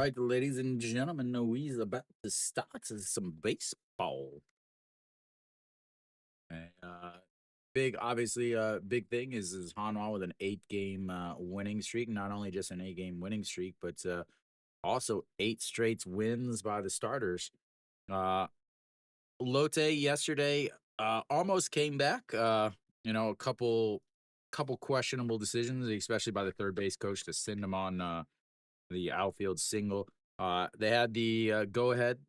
right, ladies and gentlemen, we's about to start some baseball. And, obviously, big thing is Hanwha with an 8 game winning streak. Not only just an 8 game winning streak, but also 8 straight wins by the starters. Uh, Lotte yesterday almost came back. A couple questionable decisions, especially by the third base coach to send him on the outfield single. They had the go-ahead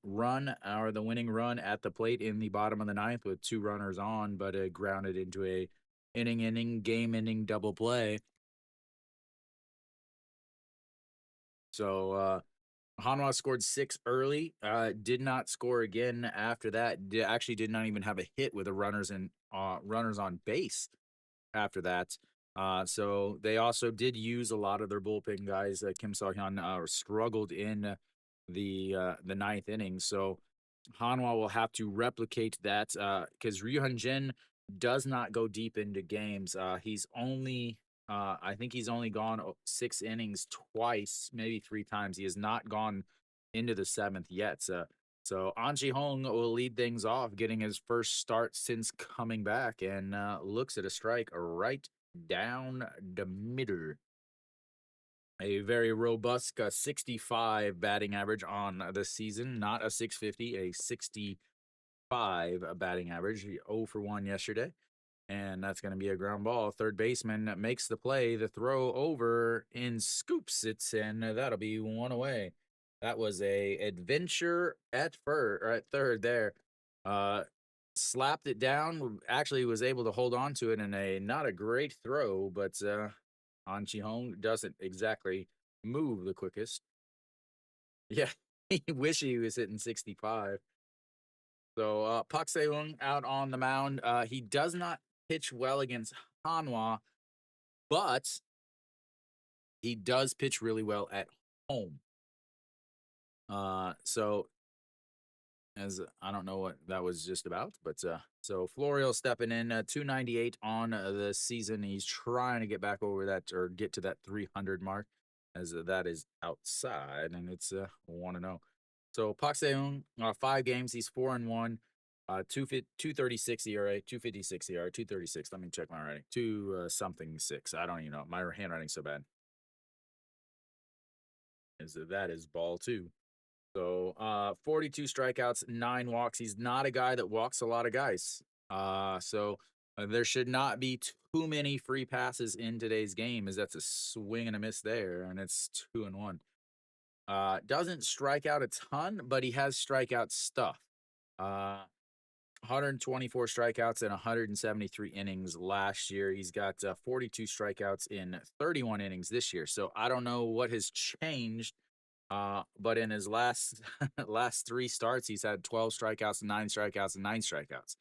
run or the winning run at the plate in the bottom of the ninth with 2 runners on, but it grounded into a game-ending double play. So Hanwha scored 6 early. Did not score again after that. Actually, did not even have a hit with the runners on base after that. So they also did use a lot of their bullpen guys. Kim So-hyun struggled in the ninth inning. So Hanwha will have to replicate that because Ryuhyun Jin does not go deep into games. I think he's only gone 6 innings twice, maybe 3 times. He has not gone into the seventh yet. So An Ji-hong will lead things off, getting his first start since coming back, and looks at a strike right down the middle. A very robust 65 batting average on the season, not a 650, a 65 batting average. 0 for 1 yesterday, and that's going to be a ground ball. Third baseman makes the play, the throw over and scoops it, and that'll be one away. That was a adventure at third there. Slapped it down. Actually, was able to hold on to it in a not a great throw, but An Ji-hong doesn't exactly move the quickest. Yeah, he wish he was hitting 65. So Park Se-young out on the mound. He does not pitch well against Hanwha, but he does pitch really well at home. So as I don't know what that was just about, but so Florio stepping in 298 on the season. He's trying to get back over that or get to that 300 mark, as that is outside, and it's 1-0. So Park Se-young, 5 games, he's 4-1. 236 ERA, 256 ERA, 236. Let me check my writing. Two something six. I don't even know. My handwriting's so bad. That is ball two. So 42 strikeouts, 9 walks. He's not a guy that walks a lot of guys. So there should not be too many free passes in today's game, as that's a swing and a miss there, and it's 2-1. Doesn't strike out a ton, but he has strikeout stuff. 124 strikeouts in 173 innings last year. He's got 42 strikeouts in 31 innings this year. So I don't know what has changed. But in his last last 3 starts, he's had 12 strikeouts, 9 strikeouts, and 9 strikeouts.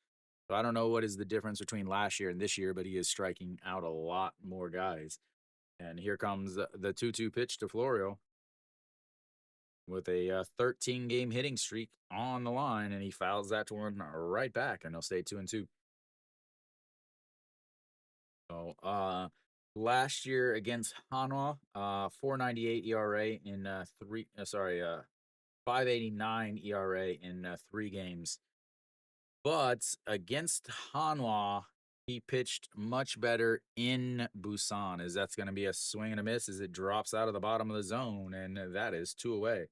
So I don't know what is the difference between last year and this year, but he is striking out a lot more guys. And here comes the 2-2 pitch to Florio with a 13-game hitting streak on the line, and he fouls that one right back, and he'll stay 2-2. So last year against Hanwha, 4.98 ERA in 5.89 ERA in 3 games. But against Hanwha, he pitched much better in Busan, as that's going to be a swing and a miss as it drops out of the bottom of the zone, and that is 2 away.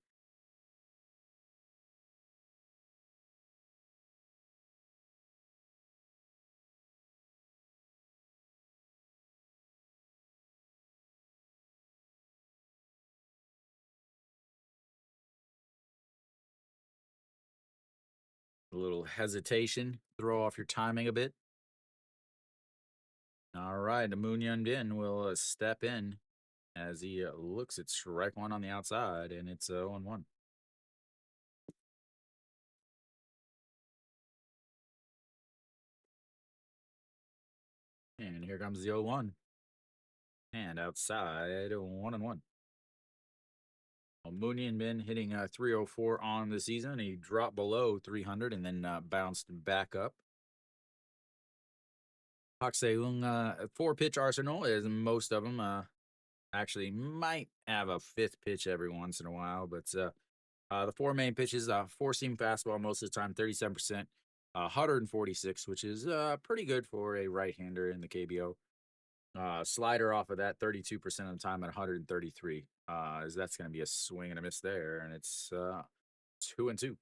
A little hesitation, throw off your timing a bit. All right, Moon Hyun-bin will step in as he looks at strike one on the outside, and it's 0-1. And here comes the 0-1. And outside, 1-1. Well, Moon Hyun-bin hitting 304 on the season. He dropped below 300 and then bounced back up. Park Se-young, 4-pitch arsenal, as most of them. Actually, might have a fifth pitch every once in a while, but the four main pitches: four seam fastball most of the time, 37%, 146, which is pretty good for a right-hander in the KBO. Slider off of that 32% of the time at 133. As that's going to be a swing and a miss there, and it's 2-2.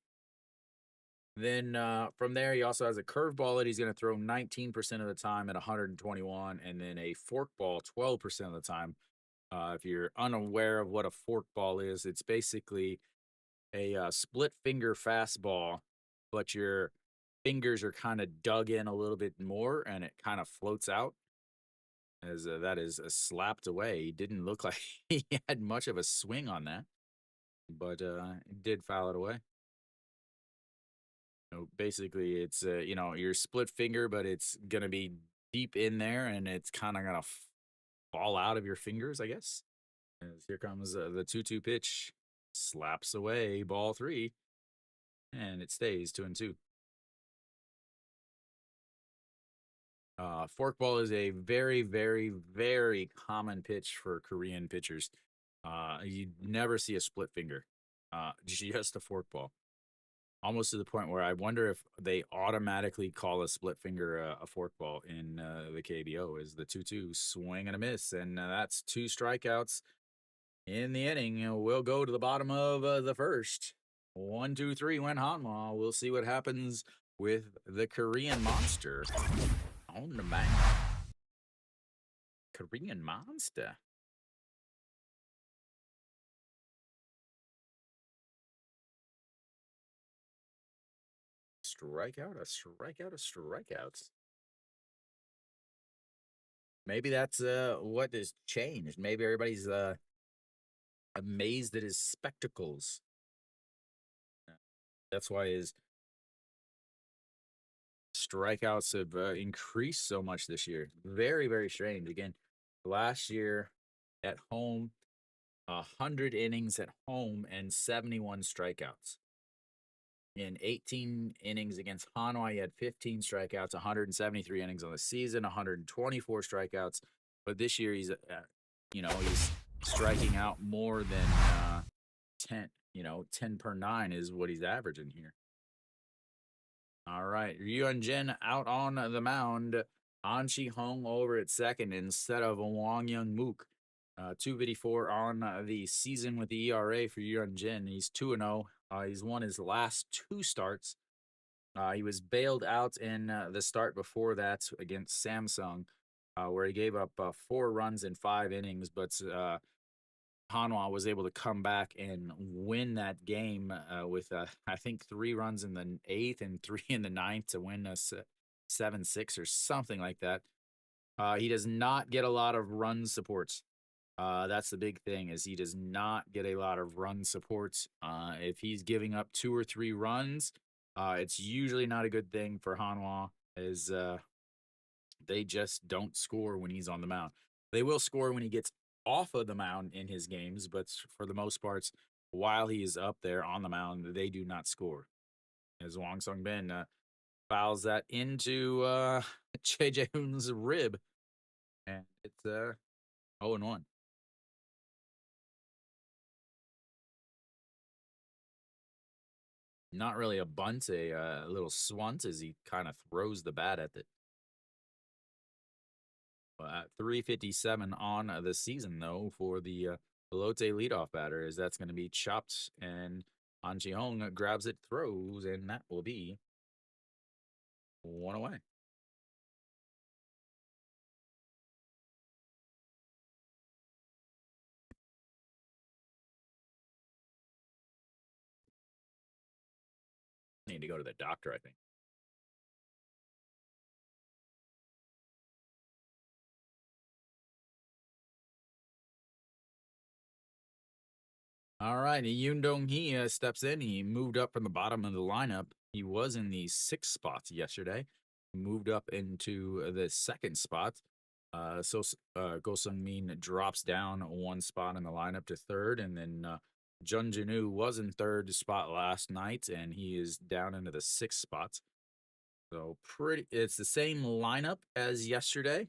Then from there, he also has a curveball that he's going to throw 19% of the time at 121, and then a forkball 12% of the time. If you're unaware of what a forkball is, it's basically a split finger fastball, but your fingers are kind of dug in a little bit more, and it kind of floats out. As that is slapped away. He didn't look like he had much of a swing on that, but did foul it away. Basically, it's your split finger, but it's gonna be deep in there, and it's kind of gonna fall out of your fingers, I guess. As here comes the 2-2 pitch, slaps away, ball three, and it stays 2-2. Forkball is a very, very, very common pitch for Korean pitchers. You never see a split finger, just a forkball. Almost to the point where I wonder if they automatically call a split finger a forkball in the KBO. Is the 2-2 swing and a miss, and that's two strikeouts in the inning. We'll go to the bottom of the first. 1-2-3 went Hanwha. We'll see what happens with the Korean monster on the mound. Korean monster. Strikeout, a strikeout, a strikeouts. Maybe that's what has changed. Maybe everybody's amazed at his spectacles. That's why his strikeouts have increased so much this year. Very, very strange. Again, last year at home, 100 innings at home and 71 strikeouts. In 18 innings against Hanwha, he had 15 strikeouts, 173 innings on the season, 124 strikeouts. But this year, he's striking out more than 10. 10 per 9 is what he's averaging here. All right, Ryun Jin out on the mound. An Chi-hong over at second instead of Wang Young Mook. 2.54 on the season with the ERA for Ryun Jin. He's 2-0. He's won his last two starts. He was bailed out in the start before that against Samsung, where he gave up 4 runs in 5 innings, but Hanwha was able to come back and win that game with, I think, 3 runs in the 8th and 3 in the 9th to win 7-6 or something like that. He does not get a lot of run supports. That's the big thing is he does not get a lot of run supports. If he's giving up 2 or 3 runs, it's usually not a good thing for Hanwha, as they just don't score when he's on the mound. They will score when he gets off of the mound in his games, but for the most parts, while he is up there on the mound, they do not score. As Wang Sung Bin fouls that into JJ Hoon's rib, and it's 0-1. Not really a bunt, a little swunt as he kind of throws the bat at it. 357 on the season, though, for the Lotte leadoff batter, as that's going to be chopped, and An Chi-hong grabs it, throws, and that will be 1 away. Need to go to the doctor, I think. All right, Yoon Dong-hee steps in. He moved up from the bottom of the lineup. He was in the 6th spot yesterday. Moved up into the 2nd spot. Go Sung-min drops down 1 spot in the lineup to 3rd, and then Jun Jinu was in 3rd spot last night, and he is down into the 6th spot. So it's the same lineup as yesterday.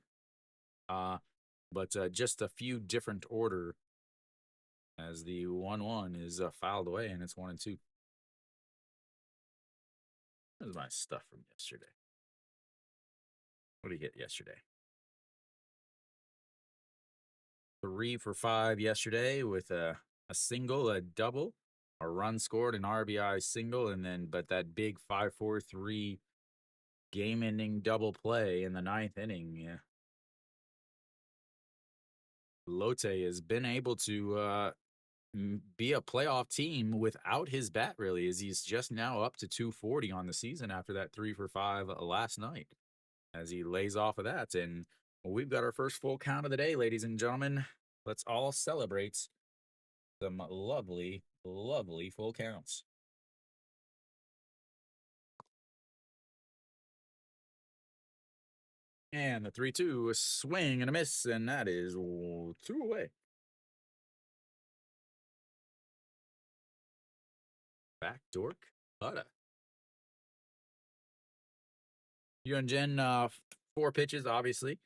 but just a few different order as the 1-1 is fouled away, and it's 1-2. There's my stuff from yesterday. What did he hit yesterday? 3 for 5 yesterday with a single, a double, a run scored, an RBI single, and then but that big 5-4-3 game-ending double play in the 9th inning. Yeah. Lotte has been able to be a playoff team without his bat, really, as he's just now up to 240 on the season after that 3 for 5 last night as he lays off of that. And we've got our first full count of the day, ladies and gentlemen. Let's all celebrate some lovely, lovely full counts. And the 3-2, a swing and a miss, and that is 2 away. Backdoor cutter. Hyunjin, 4 pitches, obviously.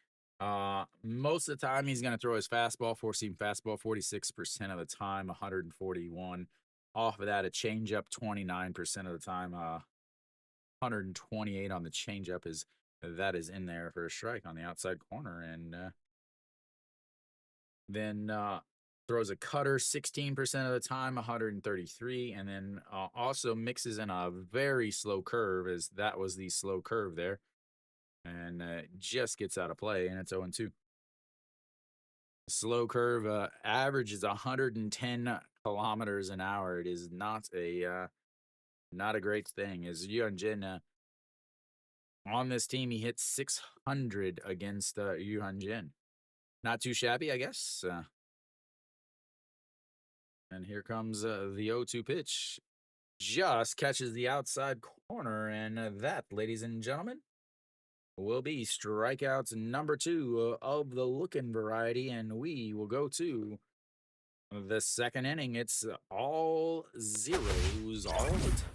Most of the time, he's going to throw his fastball, 4-seam fastball, 46% of the time, 141. Off of that, a changeup, 29% of the time, 128 on the changeup is that is in there for a strike on the outside corner, and then throws a cutter 16% of the time, 133, and then also mixes in a very slow curve, as that was the slow curve there, and just gets out of play, and it's 0-2. Slow curve averages 110 kilometers an hour. It is not a great thing. As Yuhanjin on this team, he hit 600 against Yuhanjin. Not too shabby, I guess. And here comes the 0-2 pitch. Just catches the outside corner, and that, ladies and gentlemen, will be strikeouts number 2 of the looking variety, and we will go to the second inning. It's all zeros, all the time.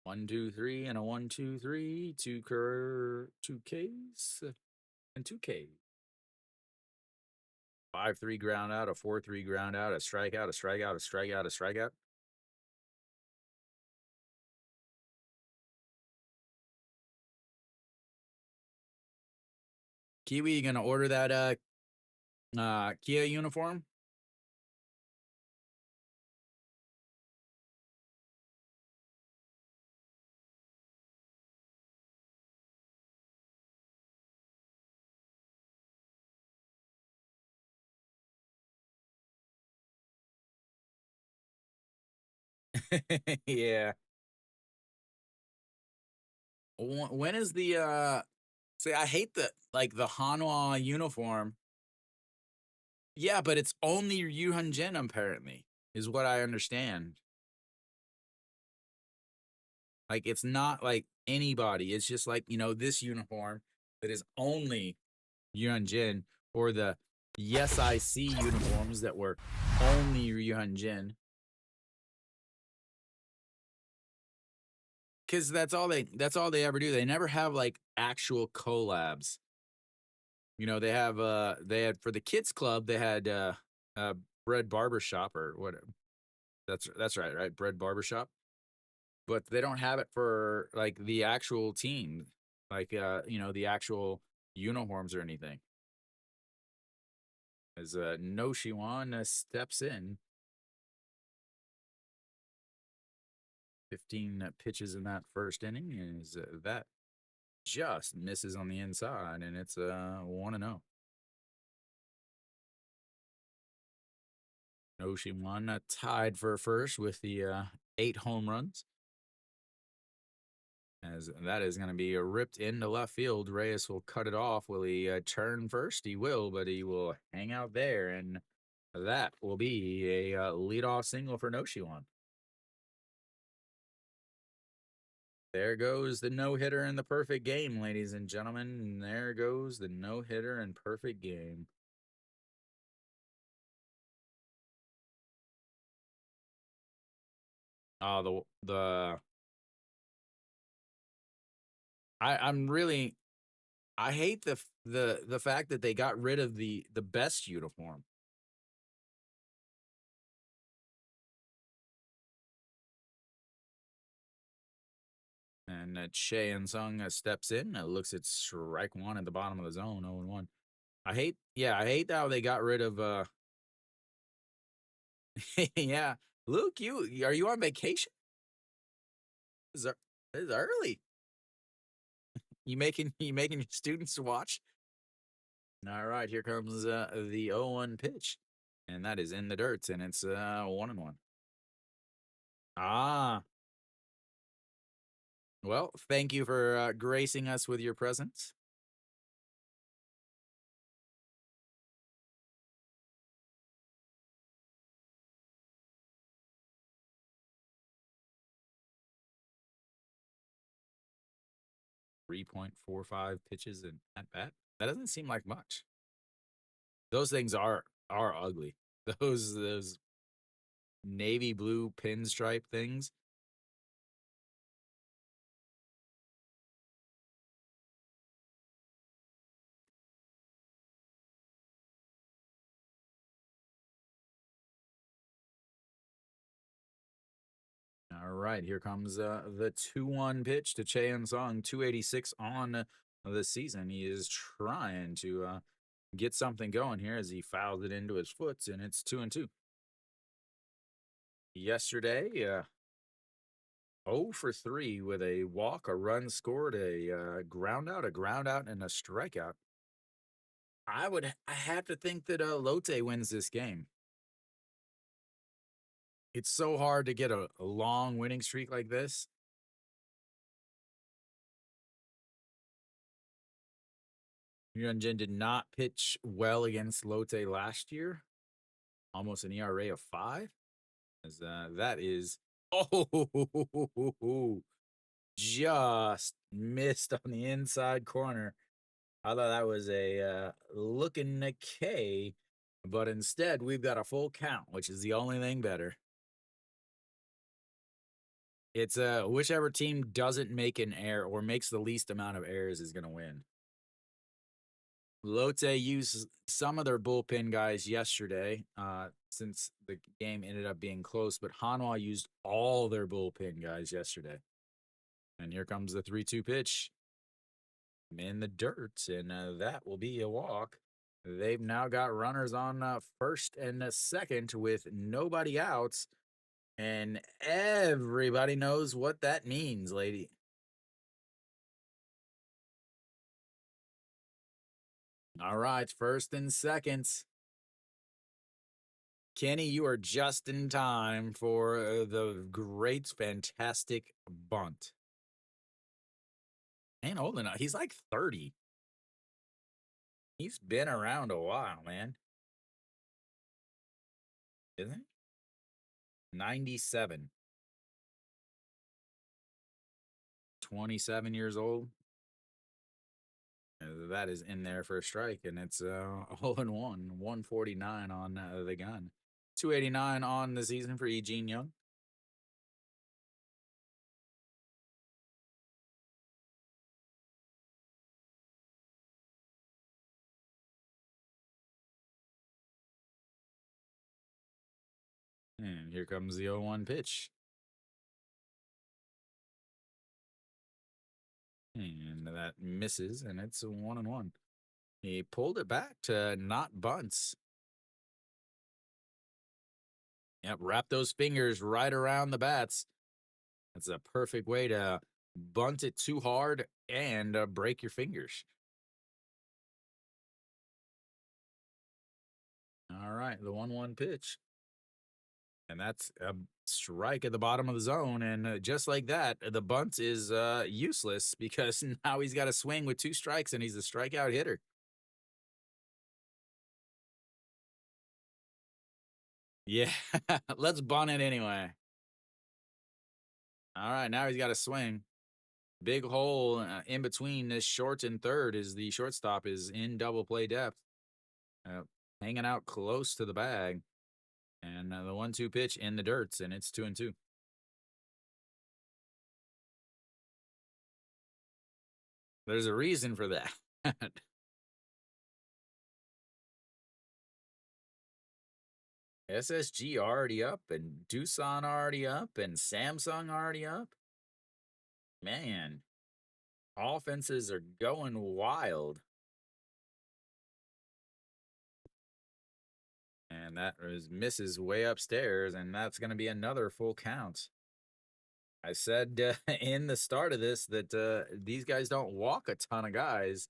1, 2, 3, and a 1, 2, 3, 2 Ks and 2 Ks. 5-3 ground out, a 4-3 ground out, a strikeout, a strikeout, a strikeout, a strikeout. Kiwi, you gonna order that Kia uniform? Yeah. When is the see, I hate the Hanwha uniform. Yeah, but it's only Yuhan Jin apparently, is what I understand. Like it's not like anybody. It's just like, this uniform that is only Yuhan Jin, or the Yes I See uniforms that were only Yuhan Jin. Cause that's all they ever do. They never have like actual collabs. They had for the kids club, they had Bread Barbershop or whatever. That's right? Bread Barbershop. But they don't have it for like the actual team, like the actual uniforms or anything. As No Shiwan steps in. 15 pitches in that first inning is that just misses on the inside, and it's 1-0. Oshimon tied for first with the 8 home runs. As that is going to be ripped into left field. Reyes will cut it off. Will he turn first? He will, but he will hang out there, and that will be a leadoff single for Noshiwan. There goes the no-hitter in the perfect game, ladies and gentlemen. And there goes the no-hitter in perfect game. I'm really I hate the fact that they got rid of the best uniform. And Che and Sung steps in, looks at strike one at the bottom of the zone, 0-1. I hate how they got rid of yeah. Luke, are you on vacation? It's, it's early. You making your students watch? All right, here comes the 0-1 pitch. And that is in the dirt, and it's 1-1. Ah, well, thank you for gracing us with your presence. 3.45 pitches in at bat. That doesn't seem like much. Those things are ugly. Those navy blue pinstripe things. All right, here comes the 2-1 pitch to Che Song, 286 on the season. He is trying to get something going here as he fouls it into his foot, and it's 2-2. Yesterday, 0 for 3 with a walk, a run scored, a ground out, and a strikeout. I have to think that Lotte wins this game. It's so hard to get a long winning streak like this. Yunjin did not pitch well against Lotte last year. Almost an ERA of 5. As that is just missed on the inside corner. I thought that was a looking K, but instead we've got a full count, which is the only thing better. It's whichever team doesn't make an error or makes the least amount of errors is going to win. Lotte used some of their bullpen guys yesterday, since the game ended up being close, but Hanwha used all their bullpen guys yesterday. And here comes the 3-2 pitch in the dirt, and that will be a walk. They've now got runners on first and second with nobody out, and everybody knows what that means, lady. All right, first and second. Kenny, you are just in time for the great, fantastic bunt. Ain't old enough. He's like 30. He's been around a while, man. Isn't he? 97. 27 years old. That is in there for a strike, and it's 0-1, 149 on the gun. 289 on the season for Eugene Young. And here comes the 0-1 pitch. And that misses, and it's a 1-1. He pulled it back to not bunts. Yep, wrap those fingers right around the bats. That's a perfect way to bunt it too hard and break your fingers. All right, the 1-1 pitch. And that's a strike at the bottom of the zone. And just like that, the bunt is useless because now he's got to swing with 2 strikes and he's a strikeout hitter. Yeah, let's bunt it anyway. All right, now he's got to swing. Big hole in between this short and third is the shortstop is in double play depth. Hanging out close to the bag. And the 1-2 pitch in the dirt, and it's 2-2. There's a reason for that. SSG already up, and Doosan already up, and Samsung already up. Man, offenses are going wild. And that was misses way upstairs, and that's going to be another full count. I said in the start of this that these guys don't walk a ton of guys,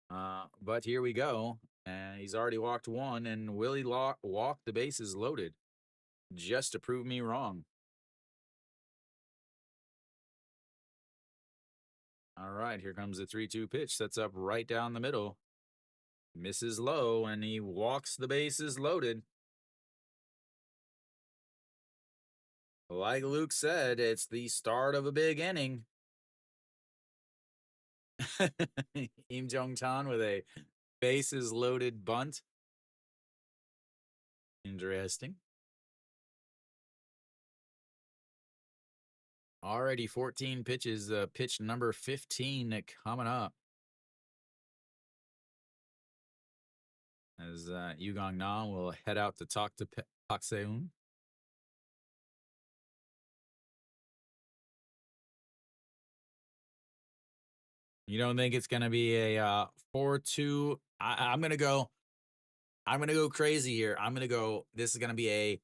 but here we go. And he's already walked one, and will he walk the bases loaded just to prove me wrong? All right, here comes the 3-2 pitch. Sets up right down the middle. Misses low, and he walks the bases loaded. Like Luke said, it's the start of a big inning. Im Jong-chan with a bases loaded bunt. Interesting. Already 14 pitches, pitch number 15 coming up. As Yu Gong Na will head out to talk to Pak Seun. You don't think it's going to be a 4-2? I'm going to go. I'm going to go crazy here. I'm going to go. This is going to be a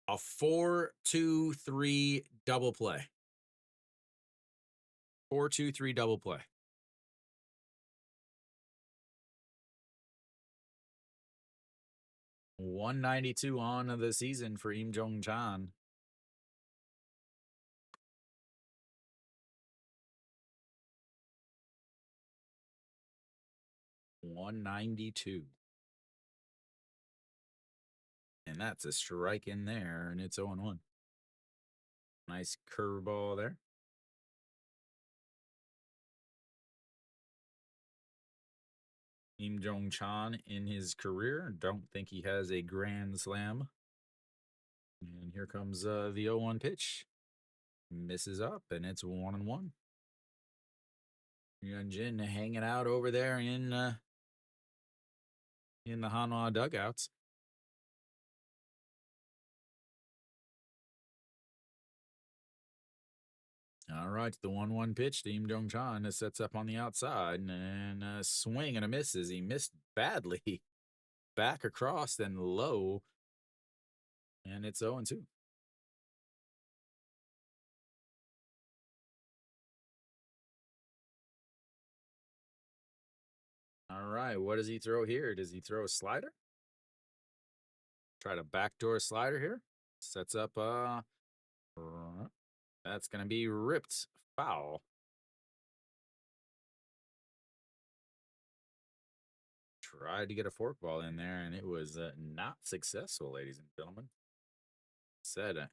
4-2-3 double play. 4-2-3 double play. 192 on the season for Im Jong-chan. .192. And that's a strike in there, and it's 0-1. Nice curveball there. Im Jong-chan in his career. Don't think he has a grand slam. And here comes the 0-1 pitch. Misses up, and it's 1-1. Jin hanging out over there in the Hanwha dugouts. All right, the 1-1 pitch to Im Jong-chan sets up on the outside, and a swing and a miss as he missed badly. Back across, then low, and it's 0-2. All right, what does he throw here? Does he throw a slider? Try to backdoor slider here. Sets up, that's going to be ripped foul. Tried to get a forkball in there, and it was not successful, ladies and gentlemen. Said,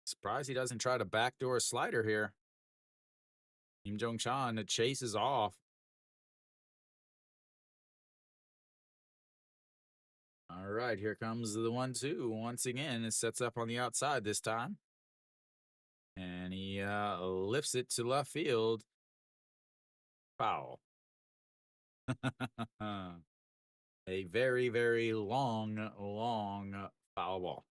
surprised he doesn't try to backdoor slider here. Im Jong-chan chases off. All right, here comes the 1-2. Once again, it sets up on the outside this time. And he lifts it to left field. Foul. A very, very long foul ball.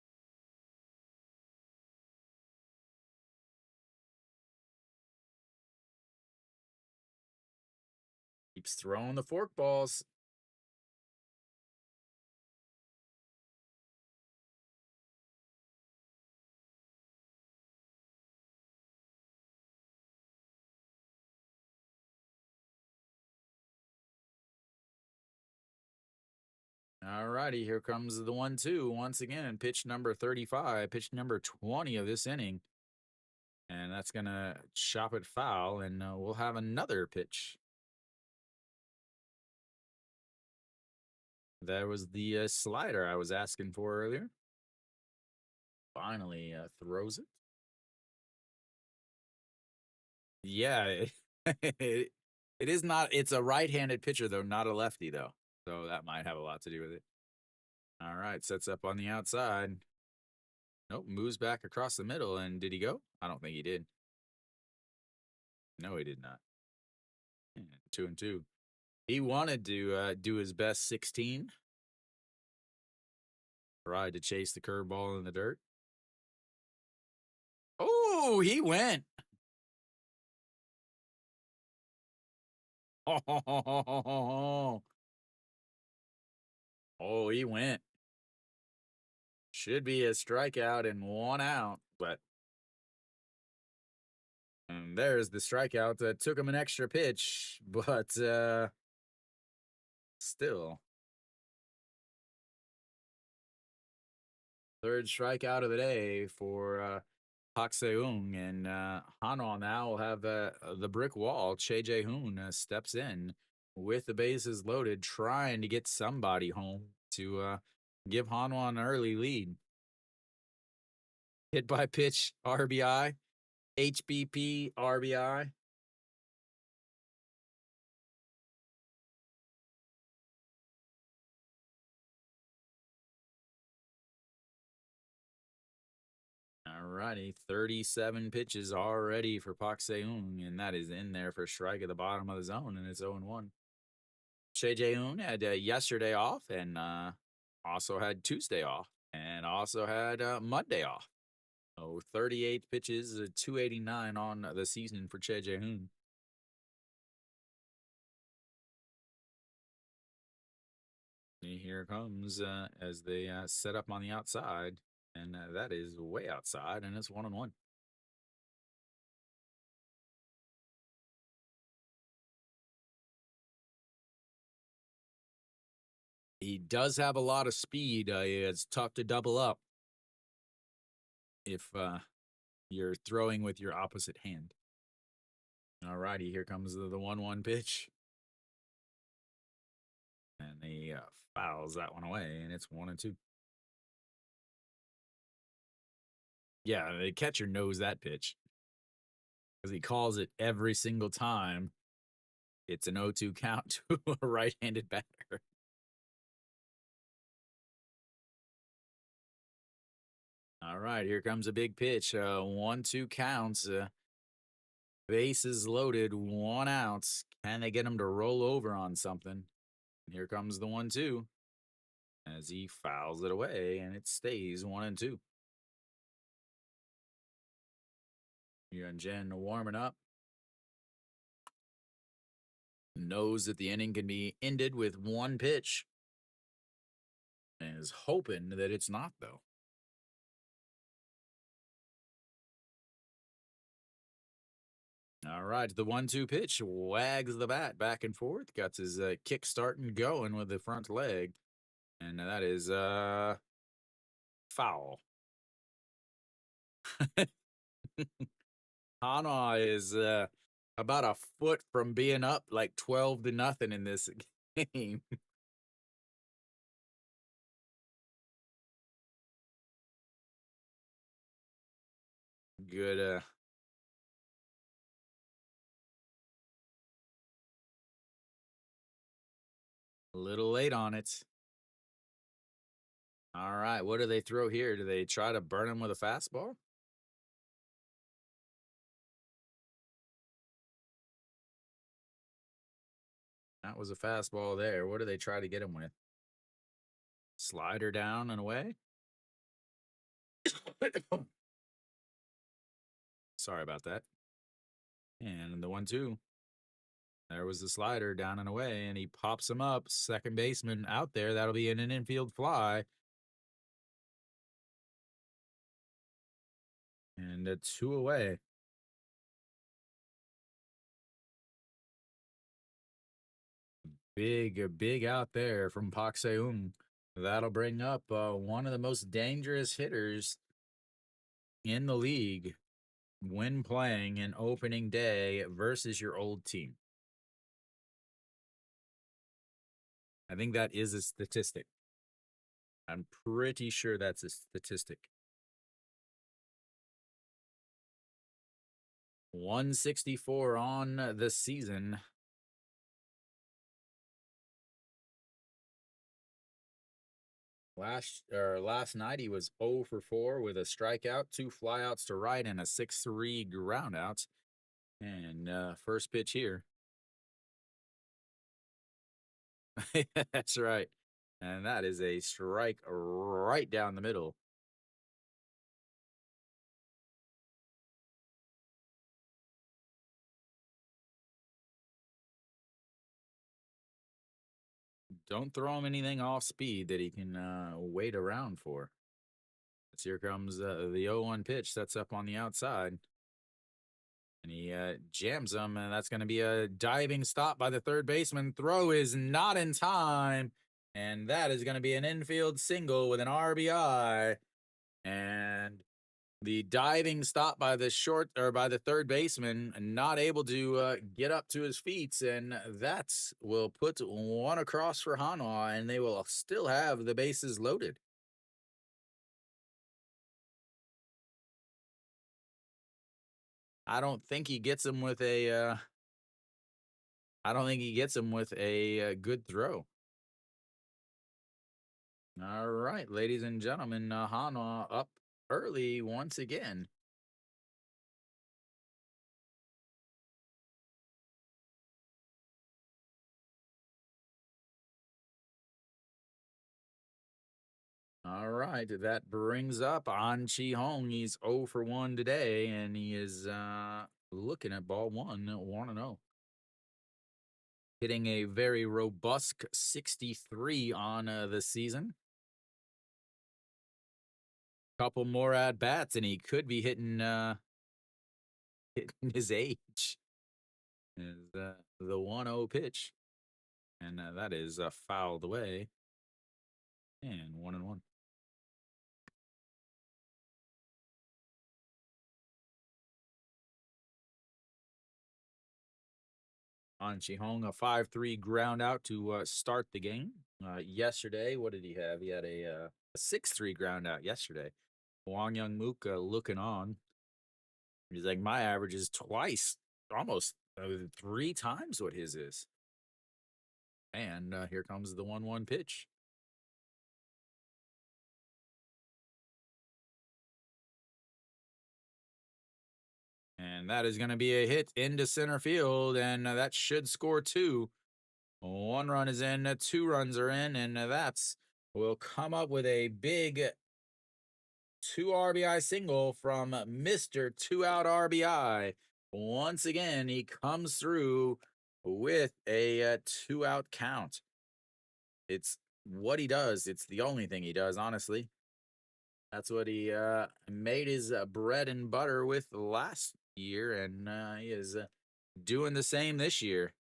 Keeps throwing the forkballs. All righty, here comes the 1-2 once again. Pitch number 35, pitch number 20 of this inning. And that's going to chop it foul, and we'll have another pitch. That was the slider I was asking for earlier. Finally throws it. Yeah, it is not. It's a right-handed pitcher, though, not a lefty, though. So that might have a lot to do with it. All right, sets up on the outside. Nope, moves back across the middle. And did he go? I don't think he did. No, he did not. 2-2. He wanted to do his best 16, tried to chase the curveball in the dirt. Oh, he went. Oh, he went. Should be a strikeout and 1 out, but and there's the strikeout that took him an extra pitch, but still. Third strikeout of the day for Pak Seung, and Hanwha now will have the brick wall. Che Jae Hoon steps in with the bases loaded, trying to get somebody home to give Hanwha an early lead. Hit by pitch RBI, HBP RBI. All righty, 37 pitches already for Pak Seung, and that is in there for strike at the bottom of the zone, and it's 0-1. Che Jae-hoon had yesterday off, and also had Tuesday off, and also had Monday off. So 38 pitches, 289 on the season for Che Jae-hoon. Here comes as they set up on the outside, and that is way outside, and it's 1-1. He does have a lot of speed. It's tough to double up if you're throwing with your opposite hand. All righty, here comes the 1-1 pitch. And he fouls that one away, and it's 1-2. Yeah, the catcher knows that pitch because he calls it every single time. It's an 0-2 count to a right-handed batter. All right, here comes a big pitch. 1-2 counts. Bases loaded, 1 out. Can they get him to roll over on something? And here comes the 1-2 as he fouls it away, and it stays 1-2. Yuan Jen warming up. Knows that the inning can be ended with 1 pitch. And is hoping that it's not, though. All right, the 1-2 pitch wags the bat back and forth. Got his kick starting going with the front leg. And that is foul. Hanwha is about a foot from being up like 12-0 in this game. Good. A little late on it. All right, what do they throw here? Do they try to burn him with a fastball? That was a fastball there. What do they try to get him with? Slider down and away? Sorry about that. And the 1-2. There was the slider down and away, and he pops him up. Second baseman out there. That'll be an infield fly. And a 2 away. Big out there from Pak Seung. That'll bring up one of the most dangerous hitters in the league when playing an opening day versus your old team. I think that is a statistic. I'm pretty sure that's a statistic. 164 on the season. Last night he was 0 for 4 with a strikeout, 2 flyouts to right, and a 6-3 groundout. And first pitch here. That's right. And that is a strike right down the middle. Don't throw him anything off speed that he can wait around for. As here comes the 0-1 pitch that's up on the outside. And he jams him, and that's going to be a diving stop by the third baseman. Throw is not in time, and that is going to be an infield single with an RBI. And the diving stop by the by the third baseman, not able to get up to his feet, and that will put one across for Hanwha, and they will still have the bases loaded. I don't think he gets him with a. I don't think he gets him with a good throw. All right, ladies and gentlemen, Hanwha up early once again. All right, that brings up An Chi Hong. He's 0 for 1 today, and he is looking at ball one, 1-0. Hitting a very robust 63 on the season. Couple more at bats, and he could be hitting his age. Is the 1-0 pitch, and that is fouled away, and 1-1. On Chihong, a 5-3 ground out to start the game. Yesterday, what did he have? He had a 6-3 ground out yesterday. Wang Young Mook looking on. He's like, my average is twice, almost 3 times what his is. And here comes the 1-1 pitch. And that is going to be a hit into center field, and that should score two. 1 run is in, 2 runs are in, and that's will come up with a big 2 RBI single from Mr. 2-out RBI. Once again, he comes through with a 2-out count. It's what he does. It's the only thing he does, honestly. That's what he made his bread and butter with last year, and he is doing the same this year.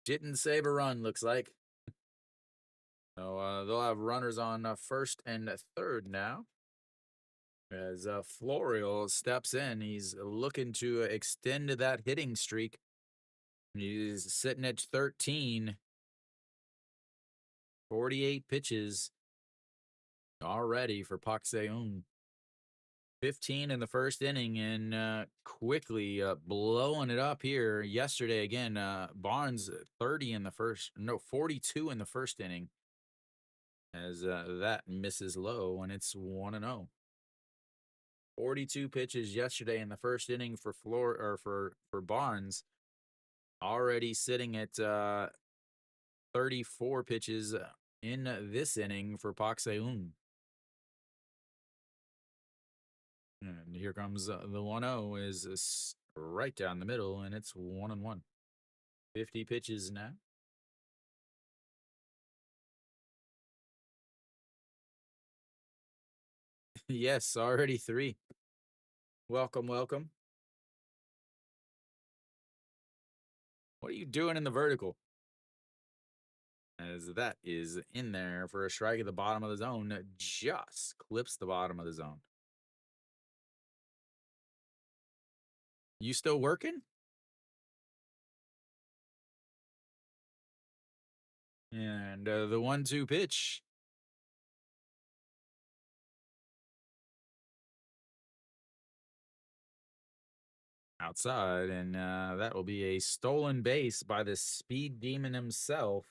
Didn't save a run, looks like. So they'll have runners on first and third now. As Florial steps in, he's looking to extend that hitting streak. He's sitting at 13, 48 pitches already for Pak Seung. 15 in the first inning, and quickly blowing it up here yesterday again. Barnes 30 in the first, no, 42 in the first inning, as that misses low, and it's 1-0. 42 pitches yesterday in the first inning for for Barnes. Already sitting at 34 pitches in this inning for Pak Seung. And here comes the 1-0 is right down the middle, and it's 1-1. 50 pitches now. Yes, already 3. Welcome, welcome. What are you doing in the vertical? As that is in there for a strike at the bottom of the zone. Just clips the bottom of the zone. You still working? And the 1-2 pitch. Outside, and that will be a stolen base by the speed demon himself.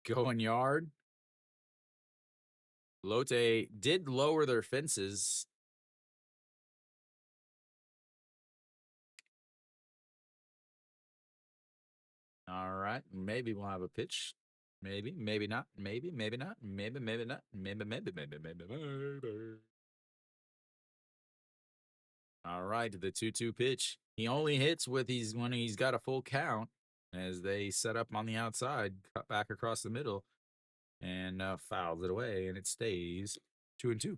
Going yard. Lotte did lower their fences. All right, maybe we'll have a pitch. Maybe, maybe not. Maybe, maybe not. Maybe, maybe not. Maybe. All right, the 2-2 pitch. He only hits when he's got a full count as they set up on the outside, cut back across the middle, and fouls it away, and it stays 2-2.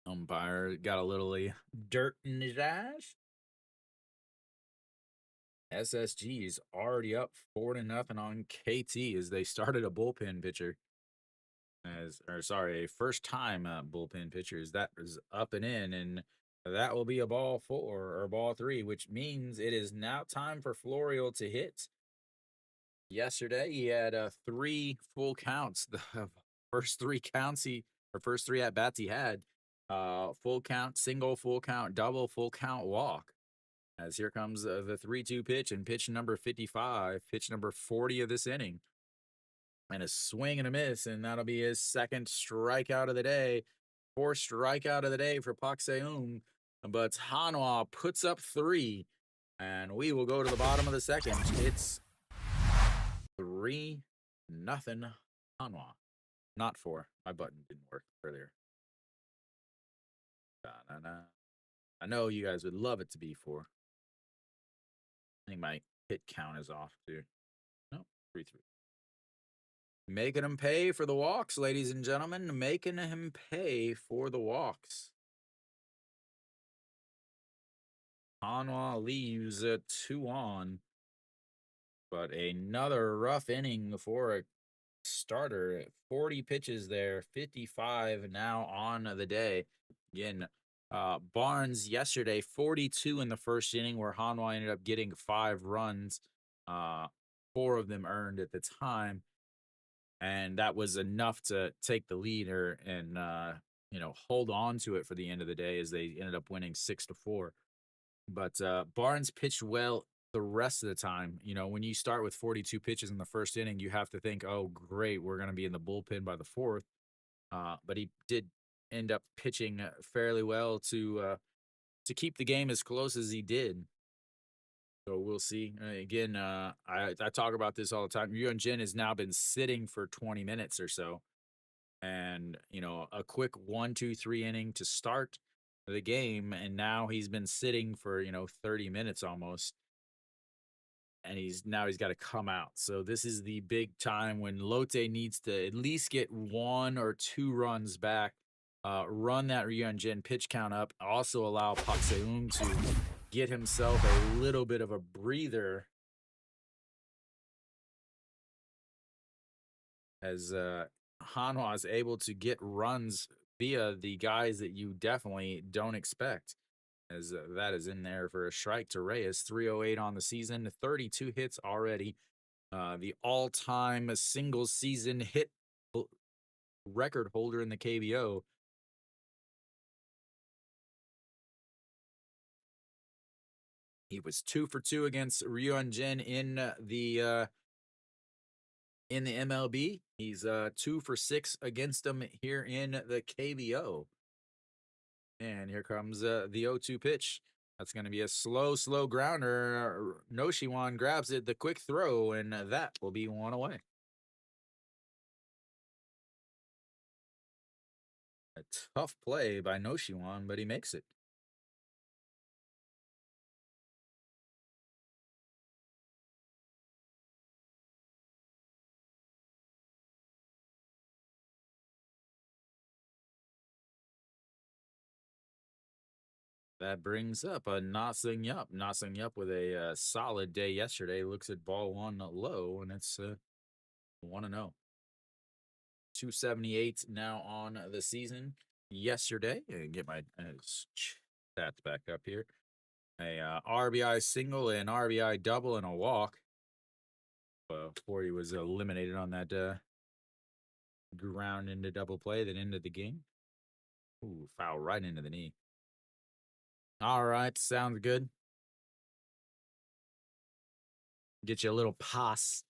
Umpire got a little dirt in his eyes. SSG is already up 4-0 on KT as they started a bullpen pitcher. A first time bullpen pitchers that is up and in, and that will be a ball 4 or ball 3, which means it is now time for Florial to hit. Yesterday he had 3 full counts. The first 3 at bats he had, full count, single, full count, double, full count, walk. As here comes the 3-2 pitch and pitch number 55, pitch number 40 of this inning. And a swing and a miss, and that'll be his second strikeout of the day. 4th strikeout of the day for Pak Seung. But Hanwha puts up 3, and we will go to the bottom of the second. It's 3-0 Hanwha. Not 4. My button didn't work earlier. I know you guys would love it to be 4. I think my hit count is off too. No, 3-3. Making him pay for the walks, ladies and gentlemen. Making him pay for the walks. Hanwha leaves 2 on. But another rough inning for a starter. 40 pitches there, 55 now on the day. Again, Barnes yesterday, 42 in the first inning, where Hanwha ended up getting 5 runs. 4 of them earned at the time. And that was enough to take the leader and hold on to it for the end of the day as they ended up winning 6-4. But Barnes pitched well the rest of the time. When you start with 42 pitches in the first inning, you have to think, oh, great, we're going to be in the bullpen by the 4th. But he did end up pitching fairly well to keep the game as close as he did. So we'll see. Again, I talk about this all the time. Ryun Jin has now been sitting for 20 minutes or so. And, a quick 1, 2, 3 inning to start the game. And now he's been sitting for, 30 minutes almost. And he's got to come out. So this is the big time when Lotte needs to at least get 1 or 2 runs back, run that Ryun Jin pitch count up, also allow Pak Seung to get himself a little bit of a breather as Hanwha is able to get runs via the guys that you definitely don't expect, as that is in there for a strike to Reyes. 308 on the season, 32 hits already. The all-time single season hit record holder in the KBO. He was 2 for 2 against Ryun Jin in the MLB. He's 2 for 6 against him here in the KBO. And here comes the 0-2 pitch. That's going to be a slow grounder. Noshiwan grabs it, the quick throw, and that will be 1 away. A tough play by Noshiwan, but he makes it. That brings up a Na Sung Yup. Na Sung Yup with a solid day yesterday. Looks at ball 1 low, and it's 1-0. 278 now on the season. Yesterday, and get my stats back up here. A RBI single, an RBI double, and a walk. Before he was eliminated on that ground into double play that ended the game. Ooh, foul right into the knee. All right, sounds good. Get you a little pass.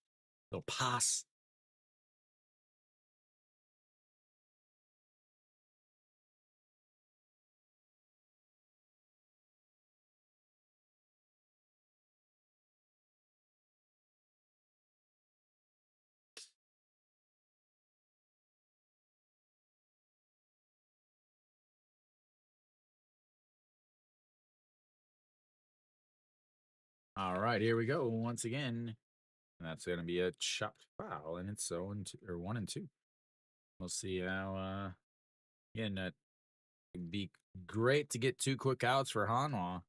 Little pass. All right, here we go once again. And that's going to be a chopped foul, and it's 0 and 2, or 1 and 2. We'll see how. Again, it'd be great to get 2 quick outs for Hanwha.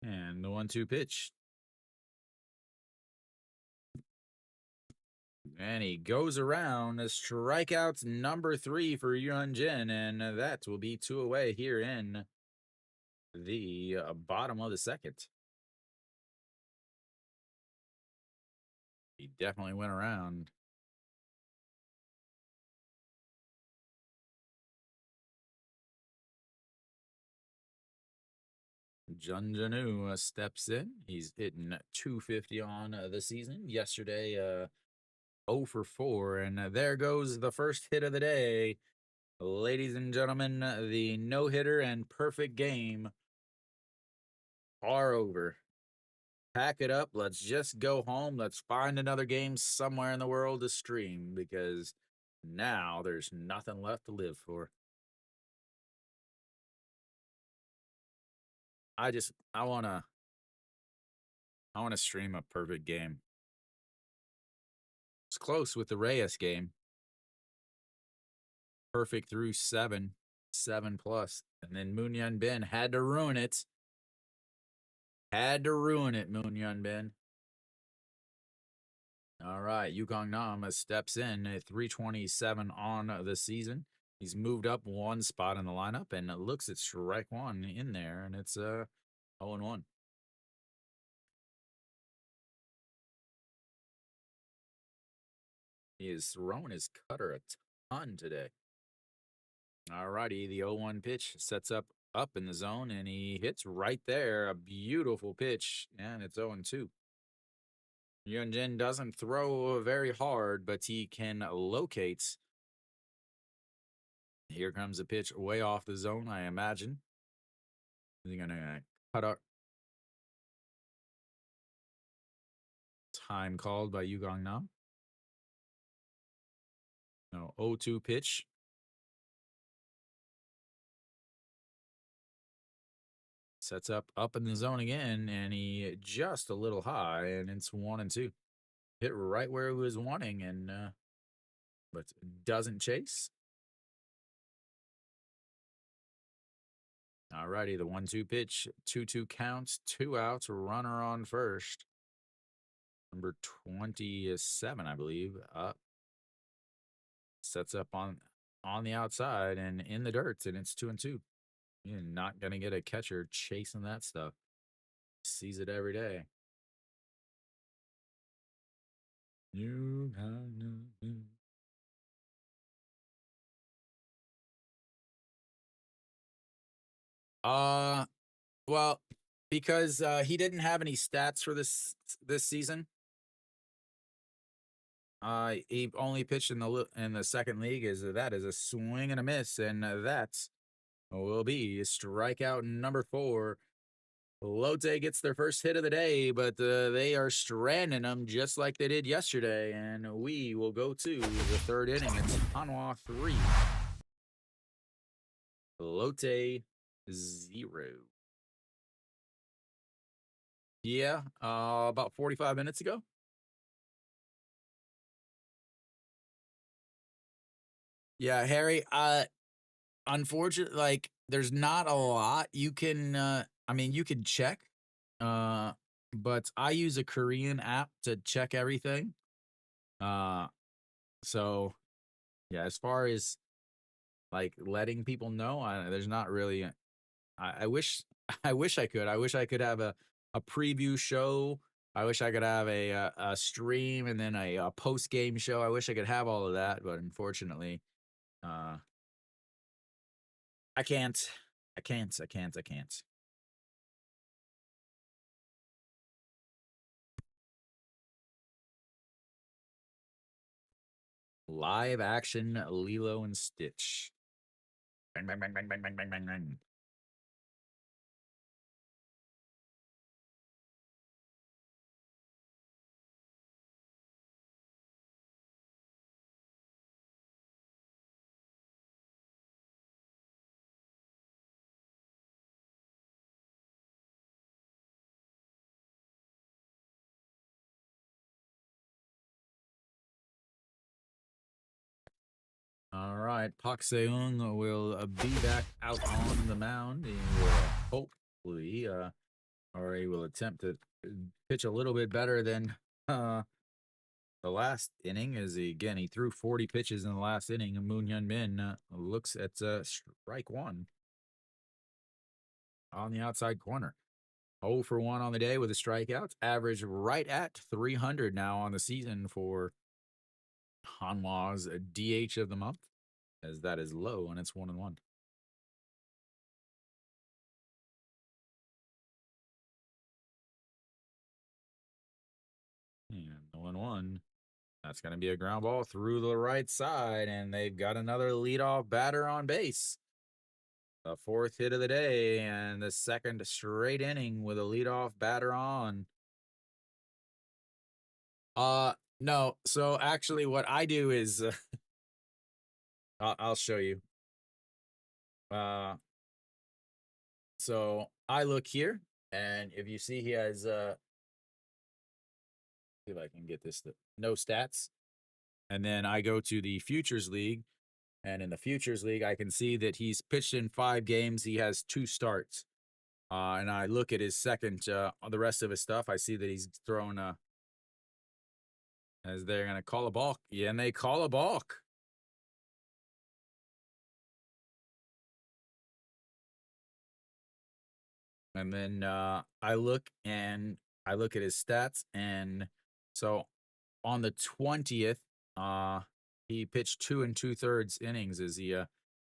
And the 1-2 pitch. And he goes around. Strikeouts number 3 for Yunjin, and that will be 2 away here in the bottom of the second. He definitely went around. Junjanu steps in. He's hitting 250 on the season. Yesterday, 0 for 4. And there goes the first hit of the day. Ladies and gentlemen, the no-hitter and perfect game are over. Pack it up. Let's just go home. Let's find another game somewhere in the world to stream, because now there's nothing left to live for. I wanna stream a perfect game. It's close with the Reyes game. Perfect through 7 plus. And then Moon Yun Bin had to ruin it. Had to ruin it, Moon Yun Bin. All right, Yukong Nam steps in at 327 on the season. He's moved up 1 spot in the lineup and looks at strike 1 in there, and it's 0-1. He has thrown his cutter a ton today. All righty, the 0-1 pitch sets up in the zone, and he hits right there. A beautiful pitch, and it's 0-2. Yunjin doesn't throw very hard, but he can locate. Here comes a pitch way off the zone, I imagine. Is he going to cut up? Time called by Yugong Nam. No, 0-2 pitch. Sets up in the zone again, and he just a little high, and it's 1-2. Hit right where he was wanting, and but doesn't chase. Alrighty, the 1-2 pitch, 2-2 counts, 2 outs, runner on first. Number 27, I believe, up. Sets up on the outside and in the dirt, and it's 2-2. You're not gonna get a catcher chasing that stuff. Sees it every day. Well, because he didn't have any stats for this season. He only pitched in the second league. Is a swing and a miss, and that will be strikeout number 4. Lotte gets their first hit of the day, but they are stranding them just like they did yesterday, and we will go to the 3rd inning. It's Hanwha 3, Lotte 0. Yeah, about 45 minutes ago. Yeah, Harry, unfortunately, like, there's not a lot you can, I mean, you can check, but I use a Korean app to check everything. So, yeah, as far as, like, letting people know, there's not really, I wish I wish I could. I wish I could have a preview show I wish I could have a stream and then a post game show. I wish I could have all of that, but unfortunately, uh, I can't. I can't. I can't. I can't. Live action Lilo and Stitch. Bang, bang, bang, bang, bang, bang, bang, bang, bang. All right, Pak Seung will be back out on the mound. He will hopefully, or he will attempt to pitch a little bit better than the last inning. As he threw 40 pitches in the last inning. Moon Hyun Min looks at strike one on the outside corner. 0 for 1 on the day with the strikeouts. Average right at 300 now on the season for Hanwha's DH of the month, as that is low and it's 1-1. And 0-1. That's going to be a ground ball through the right side, and they've got another leadoff batter on base. The fourth hit of the day, and the second straight inning with a leadoff batter on. No. So actually, what I do is, I'll show you. So I look here, and if you see, he has see if I can get this to no stats, and then I go to the Futures League, and in the Futures League, I can see that he's pitched in 5 games. He has 2 starts. And I look at his second, the rest of his stuff. I see that he's thrown, as they're going to call a balk. Yeah, and they call a balk. And then I look at his stats. And so on the 20th, he pitched 2 2/3 innings as he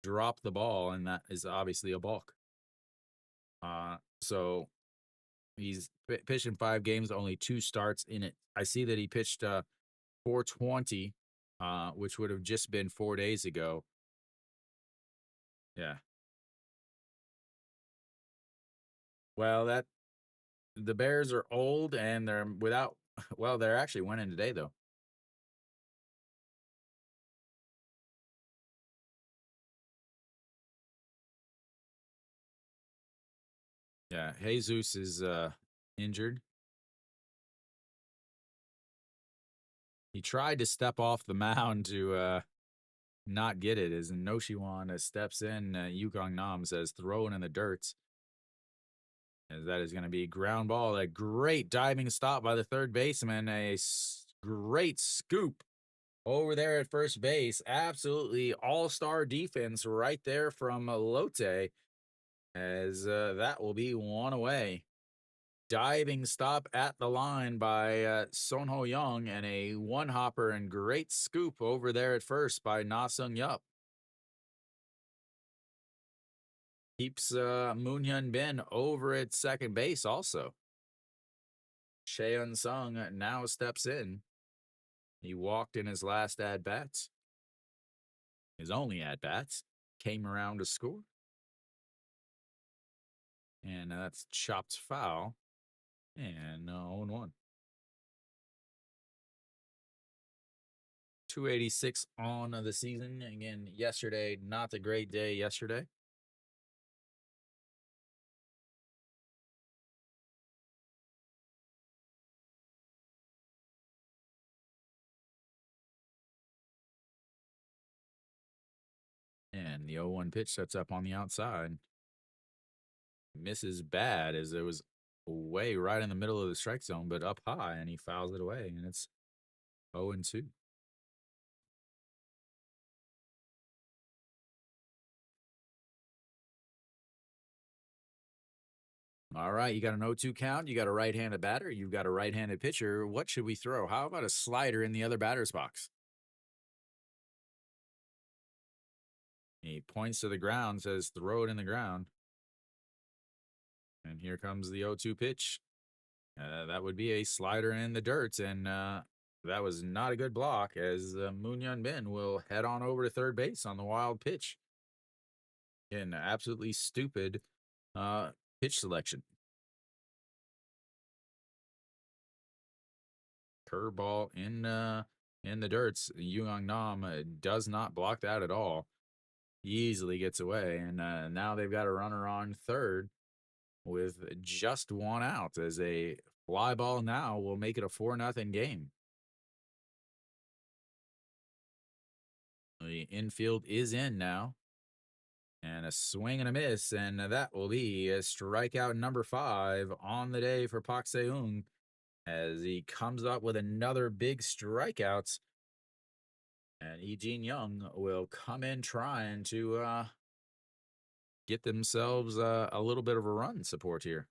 dropped the ball. And that is obviously a balk. So he's pitched in 5 games, only 2 starts in it. I see that he pitched 420, which would have just been 4 days ago. Yeah. Well, that the Bears are old and they're without. Well, they're actually winning today though. Yeah, Jesus is injured. He tried to step off the mound to not get it. As Noshiwan steps in, Yukong Nam says throwing in the dirt. As that is going to be ground ball. A great diving stop by the third baseman. Great scoop over there at first base. Absolutely all-star defense right there from Lotte. As that will be 1 away. Diving stop at the line by Son Ho Young, and a 1-hopper and great scoop over there at first by Na Sung Yup. Keeps Moon Hyun Bin over at second base also. Cheon Sung now steps in. He walked in his last at-bats. His only at-bats. Came around to score. And that's chopped foul. And 0-1. 286 on the season. Again, yesterday, not a great day yesterday. And the 0-1 pitch sets up on the outside. Misses bad as it was way right in the middle of the strike zone, but up high, and he fouls it away, and it's 0-2. All right, you got an 0-2 count. You got a right-handed batter. You've got a right-handed pitcher. What should we throw? How about a slider in the other batter's box? He points to the ground, says, "Throw it in the ground." And here comes the 0-2 pitch. That would be a slider in the dirt, and that was not a good block as Moon Yun Bin will head on over to third base on the wild pitch. An absolutely stupid pitch selection. Curveball in the dirts. Young Nam does not block that at all. He easily gets away, and now they've got a runner on third with just one out as a fly ball now will make it a 4-0 game. The infield is in now. And a swing and a miss, and that will be a strikeout number 5 on the day for Pak Se-eung as he comes up with another big strikeout. And Lee Jin-young will come in trying to get themselves a little bit of a run support here.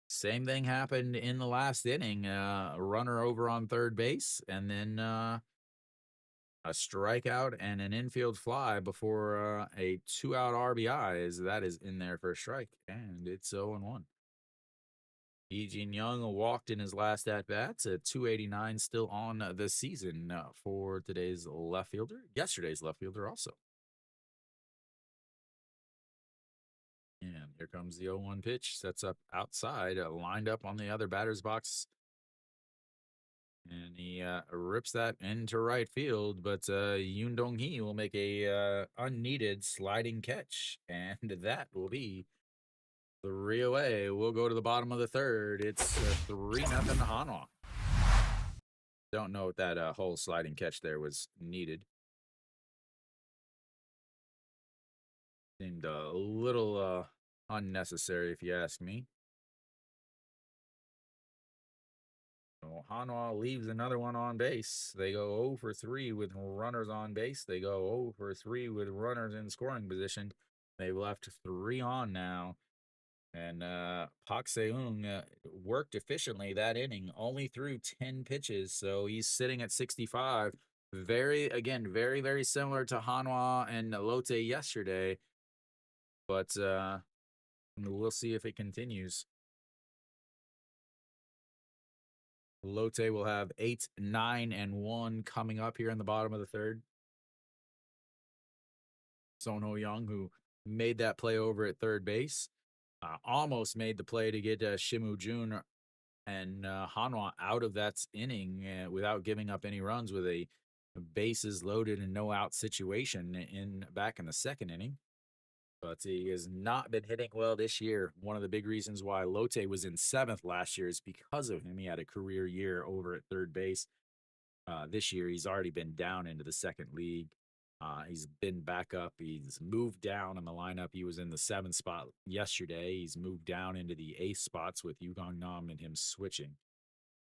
Same thing happened in the last inning. A runner over on third base, and then a strikeout and an infield fly before a 2-out RBI. That is in there for a strike, and it's 0-1. Lee Jin-young walked in his last at bats at 289, still on the season for today's left fielder. Yesterday's left fielder also. And here comes the 0-1 pitch. Sets up outside, lined up on the other batter's box. And he rips that into right field, but Yoon Dong-hee will make a unneeded sliding catch. And that will be 3 away. We'll go to the bottom of the third. It's 3-0 Hanwha. Don't know if that whole sliding catch there was needed. Seemed a little unnecessary, if you ask me. So Hanwha leaves another one on base. They go 0 for 3 with runners on base. They go 0 for 3 with runners in scoring position. They've left 3 on now. And Pak Se-eung worked efficiently that inning, only threw 10 pitches. So he's sitting at 65. Very, very similar to Hanwha and Lotte yesterday. But we'll see if it continues. Lotte will have 8, 9, and 1 coming up here in the bottom of the third. Son Ho-young, who made that play over at third base, almost made the play to get Shimu Jun and Hanwha out of that inning without giving up any runs with a bases loaded and no out situation back in the second inning. But he has not been hitting well this year. One of the big reasons why Lotte was in 7th last year is because of him. He had a career year over at third base. This year, he's already been down into the second league. He's been back up. He's moved down in the lineup. He was in the 7th spot yesterday. He's moved down into the 8th spots with Yu Gong Nam and him switching.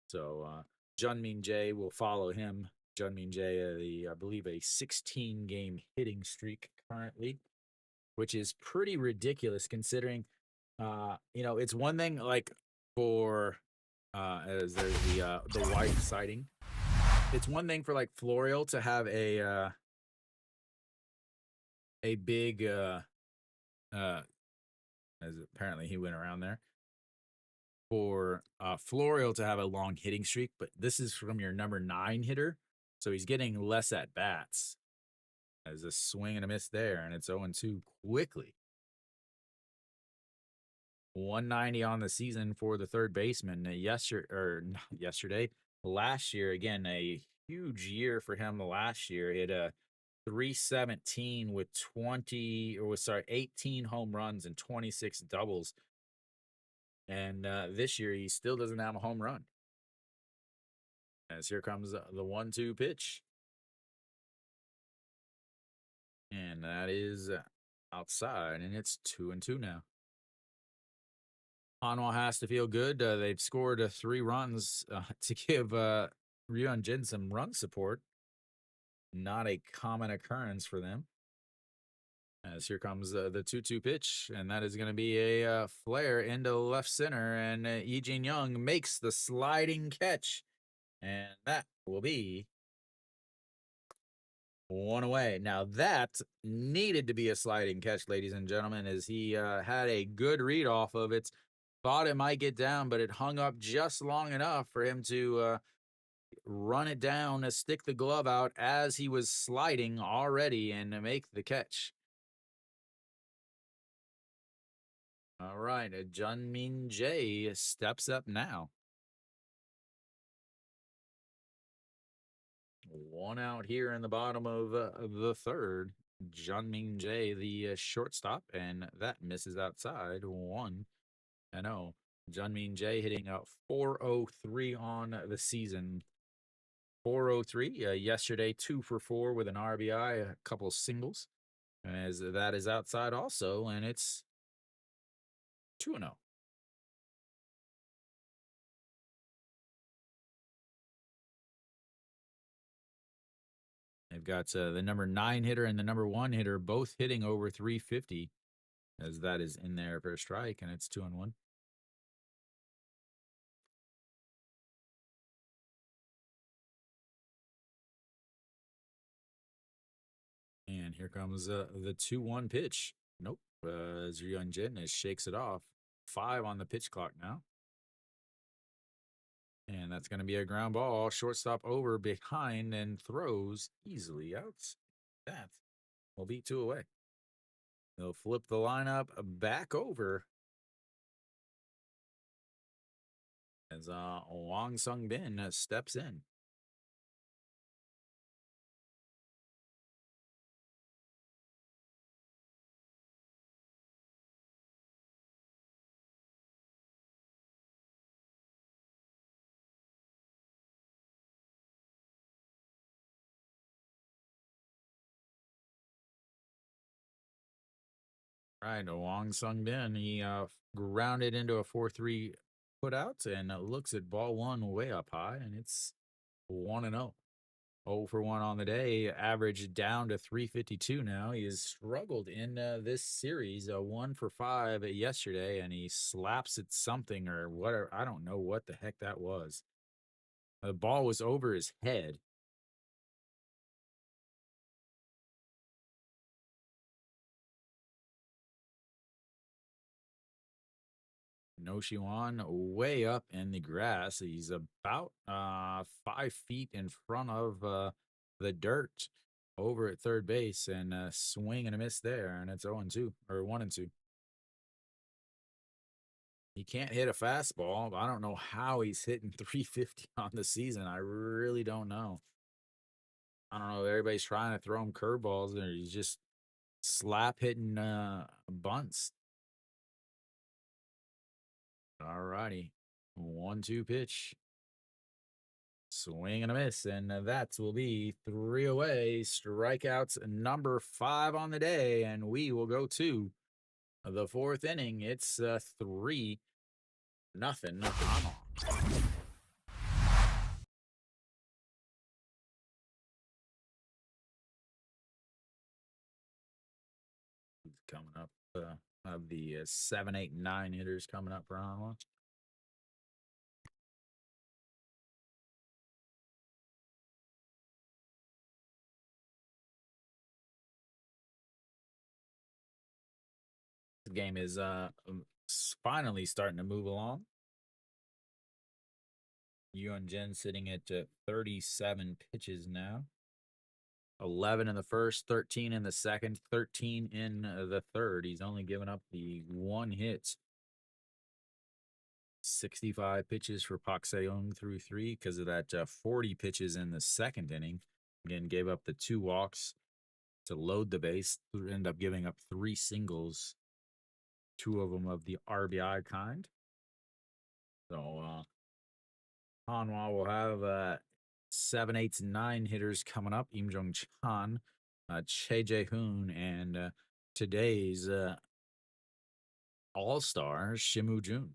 So Jun Min Jae will follow him. Jun Min Jae, I believe, a 16-game hitting streak currently, which is pretty ridiculous considering, it's one thing like for as there's the wife sighting. It's one thing for like Florial to have a big as apparently he went around there for Florial to have a long hitting streak, but this is from your number 9 hitter, so he's getting less at bats. As a swing and a miss there, and it's 0-2 quickly. 190 on the season for the third baseman. Yesterday, last year, again, a huge year for him last year. He had a 317 with 18 home runs and 26 doubles. And this year, he still doesn't have a home run. As here comes the 1-2 pitch. And that is outside, and it's 2-2 now. Hanwha has to feel good. They've scored 3 runs to give Ryun Jin some run support. Not a common occurrence for them. As here comes the 2-2 pitch, and that is going to be a flare into left center, and Eugene Young makes the sliding catch, and that will be one away. Now that needed to be a sliding catch, ladies and gentlemen, as he had a good read off of it. Thought it might get down, but it hung up just long enough for him to run it down, stick the glove out as he was sliding already, and make the catch. All right, Junmin Jae steps up now. One out here in the bottom of the third. Junmin Jae, the shortstop, and that misses outside 1-0. Junmin Jae hitting a 403 on the season. 403 yesterday, 2 for 4 with an RBI, a couple singles. As that is outside also, and it's 2-0. They've got the number 9 hitter and the number 1 hitter both hitting over 350, as that is in there for a strike, and it's 2-1. And here comes the 2-1 pitch. Nope. Zhu Jin shakes it off. 5 on the pitch clock now. And that's going to be a ground ball. Shortstop over behind and throws easily out. That will be 2 away. They'll flip the lineup back over as Wang Sung Bin steps in. Right, Wang Sung Bin, he grounded into a 4-3 putout and looks at ball 1 way up high, and it's 1-0. 0 for 1 on the day, average down to 352 now. He has struggled in this series, 1 for 5 yesterday, and he slaps at something or whatever. I don't know what the heck that was. The ball was over his head. No Shiwan way up in the grass. He's about 5 feet in front of the dirt over at third base, and swing and a miss there, and it's 0-2 or 1-2. He can't hit a fastball. I don't know how he's hitting 350 on the season. I really don't know. I don't know. Everybody's trying to throw him curveballs, and he's just slap hitting bunts. All righty. 1-2 pitch. Swing and a miss, and that will be 3 away. Strikeouts number 5 on the day, and we will go to the 4th inning. It's 3-0. Coming up, of the 7, 8, 9 hitters coming up for Hanwha. The game is finally starting to move along. Yuan Jin sitting at 37 pitches now. 11 in the first, 13 in the second, 13 in the third. He's only given up the 1 hit. 65 pitches for Pak Seong through 3 because of that 40 pitches in the second inning. Again, gave up the 2 walks to load the base. End up giving up 3 singles, 2 of them of the RBI kind. So Hanwha will have 7, 8, 9 hitters coming up. Im Jong Chan, Che Jae Hoon, and today's all-star Shimu Jun.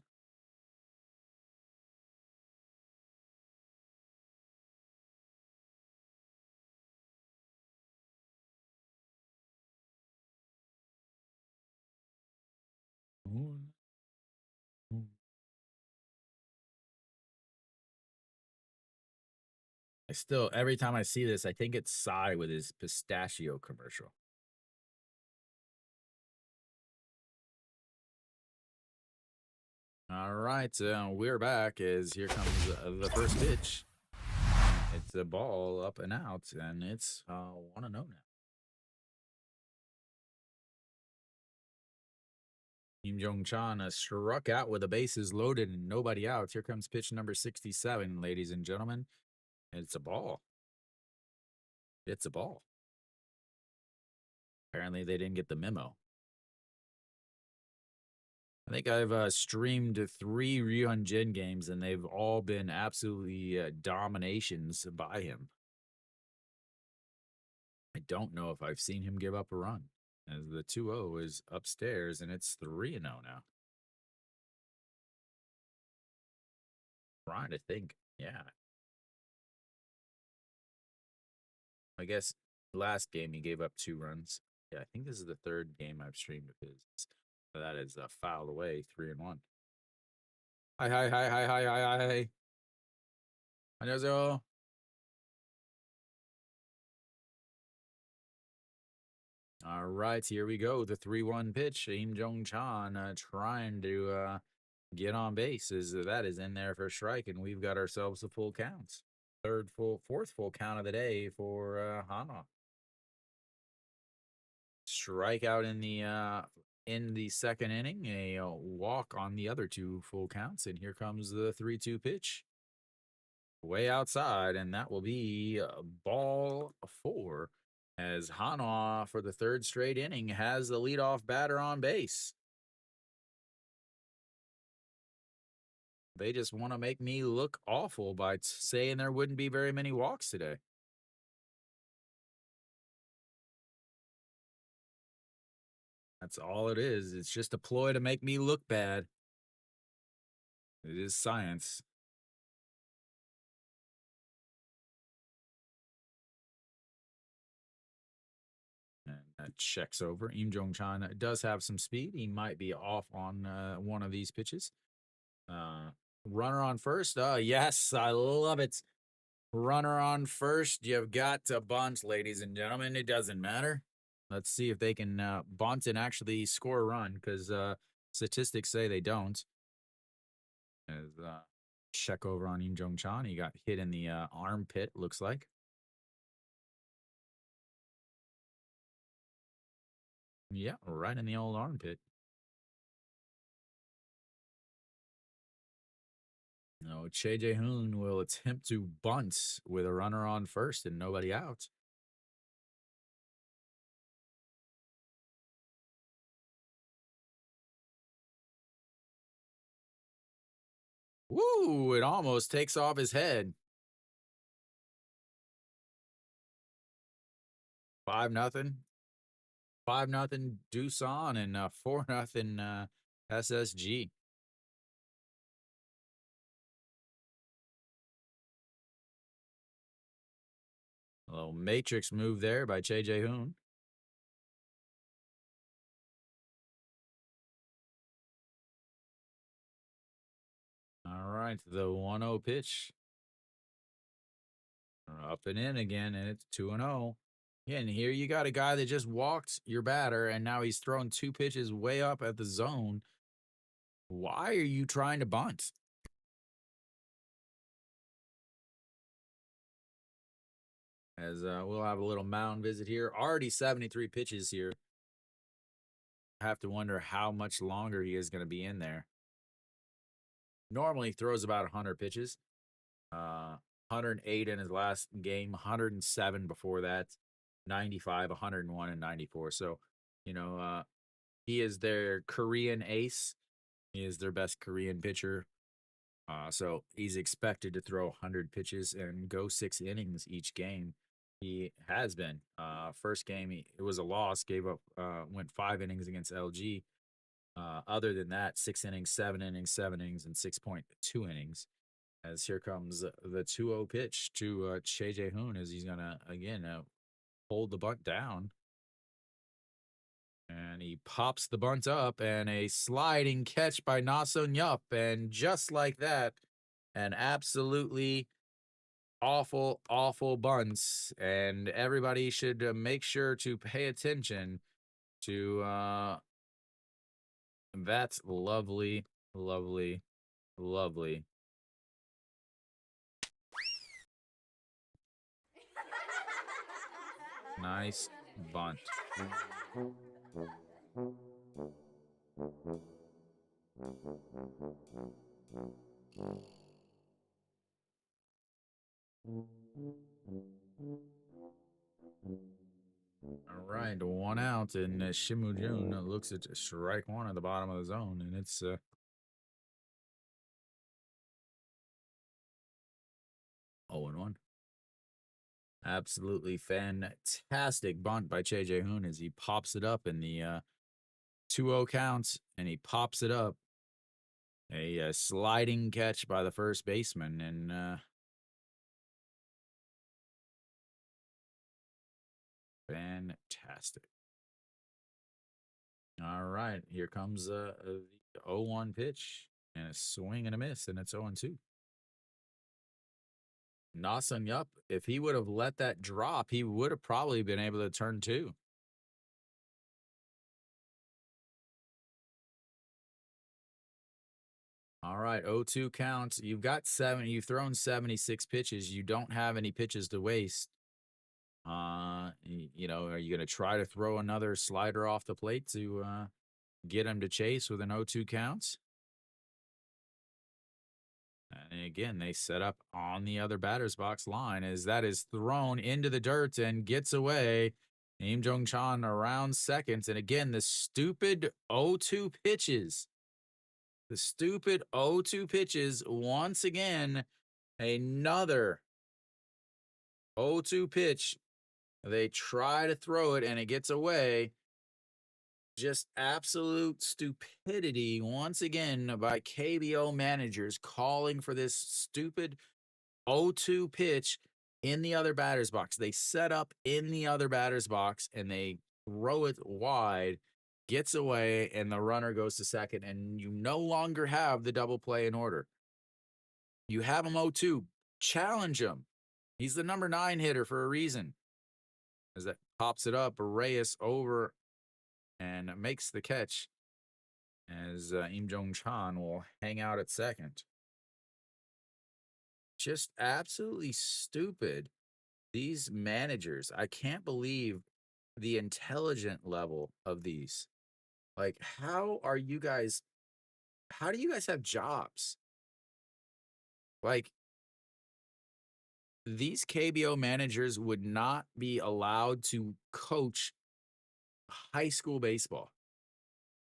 I still, every time I see this, I think it's Psy with his pistachio commercial. All right, we're back as here comes the first pitch. It's a ball up and out, and it's 1-0 now. Kim Jong-chan struck out with the bases loaded and nobody out. Here comes pitch number 67, ladies and gentlemen. It's a ball. It's a ball. Apparently, they didn't get the memo. I think I've streamed 3 Ryun Jin games, and they've all been absolutely dominations by him. I don't know if I've seen him give up a run, as the 2-0 is upstairs, and it's 3-0 now. Trying to think. Yeah. I guess last game he gave up 2 runs. Yeah, I think this is the 3rd game I've streamed of his. So that is fouled away, 3-1. Hi, hi, hi, hi, hi, hi, hi. 안녕하세요. All right, here we go. The 3-1 pitch. Im Jong-chan trying to get on base. That is in there for a strike, and we've got ourselves a full count. Fourth full count of the day for Hanwha. Strikeout in the 2nd inning, a walk on the other 2 full counts, and here comes the 3-2 pitch. Way outside, and that will be ball 4 as Hanwha for the 3rd straight inning has the leadoff batter on base. They just want to make me look awful by saying there wouldn't be very many walks today. That's all it is. It's just a ploy to make me look bad. It is science. And that checks over. Im Jong-chan does have some speed. He might be off on one of these pitches. Runner on first. Yes, I love it. Runner on first. You've got to bunt, ladies and gentlemen. It doesn't matter. Let's see if they can bunt and actually score a run, because statistics say they don't. As check over on Im Jong-chan. He got hit in the armpit, looks like. Yeah, right in the old armpit. No, Che Jae-hoon will attempt to bunt with a runner on first and nobody out. Woo! It almost takes off his head. 5-0. 5-0 Doosan and 4-0 SSG. A little matrix move there by Che Jae-hoon. All right, the 1-0 pitch. Up and in again, and it's 2-0. Yeah, and here you got a guy that just walked your batter, and now he's thrown 2 pitches way up at the zone. Why are you trying to bunt? As we'll have a little mound visit here. Already 73 pitches here. I have to wonder how much longer he is going to be in there. Normally throws about 100 pitches. 108 in his last game, 107 before that, 95, 101, and 94. So, he is their Korean ace. He is their best Korean pitcher. So he's expected to throw 100 pitches and go 6 innings each game. He has been. First game, it was a loss, went 5 innings against LG. Other than that, 6 innings, 7 innings, 7 innings, and 6.2 innings. As here comes the 2-0 pitch to Che Jae-hoon, as he's going to, again, hold the bunt down. And he pops the bunt up, and a sliding catch by Nasun Yup. And just like that, an absolutely awful, awful bunts. And everybody should make sure to pay attention to that's lovely, lovely, lovely. Nice bunt. All right, 1 out, and Shimu Jun looks at strike one at the bottom of the zone, and it's 0-1. Absolutely fantastic bunt by Che Jae-hoon as he pops it up in the 2-0 count, and he pops it up. A sliding catch by the first baseman, and fantastic. All right, here comes the 0-1 pitch, and a swing and a miss, and it's 0-2. Nasun Yup, if he would have let that drop, he would have probably been able to turn two. All right, 0-2 counts. You've got you've thrown 76 pitches. You don't have any pitches to waste. You know, are you going to try to throw another slider off the plate to get him to chase with an 0-2 counts? And again, they set up on the other batter's box line as that is thrown into the dirt and gets away. Im Jong-chan around seconds. And again, the stupid 0-2 pitches. The stupid 0-2 pitches. Once again, another 0-2 pitch. They try to throw it and it gets away. Just absolute stupidity once again by KBO managers calling for this stupid 0-2 pitch in the other batter's box. They set up in the other batter's box and they throw it wide, gets away, and the runner goes to second, and you no longer have the double play in order. You have him 0-2. Challenge him. He's the number 9 hitter for a reason. As that pops it up, Reyes over and makes the catch as Im Jong-chan will hang out at second. Just absolutely stupid. These managers, I can't believe the intelligent level of these. Like, how do you guys have jobs? Like, these KBO managers would not be allowed to coach high school baseball.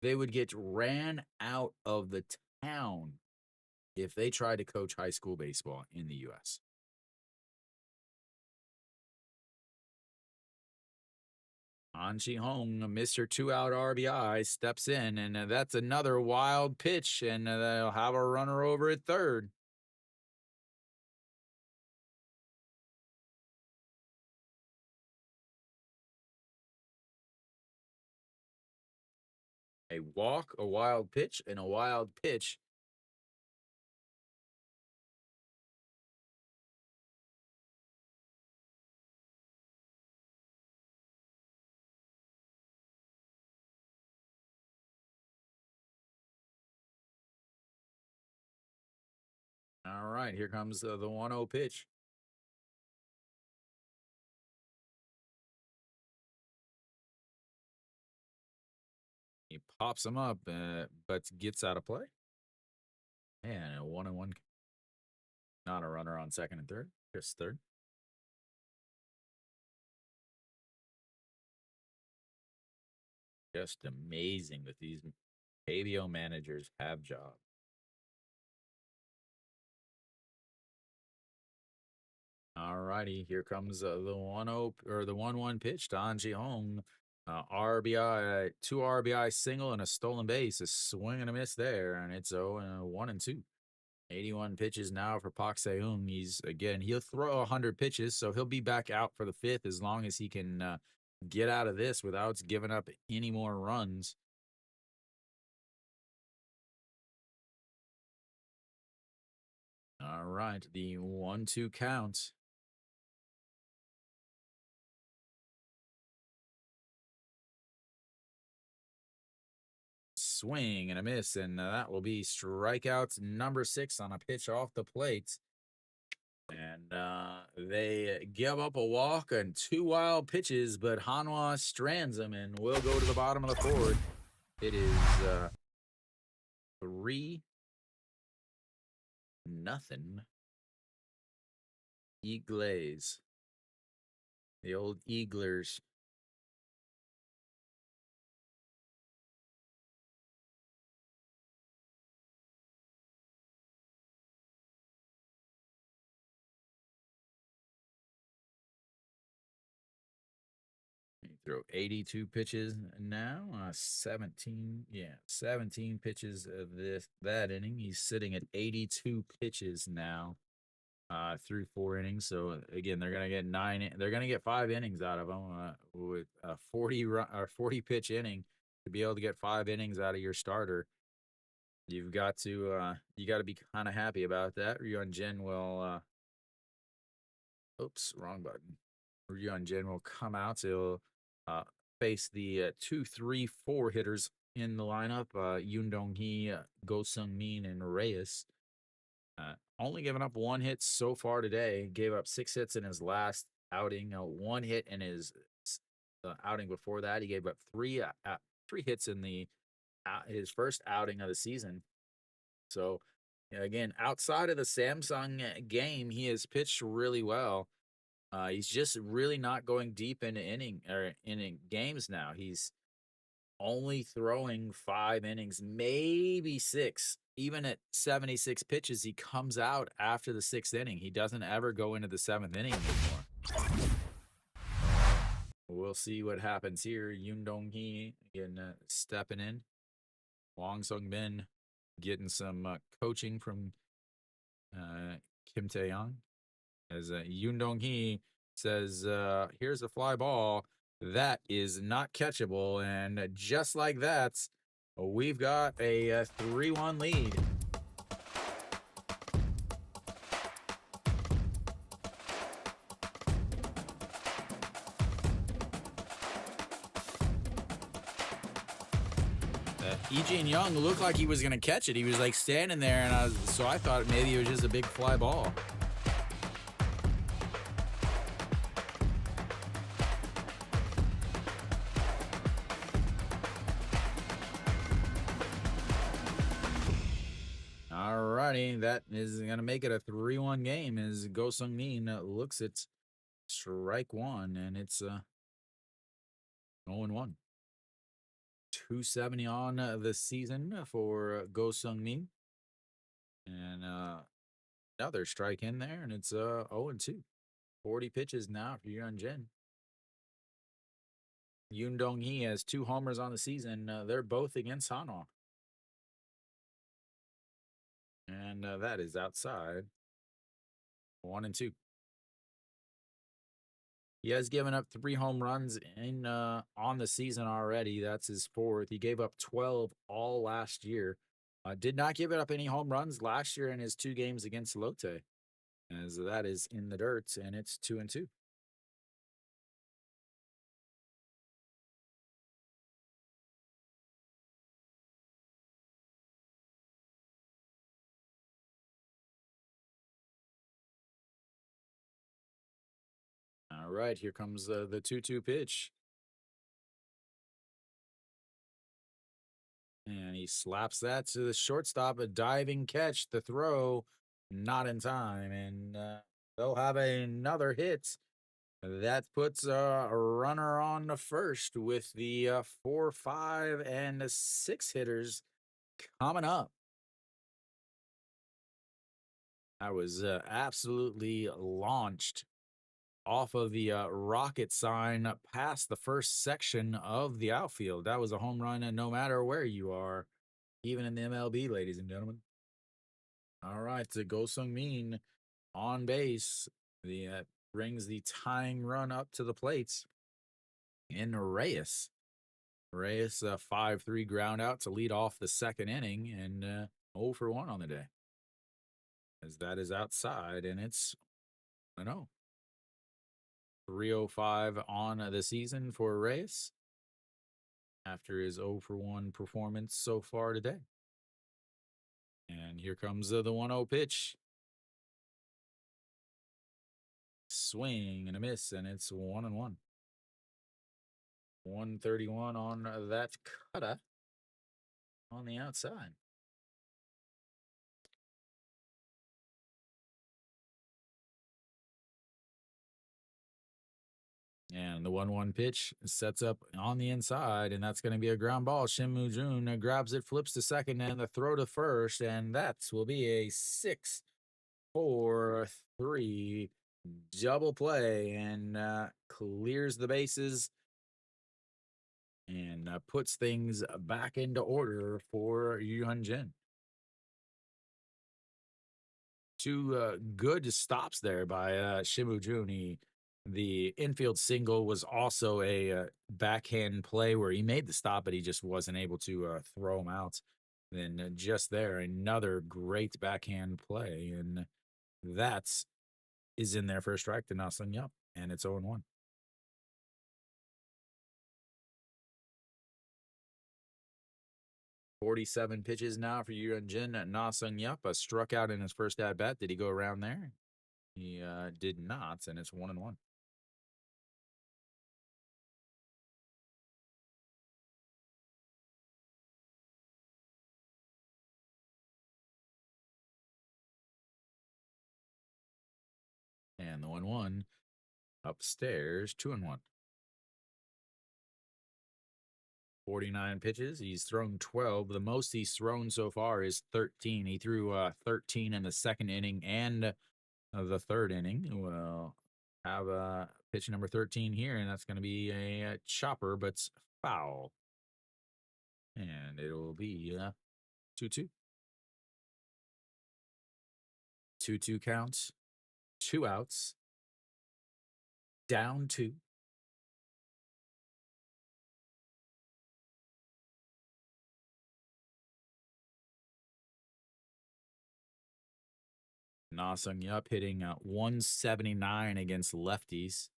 They would get ran out of the town if they tried to coach high school baseball in the U.S. An Ji-hong, Mr. 2-out RBI, steps in, and that's another wild pitch, and they'll have a runner over at third. A walk, a wild pitch, and a wild pitch. All right, here comes the 1-0 pitch. He pops him up, but gets out of play. And a 1-1. Not a runner on second and third, just third. Just amazing that these KBO managers have jobs. All righty, here comes the 1-0 or the 1-1 pitch to An Ji-hong. RBI, 2 RBI single and a stolen base. A swing and a miss there, and it's 1-2. 81 pitches now for Park Se-eun. He'll throw 100 pitches, so he'll be back out for the 5th as long as he can get out of this without giving up any more runs. All right, the 1-2 count. Swing and a miss, and that will be strikeout number 6 on a pitch off the plate. And they give up a walk and 2 wild pitches, but Hanwha strands them and will go to the bottom of the 4th. It is 3-0. Eagles. The old Eaglers. Throw 82 pitches now. 17 pitches of that inning. He's sitting at 82 pitches now through 4 innings. So again, they're gonna get they're gonna get 5 innings out of him with a 40 pitch inning. To be able to get 5 innings out of your starter, you've got to be kind of happy about that. Ryun Jin will oops, wrong button. Ryun Jin will come out. He'll face the 2, 3, 4 hitters in the lineup. Yoon Dong Hee, Go Sung Min, and Reyes. Only given up 1 hit so far today. Gave up 6 hits in his last outing. 1 hit in his outing before that. He gave up 3 hits in his first outing of the season. So again, outside of the Samsung game, he has pitched really well. He's just really not going deep into inning games now. He's only throwing 5 innings, maybe 6. Even at 76 pitches, he comes out after the 6th inning. He doesn't ever go into the 7th inning anymore. We'll see what happens here. Yoon Dong Hee again stepping in. Wang Sung Bin getting some coaching from Kim Tae-young. As Yoon Dong Hee says, here's a fly ball that is not catchable. And just like that, we've got a 3-1 lead. Lee Jin-young looked like he was going to catch it. He was like standing there, and I thought maybe it was just a big fly ball. Alrighty, that is going to make it a 3-1 game as Go Sung Min looks at strike 1, and it's 0-1. 270 on the season for Go Sung Min. And another strike in there, and it's 0-2. 40 pitches now for Ryun Jin. Yoon Dong Hee has 2 homers on the season. They're both against Hanwha. And that is outside. 1-2. He has given up 3 home runs on the season already. That's his 4th. He gave up 12 all last year. Did not give up any home runs last year in his 2 games against Lotte, as that is in the dirt, and it's 2-2. All right, here comes the 2-2 pitch. And he slaps that to the shortstop, a diving catch, the throw, not in time. And they'll have another hit. That puts a runner on the first with the 4, 5, and 6 hitters coming up. I was absolutely launched off of the rocket sign past the first section of the outfield. That was a home run, and no matter where you are, even in the MLB, ladies and gentlemen. All right, to Go Sung Min on base. The brings the tying run up to the plates. in Reyes. Reyes, 5-3 ground out to lead off the second inning, and 0 for 1 on the day. As that is outside, and it's, I know, 305 on the season for Reyes after his 0 for 1 performance so far today. And here comes the 1-0 pitch. Swing and a miss, and it's 1-1. 131 on that cutter on the outside. And the 1-1 pitch sets up on the inside, and that's going to be a ground ball. Shin Moo-jun grabs it, flips to second, and the throw to first, and that will be a 6-4-3 double play, and clears the bases and puts things back into order for Hyunjin. Two good stops there by Shimujun. The infield single was also a backhand play where he made the stop, but he just wasn't able to throw him out. Then just there, another great backhand play, and that is in there for a strike to Na-sung Yup, and it's 0-1. 47 pitches now for Hyunjin. Na-sung Yup struck out in his first at bat. Did he go around there? He did not, and it's 1-1. And the 1-1 upstairs, 2-1. 49 pitches. He's thrown 12. The most he's thrown so far is 13. He threw 13 in the second inning and the third inning. We'll have pitch number 13 here, and that's going to be a chopper, but it's foul. And it'll be 2-2. 2-2 counts. 2 outs. Down 2. Na-sung Yup hitting 179 against lefties.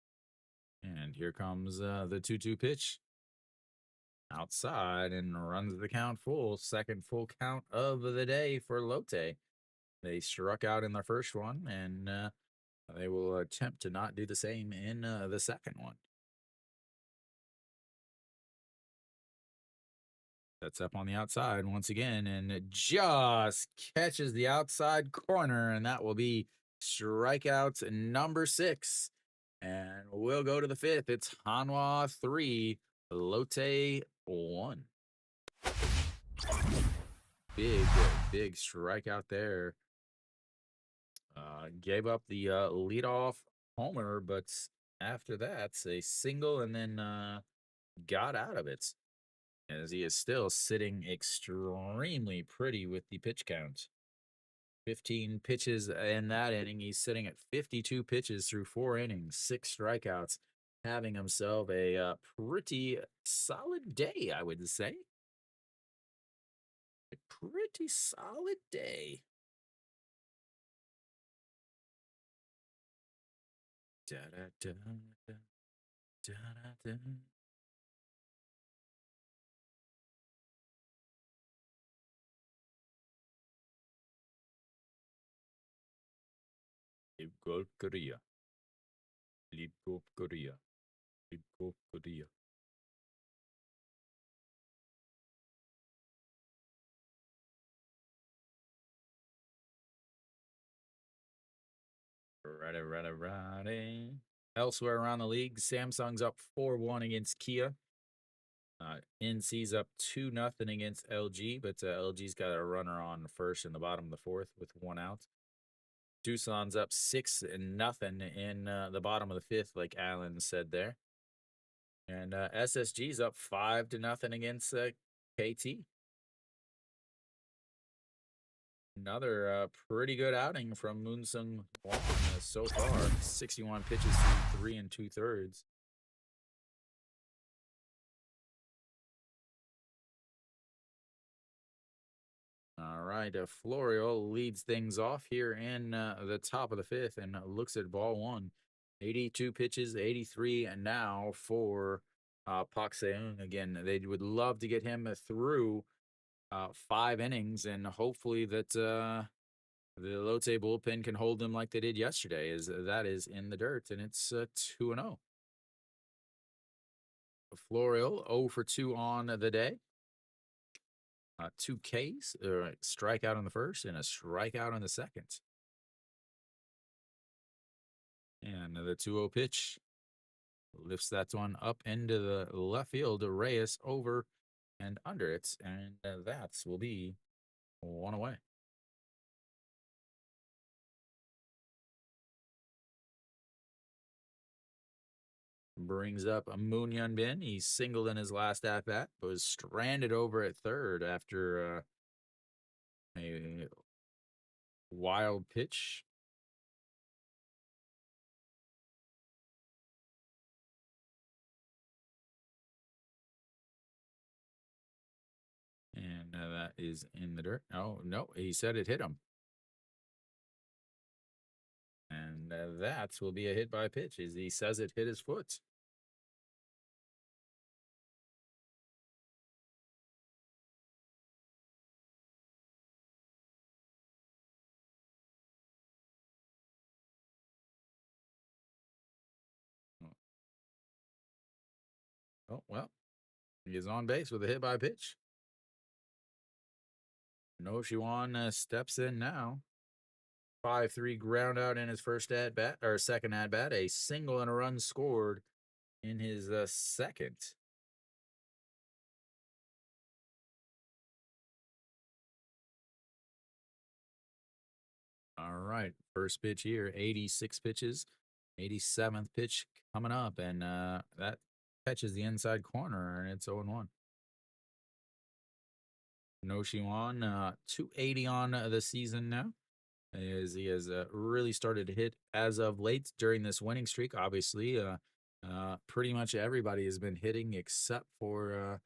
And here comes the 2-2 pitch. Outside and runs the count full. Second full count of the day for Lotte. They struck out in the first one, and they will attempt to not do the same in the second one. That's up on the outside once again, and it just catches the outside corner, and that will be strikeout number 6. And we'll go to the 5th. It's Hanwha 3, Lotte 1. Big strikeout there. Gave up the leadoff homer, but after that, a single, and then got out of it, as he is still sitting extremely pretty with the pitch count. 15 pitches in that inning. He's sitting at 52 pitches through 4 innings, 6 strikeouts, having himself a pretty solid day, I would say. A pretty solid day. Da, da, da, da, da, da, da. Leave Gulf Korea. Leave Gulf Korea. Leave Gulf Korea. Righty. Elsewhere around the league, Samsung's up 4-1 against Kia. NC's up 2-0 against LG, but LG's got a runner on first in the bottom of the 4th with 1 out. Doosan's up 6-0 in the bottom of the 5th, like Alan said there. And SSG's up 5-0 against KT. Another pretty good outing from Moonsung Hwang so far. 61 pitches through 3 2/3. All right, Florio leads things off here in the top of the fifth and looks at ball one. 82 pitches, 83, and now for Pak Seung. Again, they would love to get him through 5 innings, and hopefully that the Lotte bullpen can hold them like they did yesterday. Is that is in the dirt, and it's 2-0. Florio 0 for 2 on the day. 2 Ks, strikeout on the first, and a strikeout on the second. And the 2-0 pitch lifts that one up into the left field. Reyes over and under it, and that will be 1 away. Brings up Moon Hyun Bin. He's singled in his last at bat, but was stranded over at third after a wild pitch. And that is in the dirt. Oh, no, he said it hit him. And that will be a hit by pitch, as he says it hit his foot. Oh, well, he is on base with a hit by pitch. No Shiwan steps in now. 5-3 ground out in his first at bat or second at bat. A single and a run scored in his second. All right, first pitch here, 86 pitches, 87th pitch coming up, and that catches the inside corner, and it's 0-1. No Shiwan, 280 on the season now, as he has really started to hit as of late during this winning streak. Obviously, pretty much everybody has been hitting except for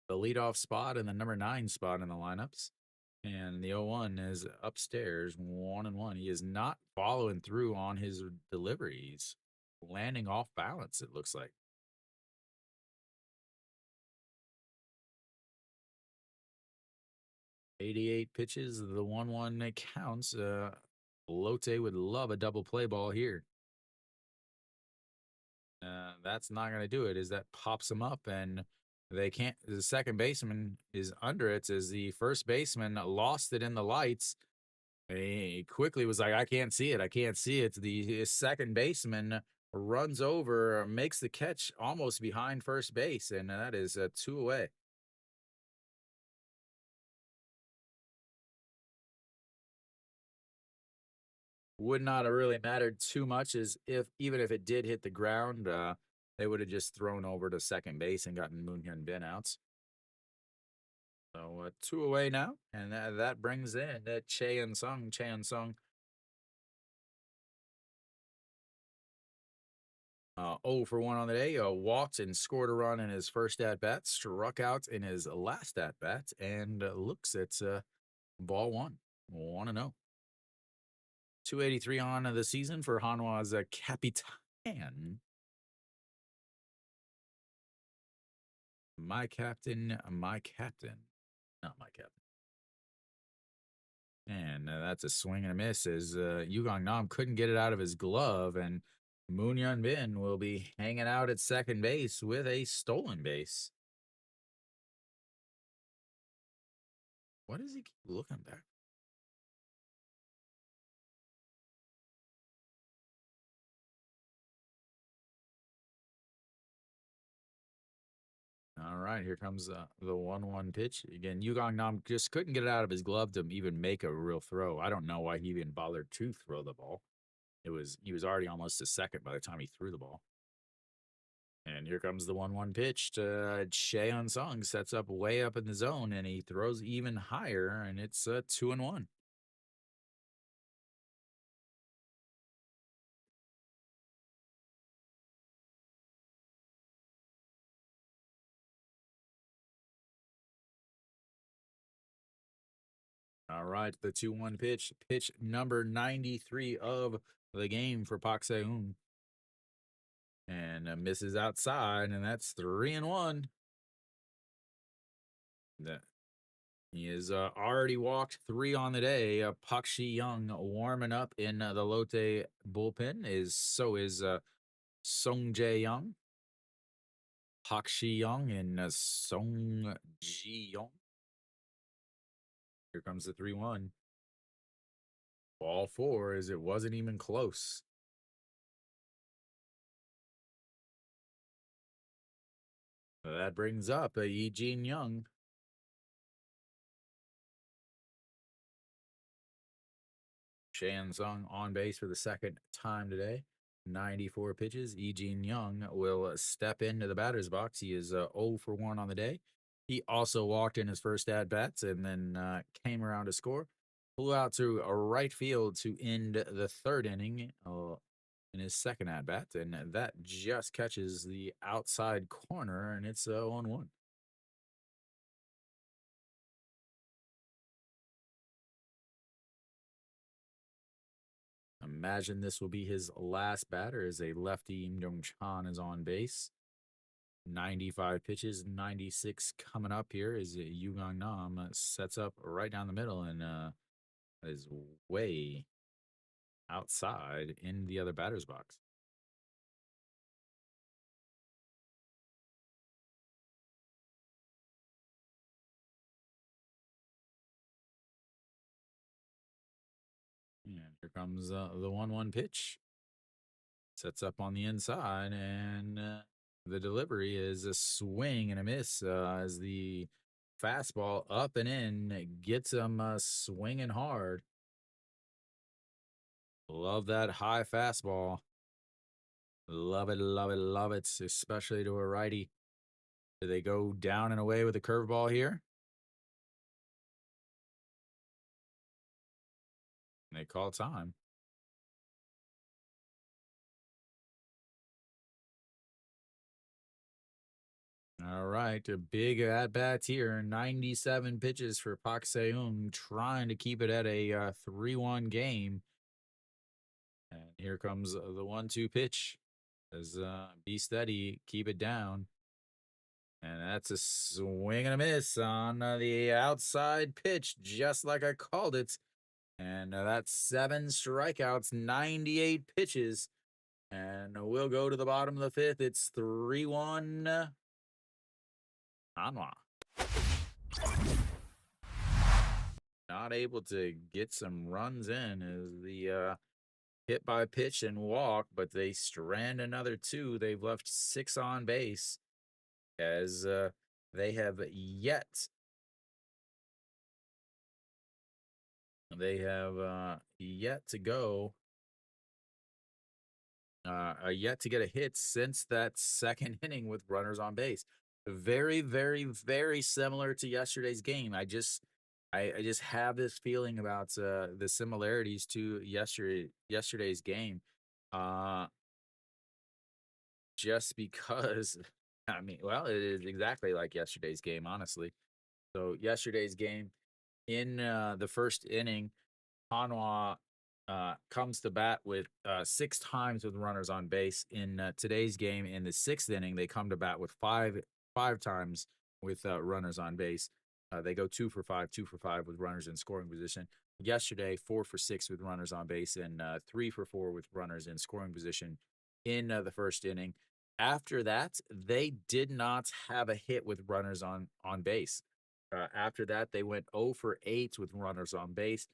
the leadoff spot and the number 9 spot in the lineups. And the 0-1 is upstairs, 1-1. He is not following through on his deliveries, landing off balance, it looks like. 88 pitches, the 1-1 counts. Lotte would love a double play ball here. That's not going to do it, as that pops him up, and they can't. The second baseman is under it, as the first baseman lost it in the lights. He quickly was like, I can't see it. I can't see it. The second baseman runs over, makes the catch almost behind first base, and that is 2 away. Would not have really mattered too much, as if even if it did hit the ground, they would have just thrown over to second base and gotten Moon Hyun Bin outs. So 2 away now, and that brings in Che and Sung. Che and Sung 0 for 1 on the day. Walked and scored a run in his first at bat, struck out in his last at bat, and looks at ball one, 1-0. 283 on the season for Hanwha's Capitan. My captain, my captain. Not my captain. And that's a swing and a miss, as Yugong Nam couldn't get it out of his glove, and Moon Hyun Bin will be hanging out at second base with a stolen base. What does he keep looking back? All right, here comes the 1-1 pitch. Again, Yugong Nam just couldn't get it out of his glove to even make a real throw. I don't know why he even bothered to throw the ball. He was already almost a second by the time he threw the ball. And here comes the 1-1 pitch to Cheon Sung. Sets up way up in the zone, and he throws even higher, and it's 2-1. All right, the 2-1 pitch. Pitch number 93 of the game for Pak Se-un. And misses outside, and that's 3-1. That he has already walked 3 on the day. Pak Shi-young warming up in the Lotte bullpen. So is Song Jae-young, Pak Shi-young, and Song Ji-young. Here comes the 3-1. Ball 4 as it wasn't even close. That brings up Yi Jin Young. Shan Sung on base for the second time today. 94 pitches. Yi Jin Young will step into the batter's box. He is 0 for 1 on the day. He also walked in his first at bats and then came around to score. Flew out to a right field to end the third inning in his second at bat, and that just catches the outside corner, and it's 1-1. Imagine this will be his last batter as a lefty. Im Jong-chan is on base. 95 pitches, 96 coming up here as Yu Gang Nam sets up right down the middle and is way outside in the other batter's box. And here comes the 1-1 pitch. Sets up on the inside, and the delivery is a swing and a miss as the fastball up and in gets him swinging hard. Love that high fastball. Love it, love it, love it, especially to a righty. Do they go down and away with a curveball here? And they call time. All right, a big at bat here. 97 pitches for Pak Se-un, trying to keep it at a 3-1 game. And here comes the 1-2 pitch. As be steady, keep it down. And that's a swing and a miss on the outside pitch, just like I called it. And that's 7 strikeouts, 98 pitches. And we'll go to the bottom of the 5th. It's 3-1 Hanwha. Not able to get some runs in as the hit by pitch and walk, but they strand another 2. They've left 6 on base as they have yet to go yet to get a hit since that second inning with runners on base. Very, very, very similar to yesterday's game. I just have this feeling about the similarities to yesterday's game. Just because I mean, well, it is exactly like yesterday's game, honestly. So yesterday's game in the first inning, Hanwha comes to bat with 6 times with runners on base. In today's game, in the 6th inning, they come to bat with five times with runners on base. They go 2 for 5, 2 for 5 with runners in scoring position. Yesterday, 4 for 6 with runners on base and 3 for 4 with runners in scoring position in the first inning. After that, they did not have a hit with runners on base. After that, they went 0 for 8 with runners on base,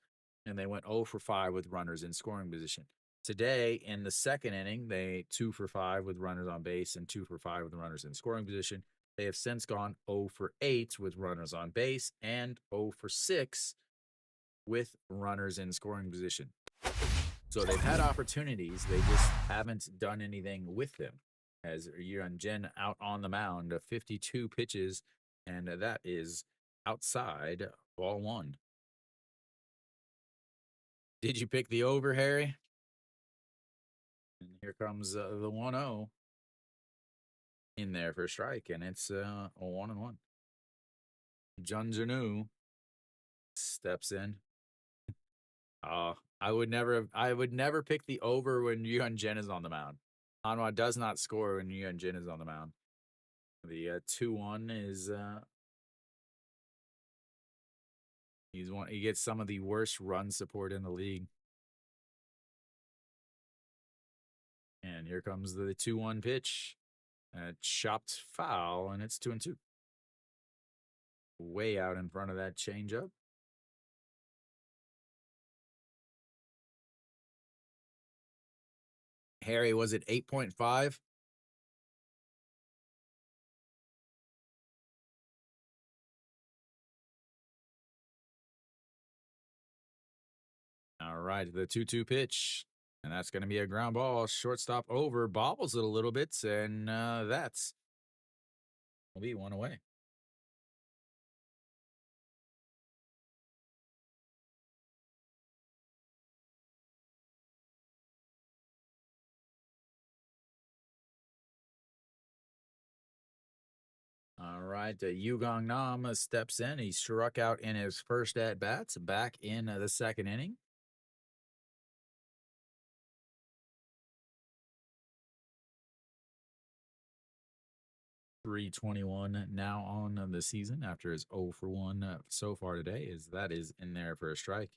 and they went 0 for 5 with runners in scoring position. Today, in the second inning, they 2 for 5 with runners on base and 2 for 5 with runners in scoring position. They have since gone 0 for 8 with runners on base and 0 for 6 with runners in scoring position. So they've had opportunities. They just haven't done anything with them. As Yuan Jin out on the mound, 52 pitches, and that is outside ball 1. Did you pick the over, Harry? And here comes the 1-0 in there for a strike, and it's a 1-1. Jun Janu steps in. I would never pick the over when Yuan Jin is on the mound. Hanwha does not score when Yuan Jin is on the mound. The 2-1 is he gets some of the worst run support in the league. And here comes the 2-1 pitch. Chopped foul, and it's 2-2. Way out in front of that changeup. Harry, was it 8.5? All right, the 2-2 pitch. And that's going to be a ground ball. Shortstop over, bobbles it a little bit, and that's will be one away. All right, Yu Gong Nam steps in. He struck out in his first at bats back in the second inning. .321 now on the season after his 0 for 1 so far today. That is in there for a strike.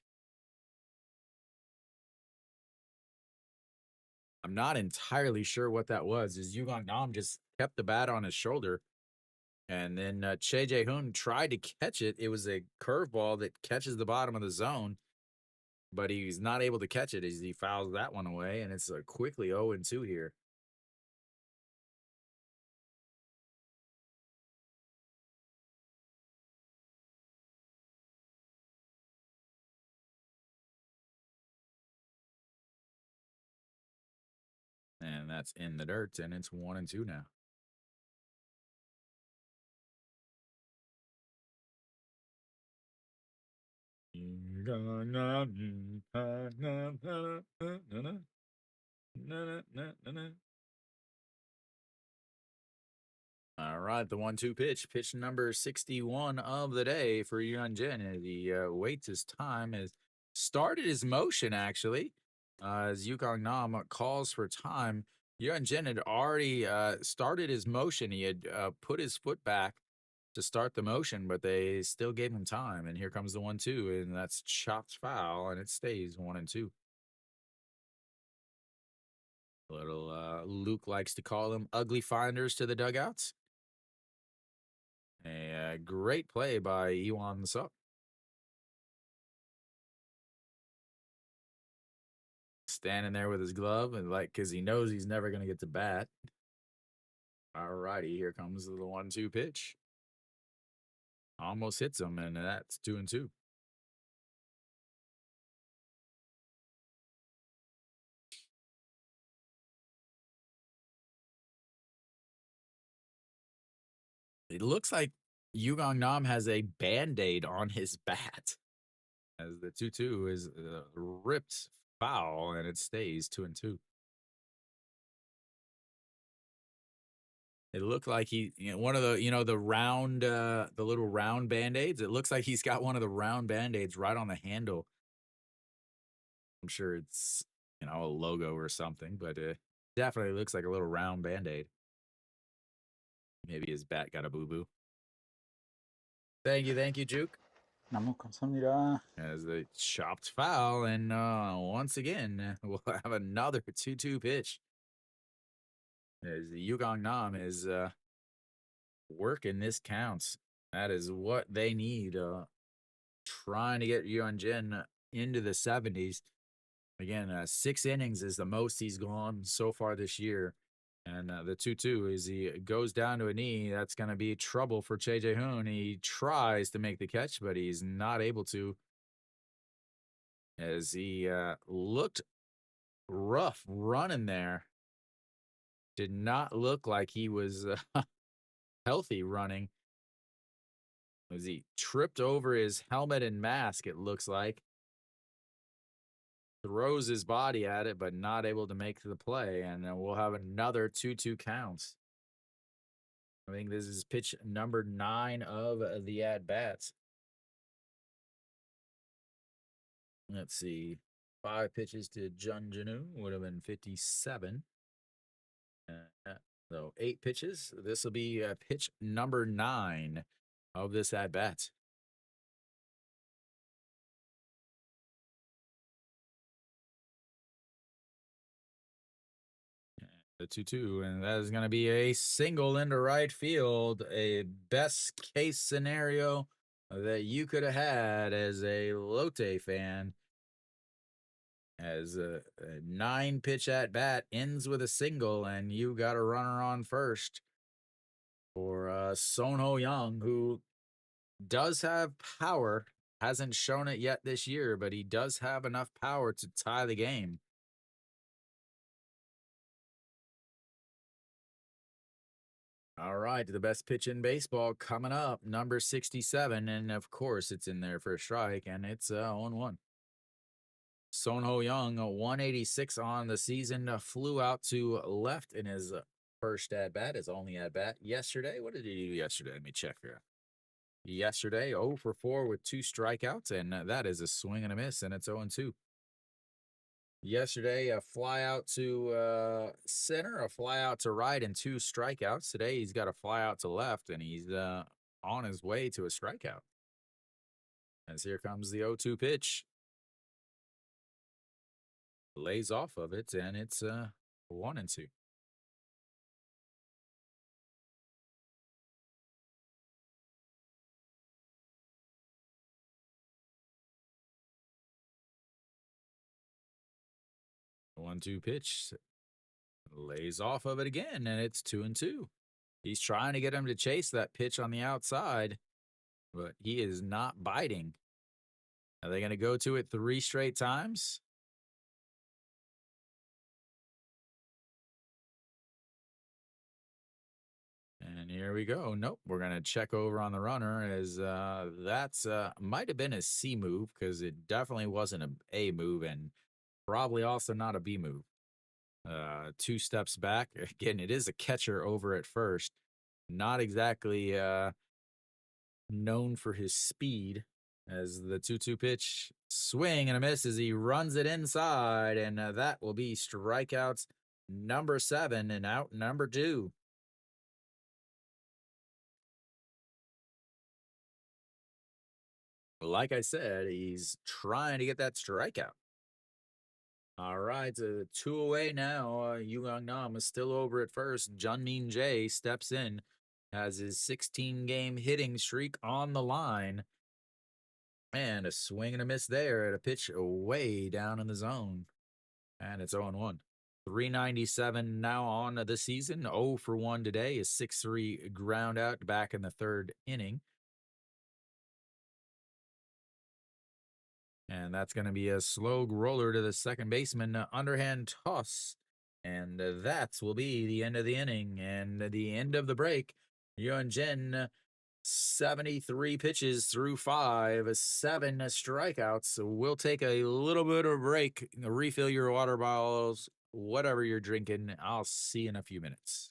I'm not entirely sure what that was. Is Yu Gong Nam just kept the bat on his shoulder, and then Che Jae-hoon tried to catch it. It was a curveball that catches the bottom of the zone, but he's not able to catch it as he fouls that one away, and it's quickly 0-2 here. And that's in the dirt, and it's 1-2 now. All right, the 1-2 pitch number 61 of the day for Yuan Jin. He waits his time, has started his motion actually, as Yukong Nam calls for time. Yuan Jin had already started his motion. He had put his foot back to start the motion, but they still gave him time. And here comes the 1-2, and that's chopped foul, and it stays 1-2. Little Luke likes to call them ugly finders to the dugouts. A great play by Iwan Suk. Standing there with his glove, and because he knows he's never going to get to bat. All righty, here comes the 1-2 pitch. Almost hits him, and that's 2-2. It looks like Yugong Nam has a band-aid on his bat, as the 2-2 is ripped foul, and it stays 2-2. It looked like one of the the round the little round band-aids. It looks like he's got one of the round band-aids right on the handle. I'm sure it's a logo or something, but it definitely looks like a little round band-aid. Maybe his bat got a boo-boo. Thank you, Juke. 너무 감사합니다. As the chopped foul, and once again, we'll have another 2-2 pitch. As the Yugong Nam is working this counts. That is what they need. Trying to get Yuan Jin into the 70s. Again, 6 innings is the most he's gone so far this year. And the 2-2 is he goes down to a knee. That's going to be trouble for Che Jae-hoon. He tries to make the catch, but he's not able to. As he looked rough running there. Did not look like he was healthy running. As he tripped over his helmet and mask, it looks like. Throws his body at it, but not able to make the play. And then we'll have another 2-2 counts. I think this is pitch number 9 of the at-bats. Let's see. 5 pitches to Junjanu would have been 57. So 8 pitches. This will be pitch number 9 of this at bat. The 2-2, and that is going to be a single into right field. A best case scenario that you could have had as a Lotte fan. As a 9 pitch at bat ends with a single, and you got a runner on first for Sonho Young, who does have power. Hasn't shown it yet this year, but he does have enough power to tie the game. All right, the best pitch in baseball coming up, number 67, and of course it's in there for a strike, and it's 0-1. Sonho Young, 186 on the season, flew out to left in his first at bat, his only at bat yesterday. What did he do yesterday? Let me check here. Yesterday, 0 for 4 with 2 strikeouts, and that is a swing and a miss, and it's 0-2. Yesterday, a fly out to center, a fly out to right, and 2 strikeouts. Today, he's got a fly out to left, and he's on his way to a strikeout. As here comes the 0-2 pitch. Lays off of it, and it's 1-2. One-two pitch, lays off of it again, and it's 2-2. He's trying to get him to chase that pitch on the outside, but he is not biting. Are they going to go to it 3 straight times? And here we go. Nope, we're going to check over on the runner as that's might have been a C move because it definitely wasn't a A move and probably also not a B move. 2 steps back. Again, it is a catcher over at first. Not exactly known for his speed as the 2-2 pitch swing and a miss as he runs it inside. And that will be strikeouts number 7 and out number 2. Like I said, he's trying to get that strikeout. All right, 2 away now. Yu Young Nam is still over at first. Junmin Jae steps in, has his 16-game hitting streak on the line. And a swing and a miss there at a pitch way down in the zone. And it's 0-1. 397 now on the season. 0 for 1 today. A 6-3 ground out back in the 3rd inning. And that's going to be a slow roller to the second baseman, underhand toss. And that will be the end of the inning and the end of the break. Yuan Jin, 73 pitches through 5, 7 strikeouts. We'll take a little bit of a break, refill your water bottles, whatever you're drinking. I'll see you in a few minutes.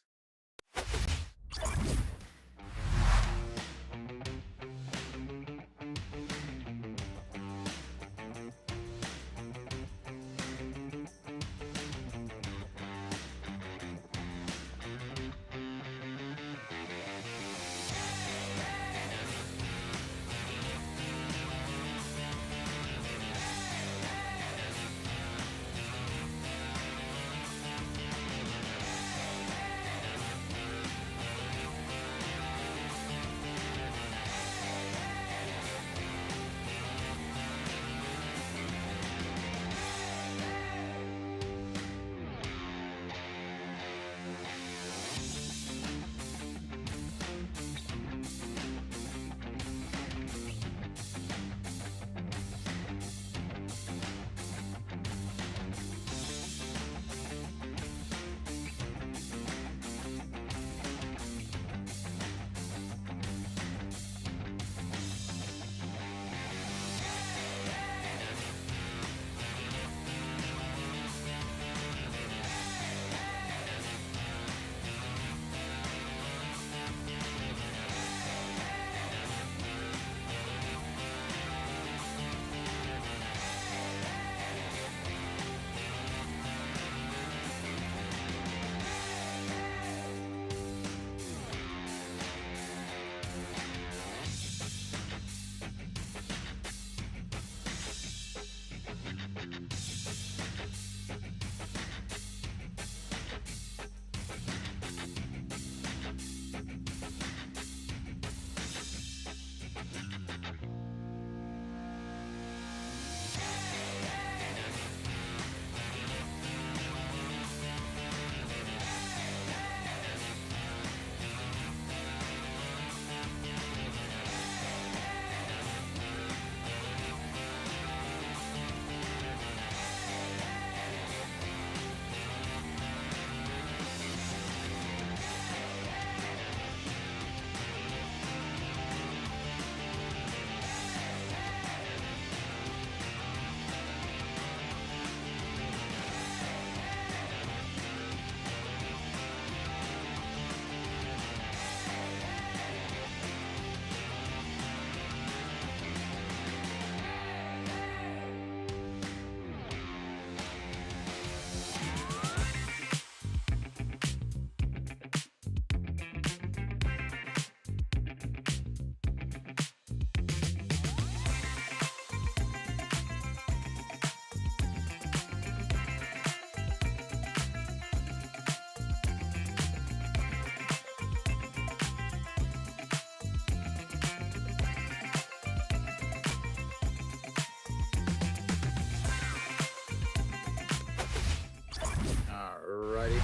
righty.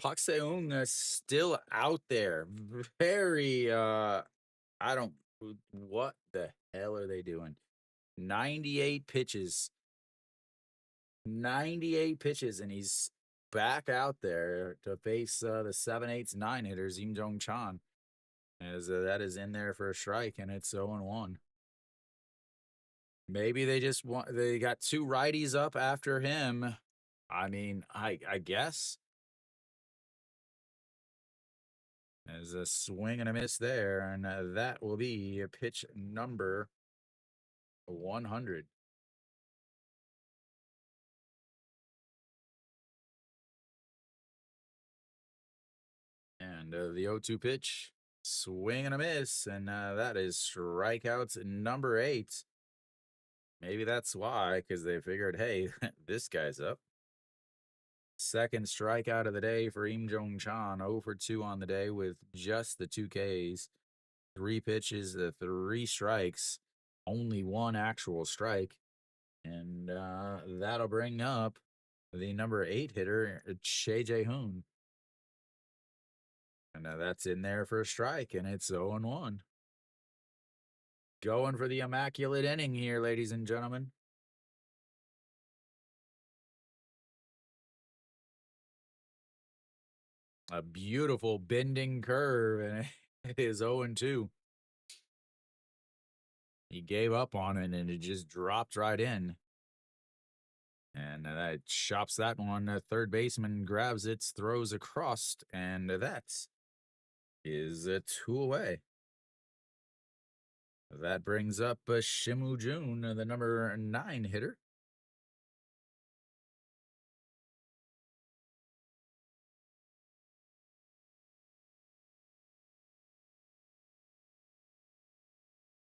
Park Se-eung is still out there. Very, I don't, what the hell are they doing? 98 pitches. 98 pitches, and he's back out there to face the 7/8 9 hitters, Im Jong Chan. As that is in there for a strike, and it's 0-1. Maybe they got two righties up after him. I mean, I guess. There's a swing and a miss there, and that will be pitch number 100. And the 0-2 pitch, swing and a miss, and that is strikeouts number 8. Maybe that's why, because they figured, hey, this guy's up. Second strikeout of the day for Im Jong Chan, 0 for 2 on the day with just the 2 Ks. 3 pitches, 3 strikes, only 1 actual strike. And that'll bring up the number 8 hitter, Che Jae-hoon. And that's in there for a strike, and it's 0-1. Going for the immaculate inning here, ladies and gentlemen. A beautiful bending curve, and it is 0-2. He gave up on it, and it just dropped right in. And that chops that one. Third baseman grabs it, throws across, and that is a 2 away. That brings up Shimu Jun, the number 9 hitter.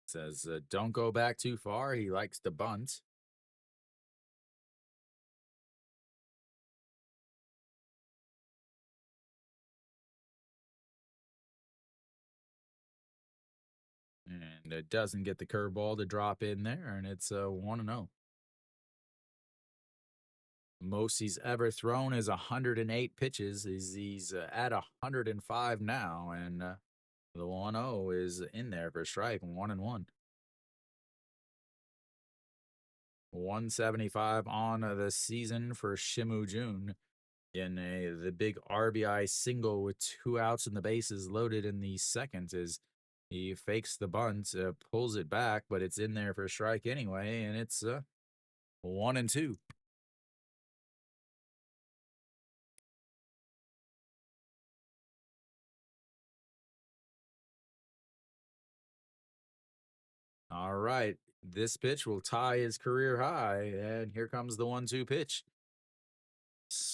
Says, don't go back too far. He likes to bunt. And it doesn't get the curveball to drop in there, and it's 1-0. Most he's ever thrown is 108 pitches. He's at 105 now, and the 1-0 is in there for strike, 1-1. 175 on the season for Shimu Jun in the big RBI single with 2 outs and the bases loaded in the second as he fakes the bunt, pulls it back, but it's in there for a strike anyway, and it's 1-2. All right, this pitch will tie his career high, and here comes the 1-2 pitch.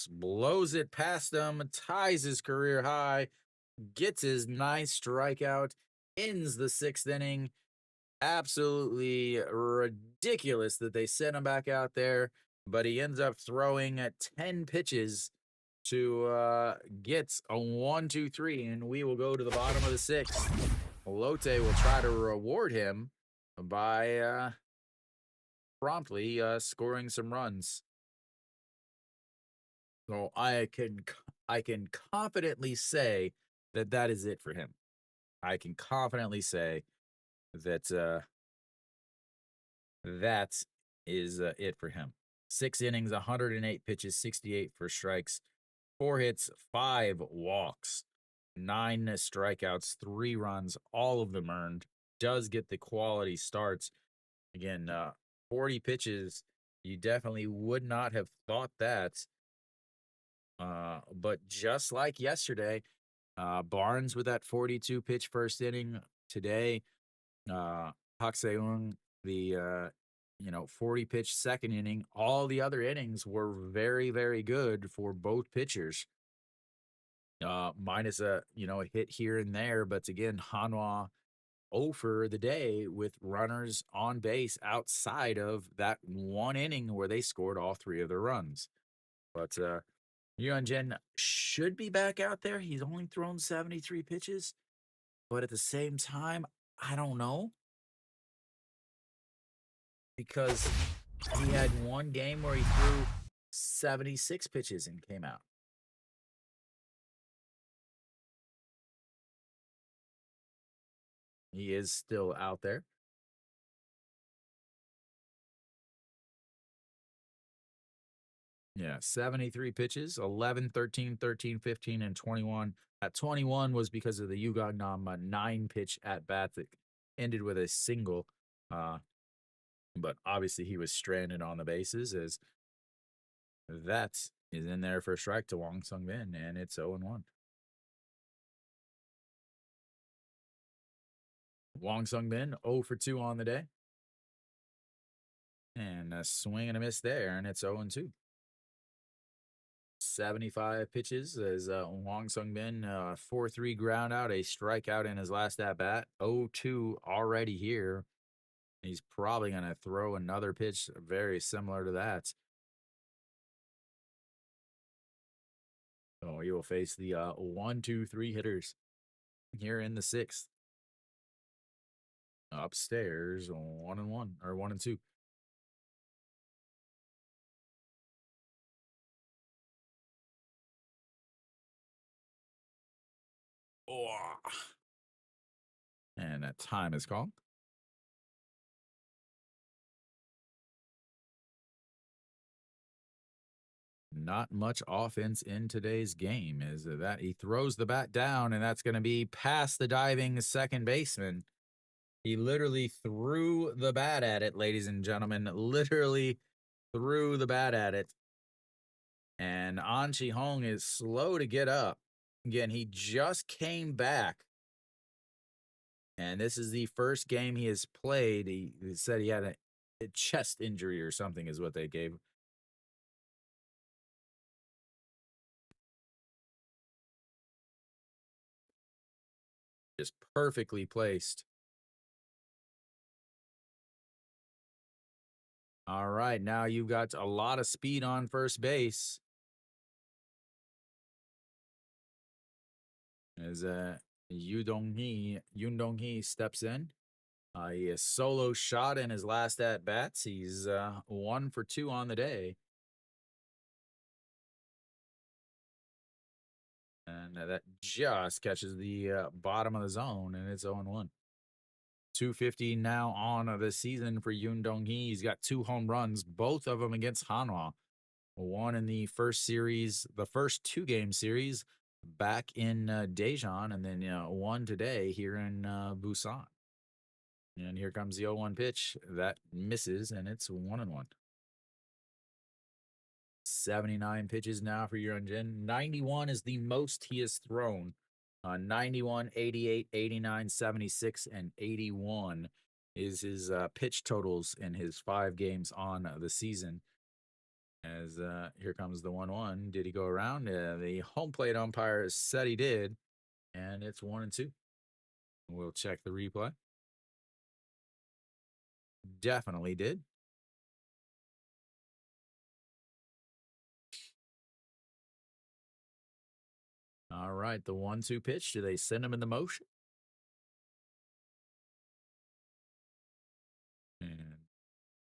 Blows it past him, ties his career high, gets his nice strikeout, ends the 6th inning. Absolutely ridiculous that they sent him back out there, but he ends up throwing at 10 pitches to get a 1-2-3, and we will go to the bottom of the 6th. Lotte will try to reward him by promptly scoring some runs. So I can confidently say that that is it for him. I can confidently say that that is it for him. 6 innings, 108 pitches, 68 for strikes, 4 hits, 5 walks, 9 strikeouts, 3 runs, all of them earned. Does get the quality starts. Again, 40 pitches. You definitely would not have thought that. But just like yesterday, Barnes with that 42 pitch first inning today, Park Se-eung, the 40 pitch second inning. All the other innings were very, very good for both pitchers. Minus a hit here and there, but again, Hanwha 0 for the day with runners on base outside of that one inning where they scored all 3 of their runs. But Yuan should be back out there. He's only thrown 73 pitches, but at the same time, I don't know. Because he had one game where he threw 76 pitches and came out. He is still out there. Yeah, 73 pitches, 11, 13, 13, 15, and 21. At 21 was because of the Yugongnam 9-pitch at bat that ended with a single. But obviously he was stranded on the bases as that is in there for a strike to Wong Sung Bin, and it's 0-1. Wong Sung Bin 0 for 2 on the day. And a swing and a miss there, and it's 0-2. 75 pitches as Wong Sung Bin 4-3 ground out, a strikeout in his last at bat. 0-2 already here. He's probably going to throw another pitch very similar to that. So he will face the 1, 2, 3 hitters here in the 6th. Upstairs, 1-1 or 1-2. Oh. And that time is called. Not much offense in today's game is that he throws the bat down, and that's going to be past the diving second baseman. He literally threw the bat at it, ladies and gentlemen. Literally threw the bat at it. And An Chi Hong is slow to get up. Again, he just came back. And this is the first game he has played. He said he had a chest injury or something, is what they gave. Just perfectly placed. All right, now you've got a lot of speed on first base. As Yoon Dong Hee steps in. He has solo shot in his last at bats. He's 1 for 2 on the day. And that just catches the bottom of the zone, and it's 0-1. 250 now on the season for Yoon Dong Hee. He's got 2 home runs, both of them against Hanwha. One in the first series, the first 2-game series back in Daejeon, and then one today here in Busan. And here comes the 0-1 pitch. That misses, and it's 1-1. 79 pitches now for Yuanjin. 91 is the most he has thrown. 91, 88, 89, 76, and 81 is his pitch totals in his 5 games on the season. As here comes the 1-1. Did he go around? The home plate umpire said he did, and it's 1-2. We'll check the replay. Definitely did. All right, the 1-2 pitch. Do they send him in the motion? And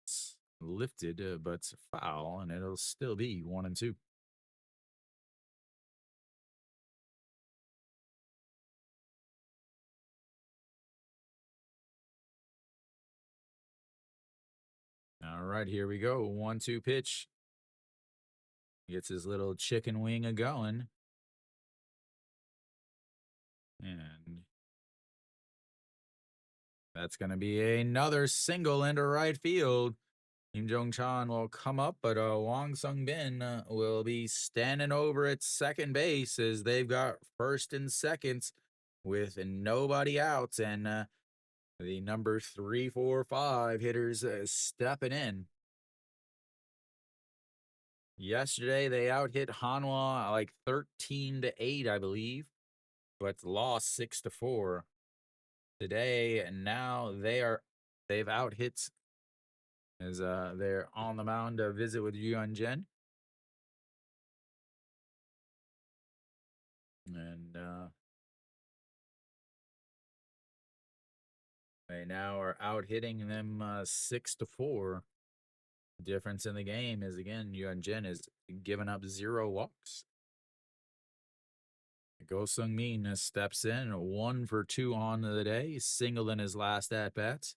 it's lifted, but foul, and it'll still be 1-2. All right, here we go. 1-2 pitch. Gets his little chicken wing a going. And that's going to be another single into right field. Kim Jong-chan will come up, but Wong Sung-bin will be standing over at second base as they've got first and seconds with nobody out. And the number 3, 4, 5 hitters stepping in. Yesterday, they out-hit Hanwha like 13-8, I believe, but lost 6-4. Today, and now they've out-hit as they're on the mound to visit with Yuan Jen. And they now are out-hitting them 6-4. Difference in the game is, again, Yuan Jen is giving up 0 walks. Go Sung Min steps in, 1 for 2 on the day, single in his last at bats.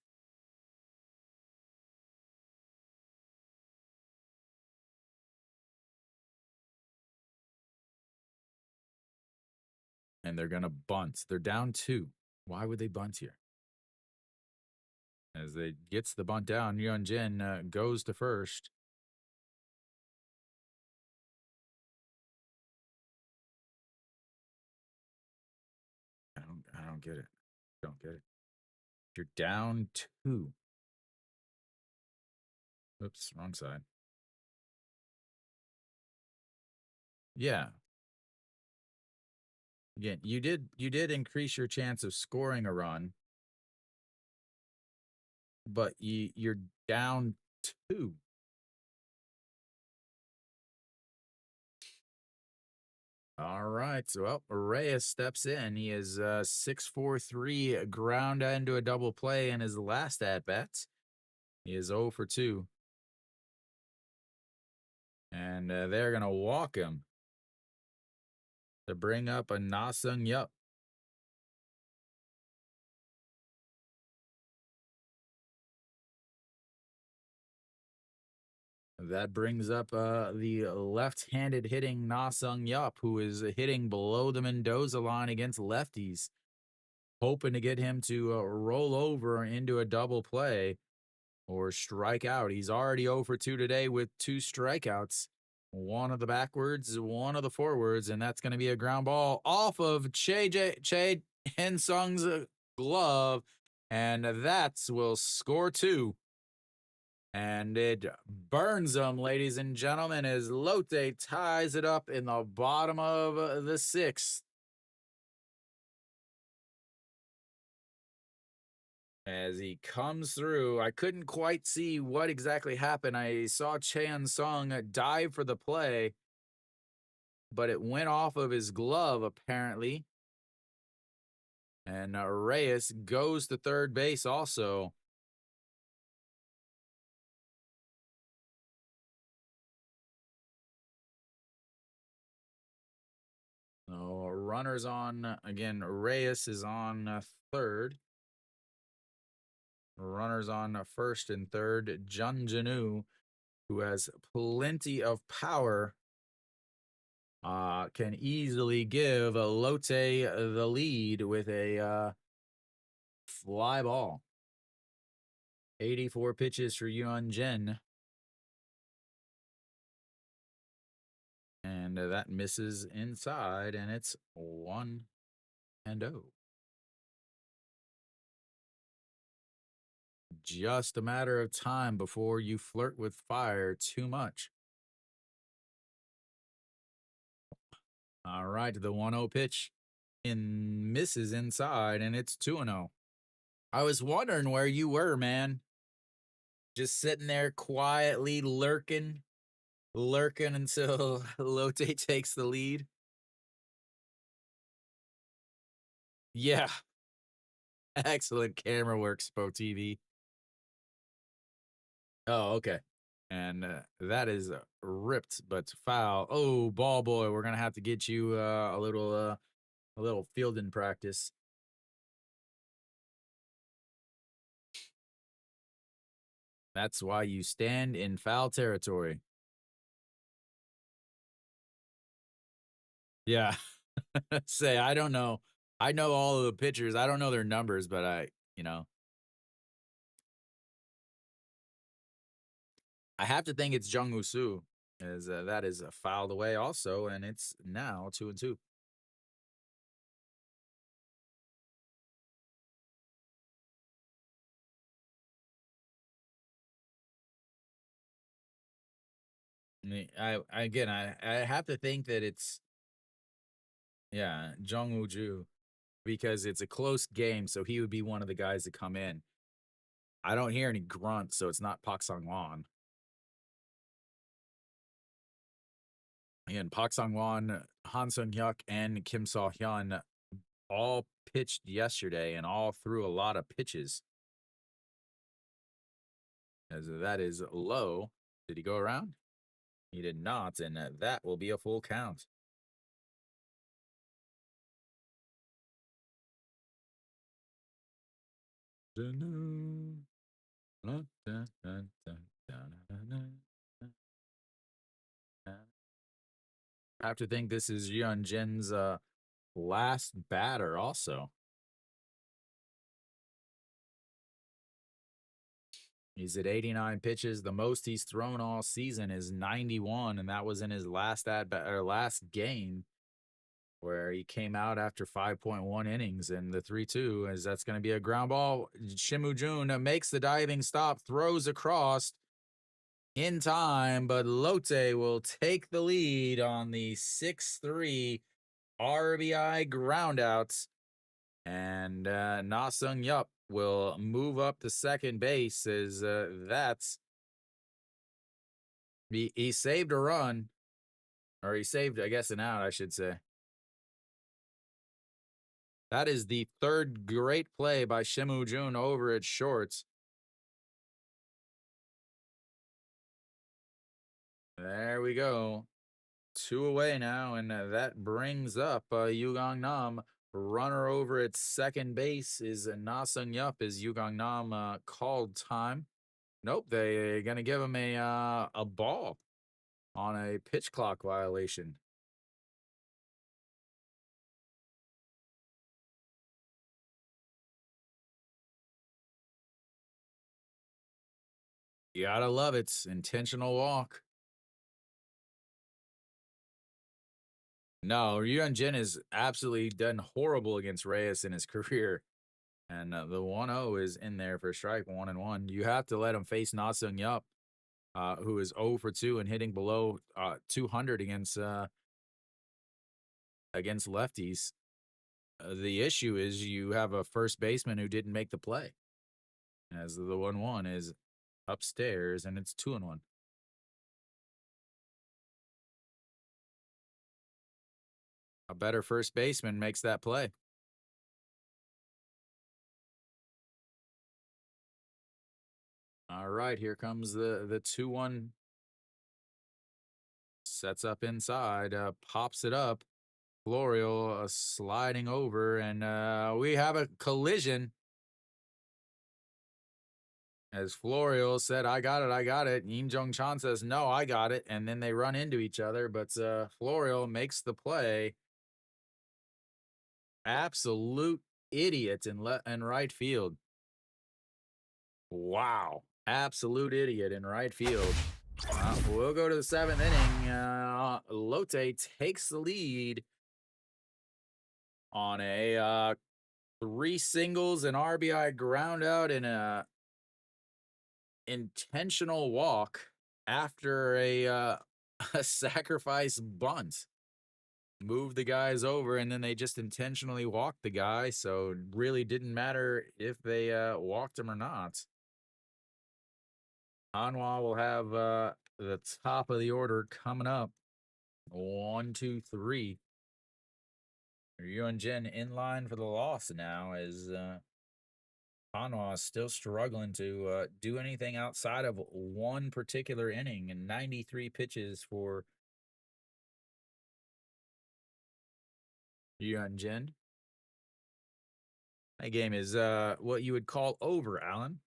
And they're going to bunt. They're down 2. Why would they bunt here? As they gets the bunt down, Yun Jin goes to first. I don't get it. Don't get it. You're down 2. Oops, wrong side. Yeah. Again, you did increase your chance of scoring a run, but you're down 2. All right. So, well, Reyes steps in. He is 6-4-3 ground into a double play in his last at bats. He is 0 for 2. And they're going to walk him to bring up a Nasung Yup. That brings up the left-handed hitting Nasung Yup, who is hitting below the Mendoza line against lefties, hoping to get him to roll over into a double play or strike out. He's already 0 for 2 today with 2 strikeouts. One of the backwards, one of the forwards, and that's going to be a ground ball off of Che Hensung's glove, and that will score 2. And it burns them, ladies and gentlemen, as Lotte ties it up in the bottom of the 6th. As he comes through, I couldn't quite see what exactly happened. I saw Chan Sung dive for the play, but it went off of his glove, apparently. And Reyes goes to third base also. So runners on, again, Reyes is on third. Runners on first and third. Jun Janu, who has plenty of power, can easily give Lotte the lead with a fly ball. 84 pitches for Yuan Jin. And that misses inside, and it's 1-0. Just a matter of time before you flirt with fire too much. All right, the 1-0 pitch misses inside, and it's 2-0. I was wondering where you were, man. Just sitting there quietly lurking until Lotte takes the lead. Yeah. Excellent camera work, Spo TV. Oh, okay. And that is ripped, but foul. Oh, ball boy, we're gonna have to get you a little fielding practice. That's why you stand in foul territory. Yeah. Say, I don't know. I know all of the pitchers. I don't know their numbers, but I have to think it's Jung Woo Soo, as that is fouled away also, and it's now 2-2. I have to think that it's Jung Woo Ju, because it's a close game, so he would be one of the guys to come in. I don't hear any grunts, so it's not Pak Sung Won. Again, Pak Sung Won, Han Sung Hyuk, and Kim Saw Hyun all pitched yesterday and all threw a lot of pitches. As that is low. Did he go around? He did not, and that will be a full count. I have to think this is Yeon Jin's last batter also. He's at 89 pitches. The most he's thrown all season is 91, and that was in his last last game where he came out after 5.1 innings. And the 3-2 is that's going to be a ground ball. Shimu Jun makes the diving stop, throws across in time, but Lotte will take the lead on the 6-3 RBI groundouts. And Na Sung Yup will move up to second base as that's he saved a run, or he saved, I guess, an out, I should say. That is the third great play by Shimu Jun over at shorts. There we go. 2 away now, and that brings up Yugong Nam. Runner over at second base is Na Sung Yup. Is Yugong Nam called time? Nope, they're going to give him a ball on a pitch clock violation. You gotta love it. Intentional walk. No, Ryun Jin has absolutely done horrible against Reyes in his career. And the 1-0 is in there for strike 1-1. You have to let him face Na Sung Yup, who is 0 for 2 and hitting below 200 against lefties. The issue is you have a first baseman who didn't make the play, as the 1-1 is upstairs and it's 2-1. A better first baseman makes that play. All right, here comes the 2-1. Sets up inside, pops it up. Florial sliding over, and we have a collision. As Florial said, I got it, I got it. Yin Jong Chan says, no, I got it. And then they run into each other, but Florial makes the play. Absolute idiot in right field. Wow. Absolute idiot in right field. We'll go to the 7th inning. Lotte takes the lead on a 3 singles, an RBI ground out, and a intentional walk after a a sacrifice bunt. Move the guys over, and then they just intentionally walked the guy, so it really didn't matter if they walked him or not. Hanwha will have the top of the order coming up. 1, 2, 3. Yuan Jin in line for the loss now, as Hanwha is still struggling to do anything outside of one particular inning, and 93 pitches for Yuan Jin. That game is what you would call over, Alan.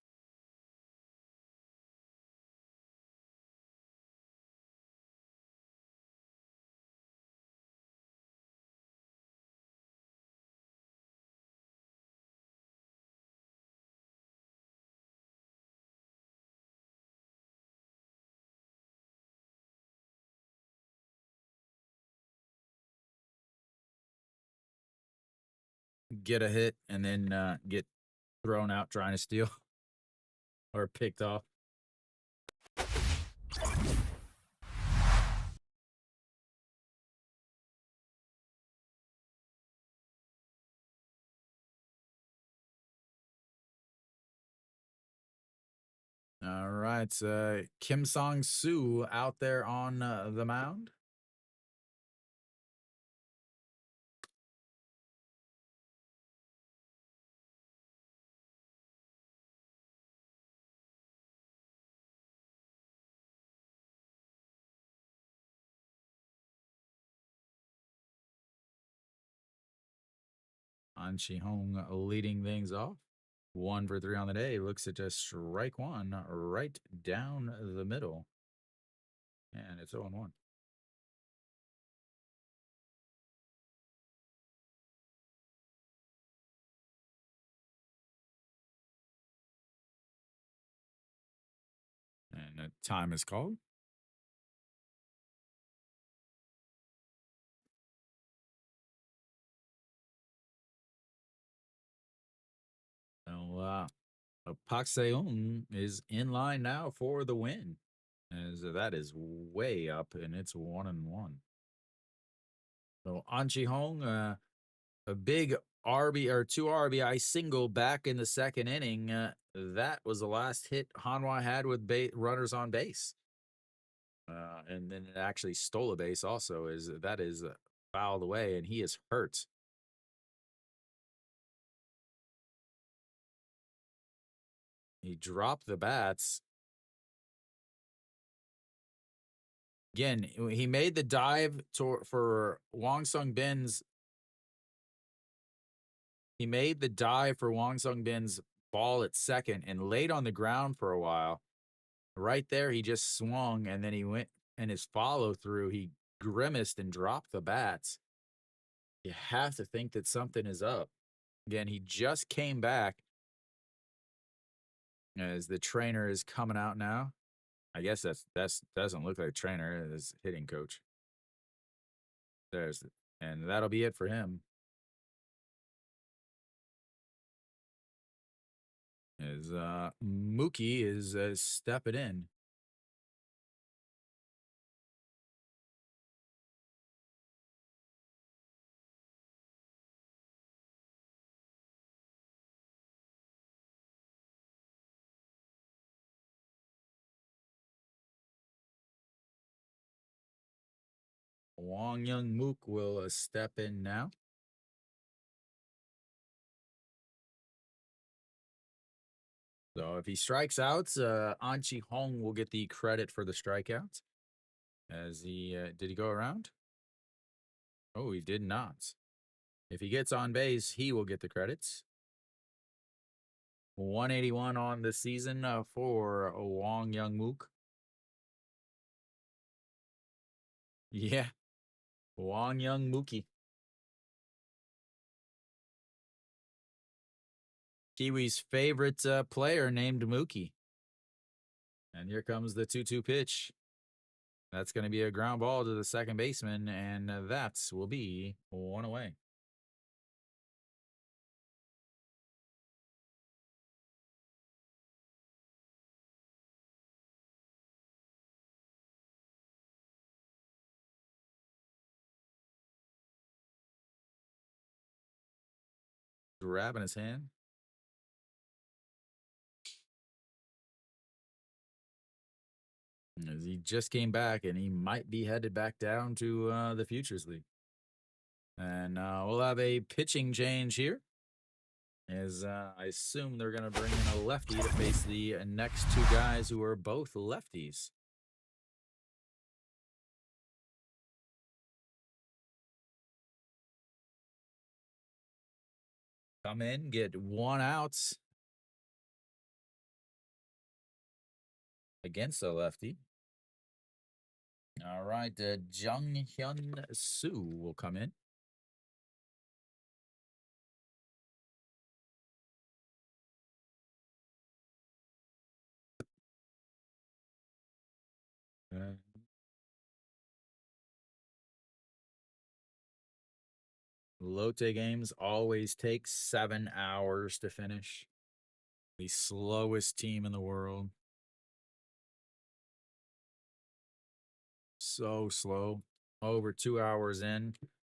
Get a hit and then get thrown out trying to steal or picked off. All right, Kim Song-soo out there on the mound. An Chi-hong leading things off. 1 for 3 on the day. Looks at just strike one right down the middle. And it's 0-1. And time is called. So, Pak Seung is in line now for the win. As that is way up, and it's 1-1. So An Chi Hong, a big RB or 2 RBI single back in the second inning. That was the last hit Hanwha had with runners on base. And then it actually stole a base also. That is fouled away, and he is hurt. He dropped the bats. Again, he made the dive for Wang Sung Bin's. He made the dive for Wang Sung Bin's ball at second and laid on the ground for a while. Right there, he just swung, and then he went, and his follow through, he grimaced and dropped the bats. You have to think that something is up. Again, he just came back as the trainer is coming out now. I guess that's doesn't look like a trainer, it's hitting coach. And that'll be it for him. As Mookie is stepping in. Wong Young Mook will step in now. So if he strikes out, An Chi Hong will get the credit for the strikeout. As he did he go around? Oh, he did not. If he gets on base, he will get the credits. 181 on the season for Wong Young Mook. Yeah, Wong Young Mookie. Kiwi's favorite player named Mookie. And here comes the 2-2 pitch. That's going to be a ground ball to the second baseman, and that will be one away. Grabbing his hand. As he just came back, and he might be headed back down to the Futures League. And we'll have a pitching change here. As I assume they're going to bring in a lefty to face the next two guys who are both lefties. Come in, get one out against a lefty. All right, Jung Hyun Soo will come in. Lotte games always take 7 hours to finish. The slowest team in the world. So slow. Over 2 hours in.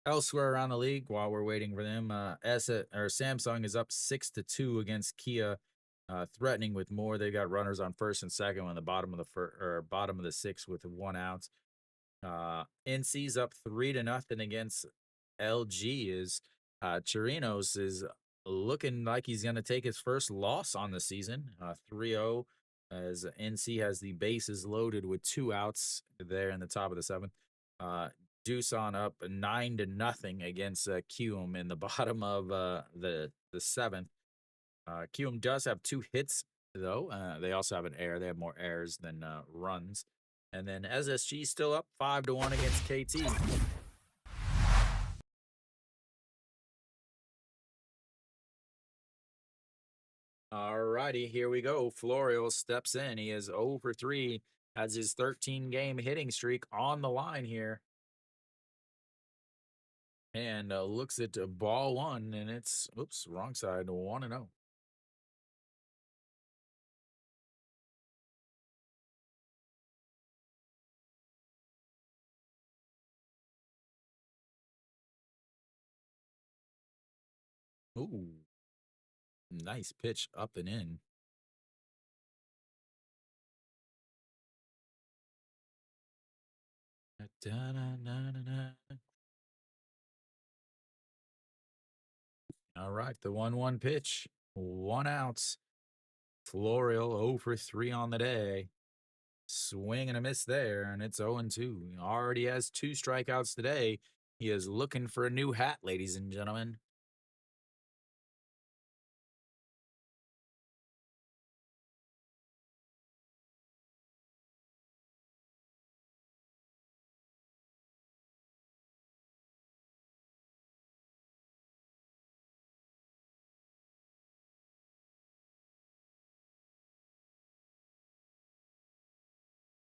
Elsewhere around the league, while we're waiting for them, Samsung is up 6-2 against Kia, threatening with more. They got runners on first and second on the bottom of the sixth with 1 out. NC's up 3-0 against LG. Is Chirinos is looking like he's going to take his first loss on the season. 3-0 as NC has the bases loaded with 2 outs there in the top of the seventh. Doosan up 9-0 against Kium in the bottom of the seventh. QM does have 2 hits, though. They also have an error. They have more errors than runs. And then SSG still up 5-1 against KT. Alrighty, here we go. Florio steps in. He is 0 for 3, has his 13-game hitting streak on the line here. And looks at ball one, and it's, oops, wrong side, 1-0. Ooh, nice pitch up and in. All right, the 1-1 pitch, 1 out. Florio 0 for 3 on the day. Swing and a miss there, and it's 0-2. He already has 2 strikeouts today. He is looking for a new hat, ladies and gentlemen.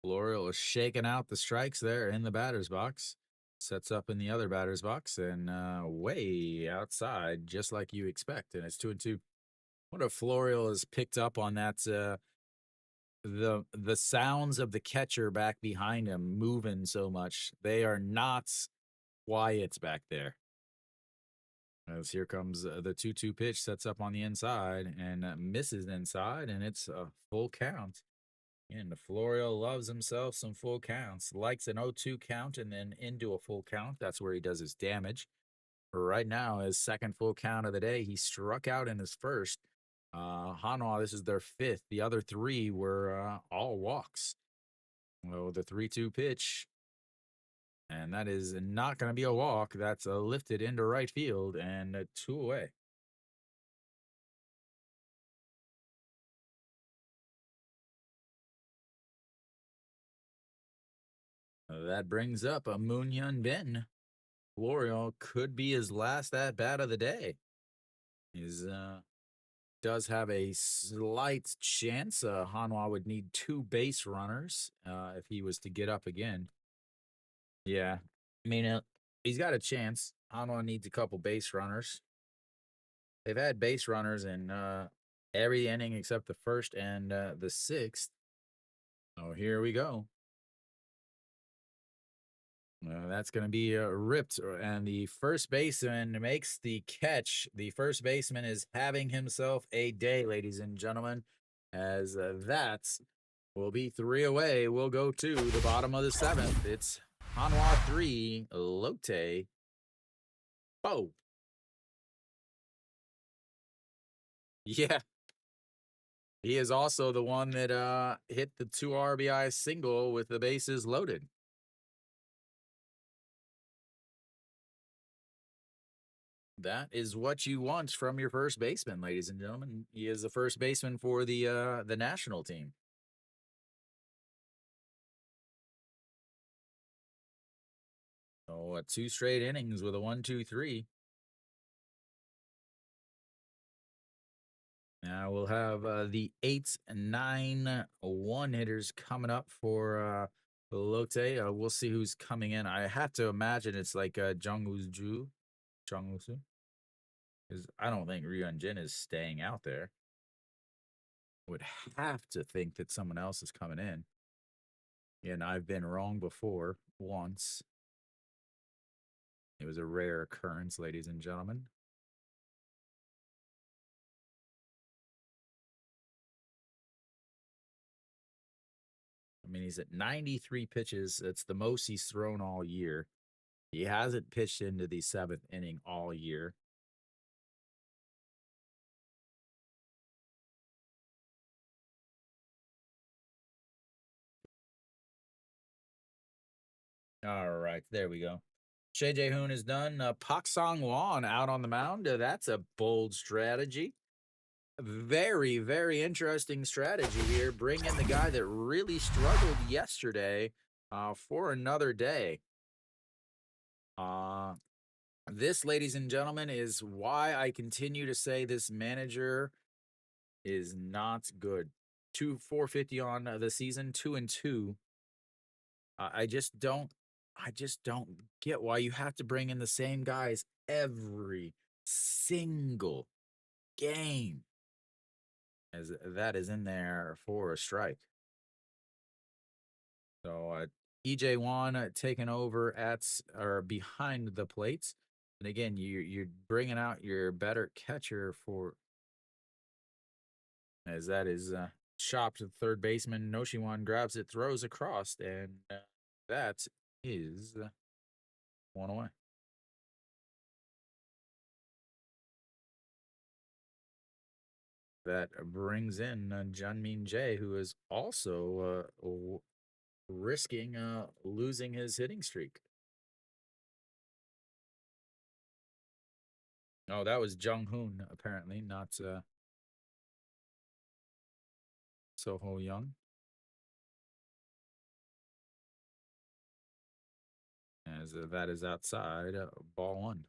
Florio is shaking out the strikes there in the batter's box. Sets up in the other batter's box and way outside, just like you expect. And it's 2-2. What if Florio has picked up on that? The sounds of the catcher back behind him moving so much. They are not quiet back there. As here comes the 2-2 pitch, sets up on the inside and misses inside, and it's a full count. And Florio loves himself some full counts. Likes an 0-2 count and then into a full count. That's where he does his damage. Right now, his second full count of the day, he struck out in his first. Hanwha, this is their 5th. The other 3 were all walks. Well, the 3-2 pitch, and that is not going to be a walk. That's lifted into right field and 2 away. That brings up a Moon Hyun Bin. Florio could be his last at bat of the day. He's does have a slight chance. Hanwha would need 2 base runners if he was to get up again. Yeah, I mean he's got a chance. Hanwha needs a couple base runners. They've had base runners in every inning except the first and the 6th. Oh, here we go. That's going to be ripped, and the first baseman makes the catch. The first baseman is having himself a day, ladies and gentlemen, as that will be 3 away. We'll go to the bottom of the 7th. It's Hanwha 3, Lotte 4. Yeah, he is also the one that hit the 2 RBI single with the bases loaded. That is what you want from your first baseman, ladies and gentlemen. He is the first baseman for the national team. So 2 straight innings with a 1-2-3. Now we'll have the 8, 9, 1 hitters coming up for Lotte. We'll see who's coming in. I have to imagine it's like Jung Woo-ju, because I don't think Ryun Jin is staying out there. Would have to think that someone else is coming in. And I've been wrong before once. It was a rare occurrence, ladies and gentlemen. I mean, he's at 93 pitches. That's the most he's thrown all year. He hasn't pitched into the 7th inning all year. All right, there we go. Shea Jae-hoon is done. Pak Sang-won out on the mound. That's a bold strategy. Very, very interesting strategy here. Bring in the guy that really struggled yesterday for another day. Uh, this, ladies and gentlemen, is why I continue to say this manager is not good. 2 450 on the season, 2-2. I just don't I just don't get why you have to bring in the same guys every single game, as that is in there for a strike. So EJ1 taking over at or behind the plates. And again, you're bringing out your better catcher for as that is chopped to the third baseman. Noshiwan grabs it, throws across, and that is one away. That brings in Junmin Jae, who is also risking losing his hitting streak. Oh, that was Jung Hoon, apparently, not Soho Young. As that is outside, ball one.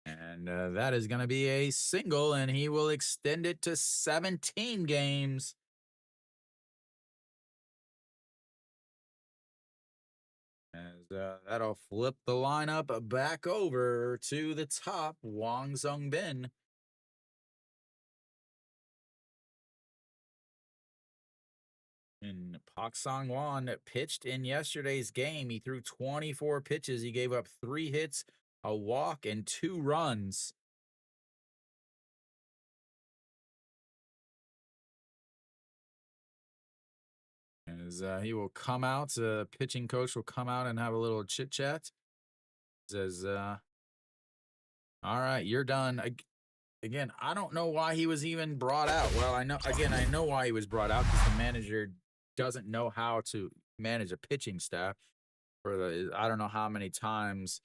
And that is going to be a single, and he will extend it to 17 games. As that'll flip the lineup back over to the top, Wang Sung Bin. And Pak Sang Wan pitched in yesterday's game. He threw 24 pitches. He gave up 3 hits, a walk, and 2 runs. As he will come out, pitching coach will come out and have a little chit chat. Says, all right, you're done. Again, I don't know why he was even brought out. Well, I know why he was brought out because the manager doesn't know how to manage a pitching staff. I don't know how many times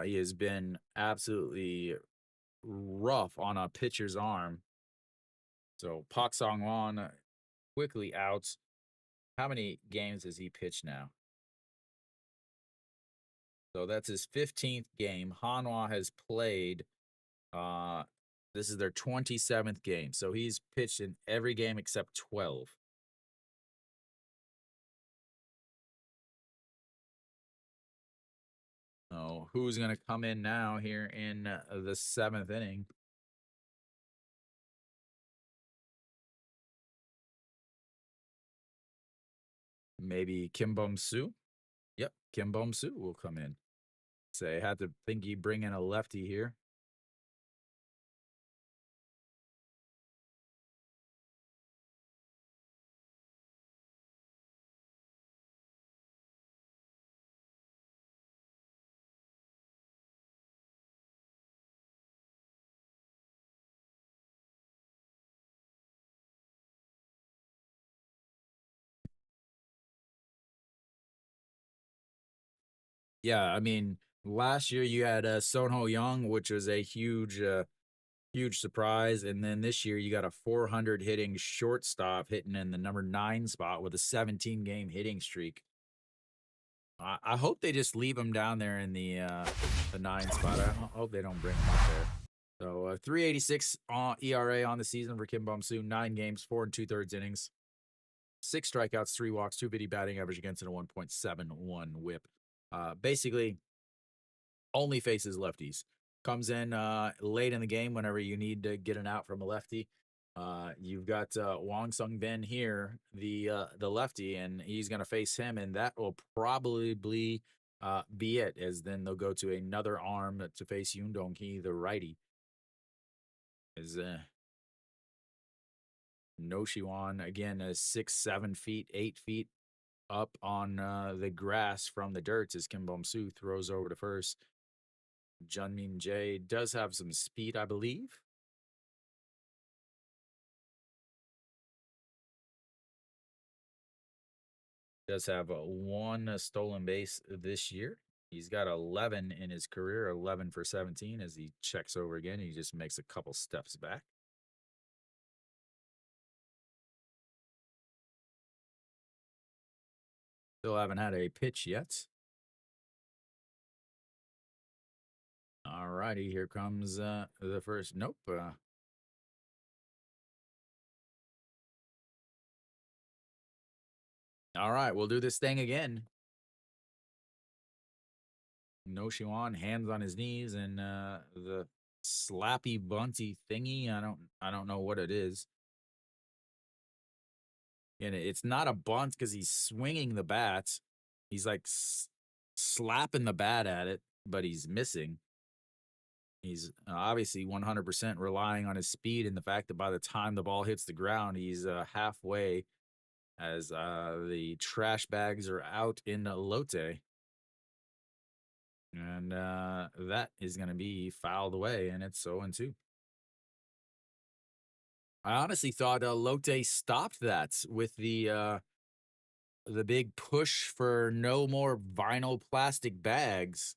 he has been absolutely rough on a pitcher's arm. So Pak Song Won quickly out. How many games has he pitched now? So that's his 15th game. Hanwha has played. This is their 27th game. So he's pitched in every game except 12. Oh, who's going to come in now here in the 7th inning? Maybe Kim Bum Soo? Yep, Kim Bum Soo will come in. Say, had to think you bring in a lefty here. Yeah, I mean, last year you had Son Ho Young, which was a huge surprise, and then this year you got a 400 hitting shortstop hitting in the number 9 spot with a 17-game hitting streak. I hope they just leave him down there in the 9 spot. I hope they don't bring him up there. So 3.86 ERA on the season for Kim Bum Soo. 9 games, 4 2/3 innings, 6 strikeouts, 3 walks, 250 batting average against, and a 1.71 WHIP. Basically, only faces lefties. Comes in late in the game whenever you need to get an out from a lefty. You've got Wang Sung Bin here, the lefty, and he's going to face him, and that will probably be it. As then they'll go to another arm to face Yoon Dong Hee, the righty. Is No Shiwan again, 6, 7 feet, 8 feet up on the grass from the dirt as Kim Bum Soo throws over to first. Junmin Jae does have some speed, I believe. Does have one stolen base this year. He's got 11 in his career, 11 for 17 as he checks over again. He just makes a couple steps back. Still haven't had a pitch yet. All righty, here comes the first. Nope. All right, we'll do this thing again. No Shiwan, hands on his knees, and the slappy bunty thingy. I don't know what it is. And it's not a bunt because he's swinging the bat. He's like slapping the bat at it, but he's missing. He's obviously 100% relying on his speed and the fact that by the time the ball hits the ground, he's halfway as the trash bags are out in Lotte. And that is going to be fouled away, and it's 0-2. I honestly thought Lotte stopped that with the big push for no more vinyl plastic bags.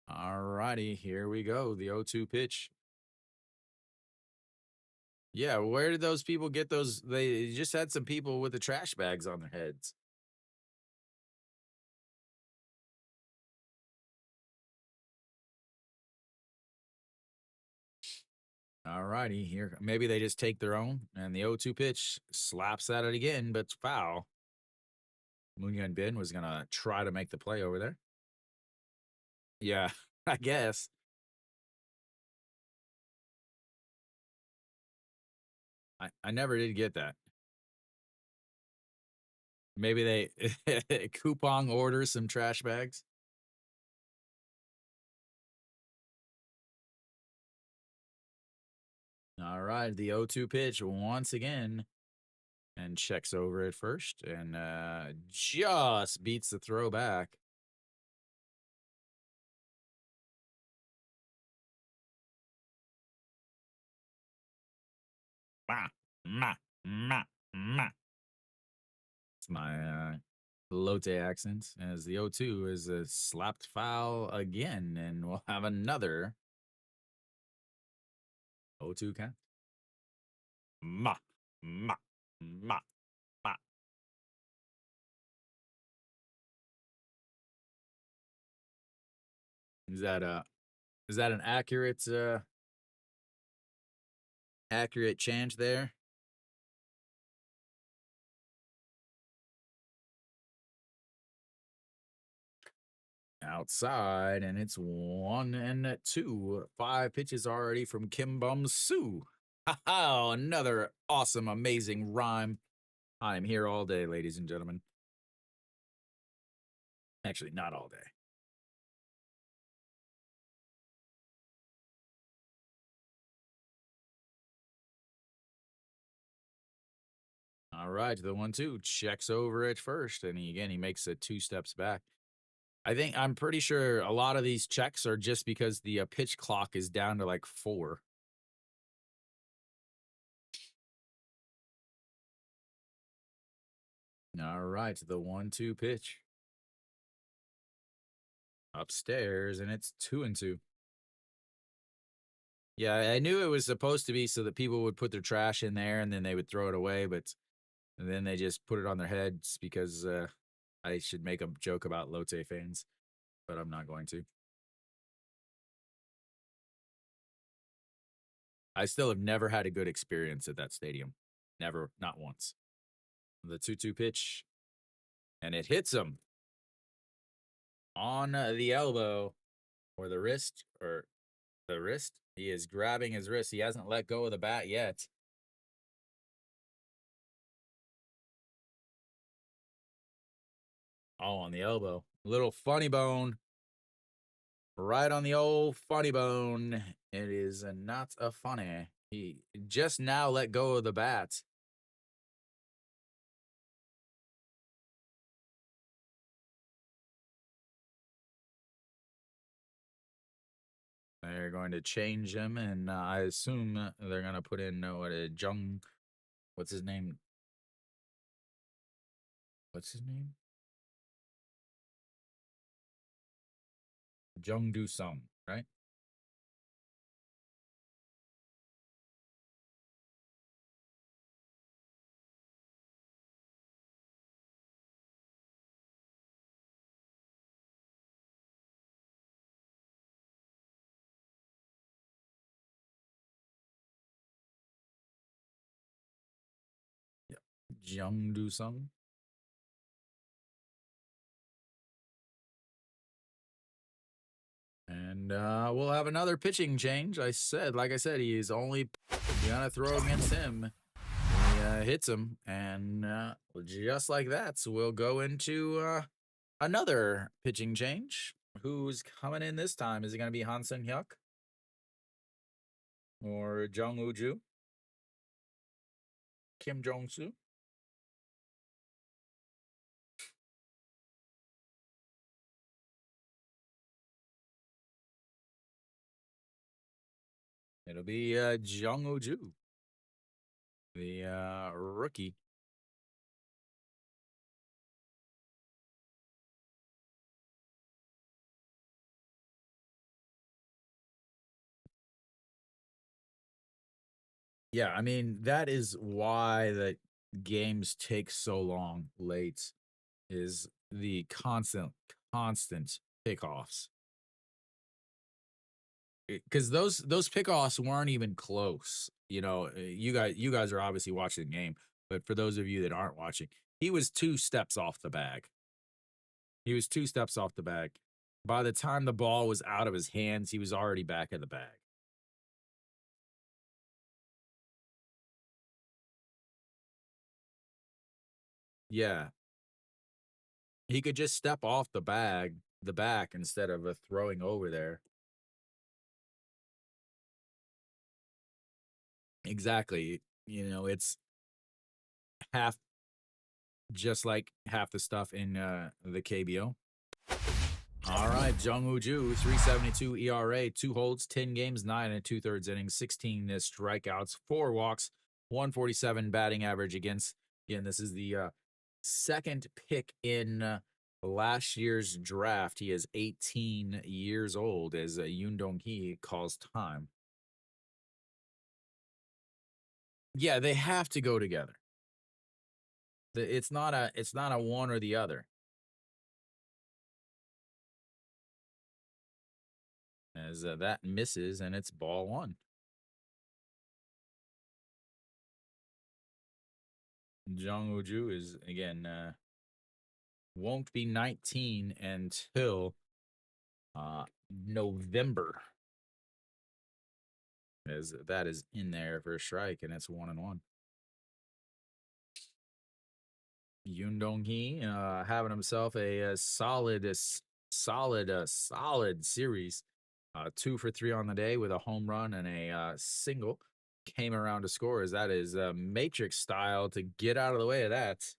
All righty, here we go. The 0-2 pitch. Yeah, where did those people get those? They just had some people with the trash bags on their heads. All righty, here. Maybe they just take their own, and the 0-2 pitch slaps at it again, but it's foul. Moon Bin was going to try to make the play over there. Yeah, I guess. I never did get that. Maybe they coupon order some trash bags. All right, the 0-2 pitch once again, and checks over at first, and just beats the throw back. Ma, ma, ma, ma. It's my Lotte accent, as the 0-2 is a slapped foul again, and we'll have another 0-2 count. Ma, ma, ma, ma. Is that an accurate change there? Outside, and it's 1-2. 5 pitches already from Kim Bum Soo. Ha, another awesome, amazing rhyme. I'm here all day, ladies and gentlemen. Actually, not all day. All right, the 1-2 checks over at first, and he makes it 2 steps back. I'm pretty sure a lot of these checks are just because the pitch clock is down to like 4. All right, the 1-2 pitch. Upstairs, and it's 2-2. Yeah, I knew it was supposed to be so that people would put their trash in there and then they would throw it away, but then they just put it on their heads because I should make a joke about Lotte fans, but I'm not going to. I still have never had a good experience at that stadium. Never, not once. The 2-2 pitch, and it hits him on the elbow or the wrist or the wrist. He is grabbing his wrist. He hasn't let go of the bat yet. Oh, on the elbow. Little funny bone. Right on the old funny bone. It is not a funny. He just now let go of the bat. They're going to change him, and I assume they're going to put in what's his name? What's his name? Jung Do Sung, right? Yep. Jung Do Sung. And we'll have another pitching change. Like I said, he is only gonna throw against him. He hits him, and just like that, so we'll go into another pitching change. Who's coming in this time? Is it gonna be Han Sung Hyuk or Jung Woo Ju? Kim Jong Soo? It'll be Jung Woo Ju, the rookie. Yeah, I mean, that is why the games take so long late, is the constant pickoffs. Because those pickoffs weren't even close. You guys are obviously watching the game, but for those of you that aren't watching, he was 2 steps off the bag. He was 2 steps off the bag. By the time the ball was out of his hands, he was already back in the bag. Yeah, he could just step off the back instead of throwing over there. Exactly. It's half just like half the stuff in the KBO. All right, Jung Woo Ju, 3.72 ERA, 2 holds, 10 games, 9 2/3 innings, 16 strikeouts, 4 walks, 147 batting average against. Again, this is the second pick in last year's draft. He is 18 years old as Yoon Dong Hee calls time. Yeah, they have to go together. It's not a one or the other. As that misses and it's ball one. Jung Woo Ju is again won't be 19 until November. As that is in there for a strike, and it's 1-1. Yoon Dong Hee having himself a solid series. 2 for 3 on the day with a home run and a single. Came around to score as that is Matrix style to get out of the way of that.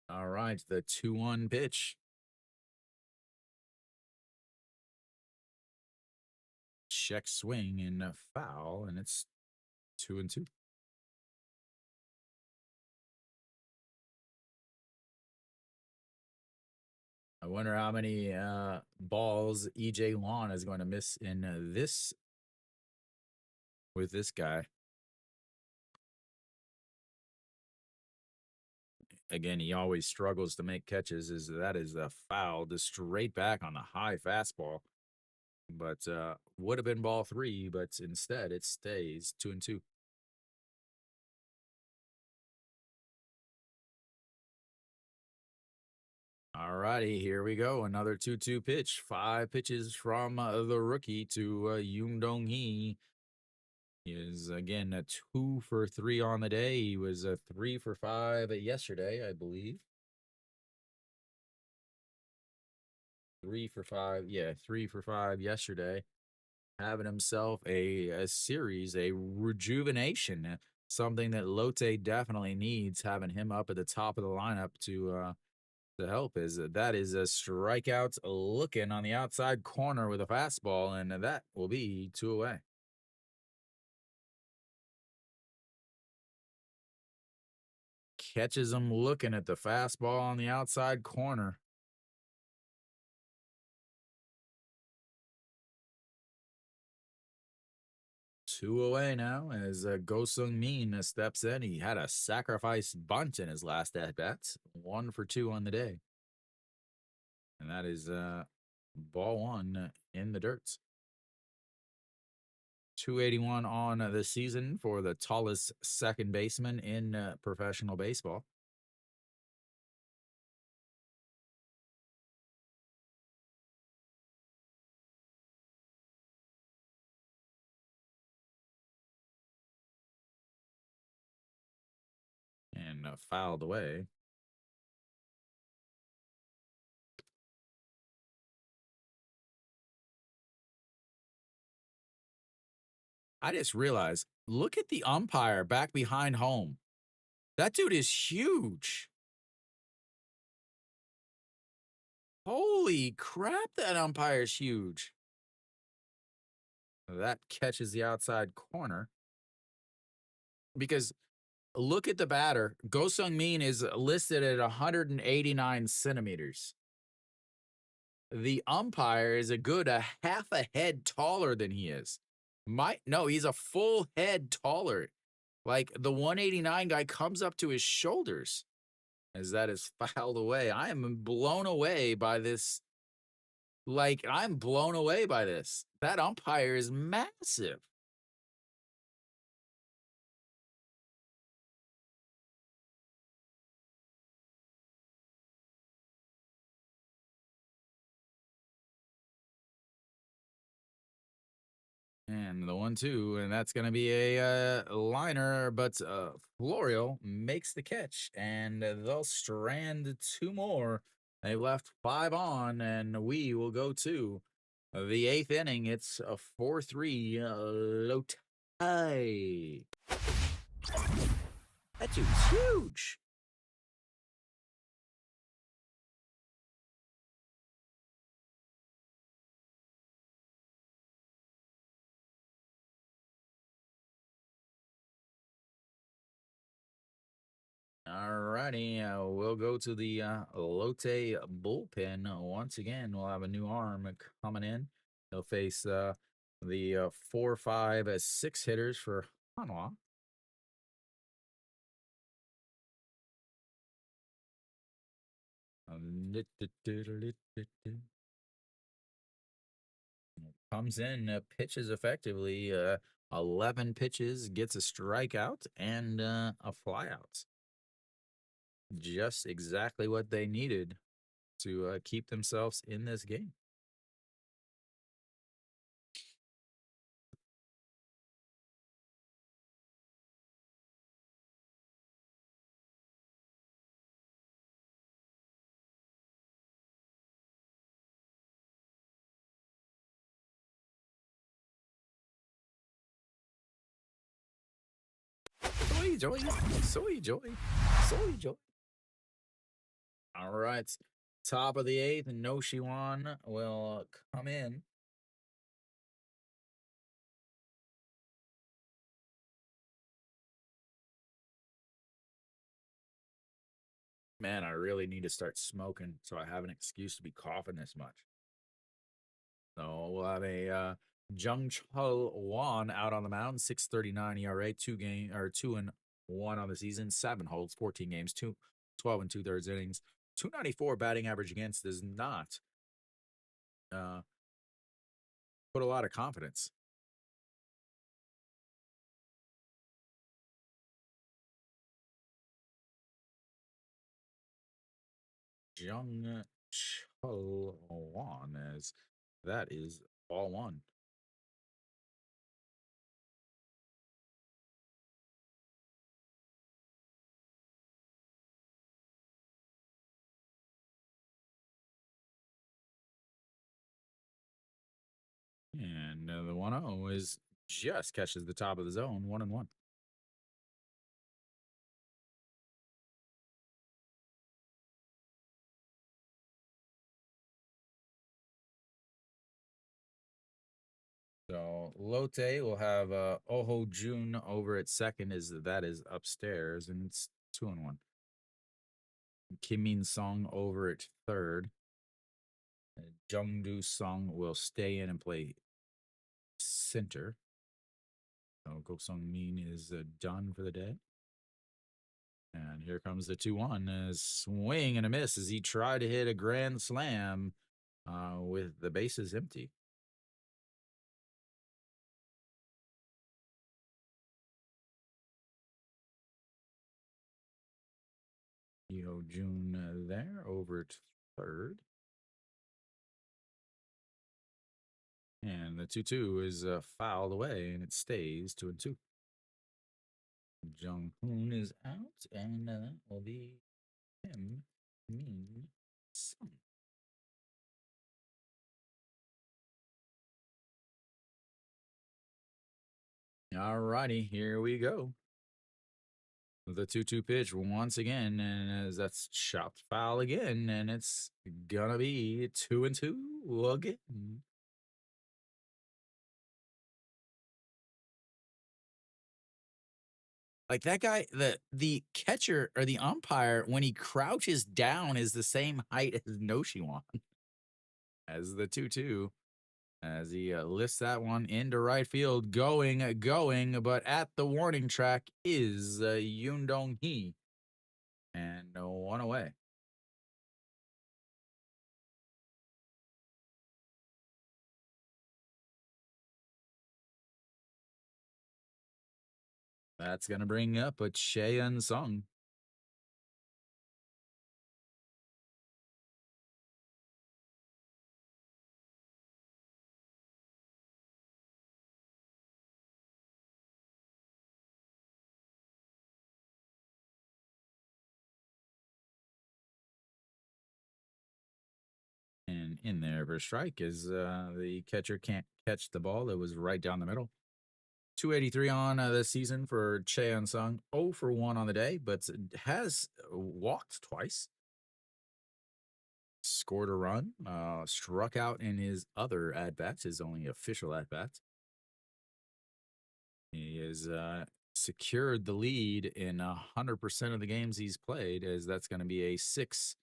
All right, the 2-1 pitch. Check swing and a foul, and it's 2-2. I wonder how many balls EJ Lawn is going to miss in this with this guy. Again, he always struggles to make catches. That is a foul, just straight back on the high fastball. But would have been ball 3, but instead it stays 2-2. All righty, here we go. Another 2-2 pitch. 5 pitches from the rookie to Yoon Dong Hee. He is again a 2 for 3 on the day. He was a 3 for 5 yesterday, I believe. 3 for 5. Yeah, 3 for 5 yesterday. Having himself a series, a rejuvenation, something that Lotte definitely needs. Having him up at the top of the lineup to help is that is a strikeout looking on the outside corner with a fastball, and that will be 2 away. Catches him looking at the fastball on the outside corner. 2 away now as Go Sung Min steps in. He had a sacrifice bunt in his last at bat, 1 for 2 on the day, and that is ball one in the dirt. 281 on the season for the tallest second baseman in professional baseball. And fouled away. I just realized, look at the umpire back behind home. That dude is huge. Holy crap, that umpire is huge. That catches the outside corner. Because look at the batter. Go Sung Min is listed at 189 centimeters. The umpire is a half a head taller than he is. No, he's a full head taller. Like the 189 guy comes up to his shoulders as that is fouled away. I am blown away by this. I'm blown away by this. That umpire is massive. And the 1-2, and that's going to be a liner, but Florio makes the catch, and they'll strand 2 more. They left 5 on, and we will go to the 8th inning. It's a 4-3 Lotte. That dude's huge. All righty, we'll go to the Lotte bullpen once again. We'll have a new arm coming in. They'll face the 4, 5, 6 hitters for Hanwha. Comes in, pitches effectively. 11 pitches, gets a strikeout and a flyout. Just exactly what they needed to keep themselves in this game. Soy joy, soy joy, soy joy. All right, top of the 8th, No Shiwan will come in. Man, I really need to start smoking so I have an excuse to be coughing this much. So we'll have a Jung Chul Wan out on the mound, 6.39 ERA, 2-1 on the season, 7 holds, 14 games, 12 and 2/3 innings, 294 batting average against does not put a lot of confidence. Jung Chul Wan as that is ball one. And the 1-0 is just catches the top of the zone, 1-1. So Lotte will have Oho Jun over at second. That is upstairs, and it's 2-1. Kim Min Song over at third. Jungdu Song will stay in and play center. So Go Sung Min is done for the day. And here comes the 2-1. A swing and a miss as he tried to hit a grand slam with the bases empty. Yo June there over at third. And the 2-2 is fouled away, and it stays 2-2. Jung Hoon is out, and that will be him. Min Sung. All righty, here we go. The 2-2 pitch once again, and as that's chopped foul again, and it's gonna be 2-2 again. Like that guy, the catcher or the umpire, when he crouches down, is the same height as Noshiwan as the 2-2. As he lifts that one into right field, going, but at the warning track is Yoon Dong Hee, and one away. That's gonna bring up a Cheon Sung. And in there for a strike is the catcher can't catch the ball. It was right down the middle. 283 on the season for Cheon Sung. 0 for 1 on the day, but has walked twice. Scored a run. Struck out in his other at bats, his only official at bats. He has secured the lead in 100% of the games he's played, as that's going to be a 6-3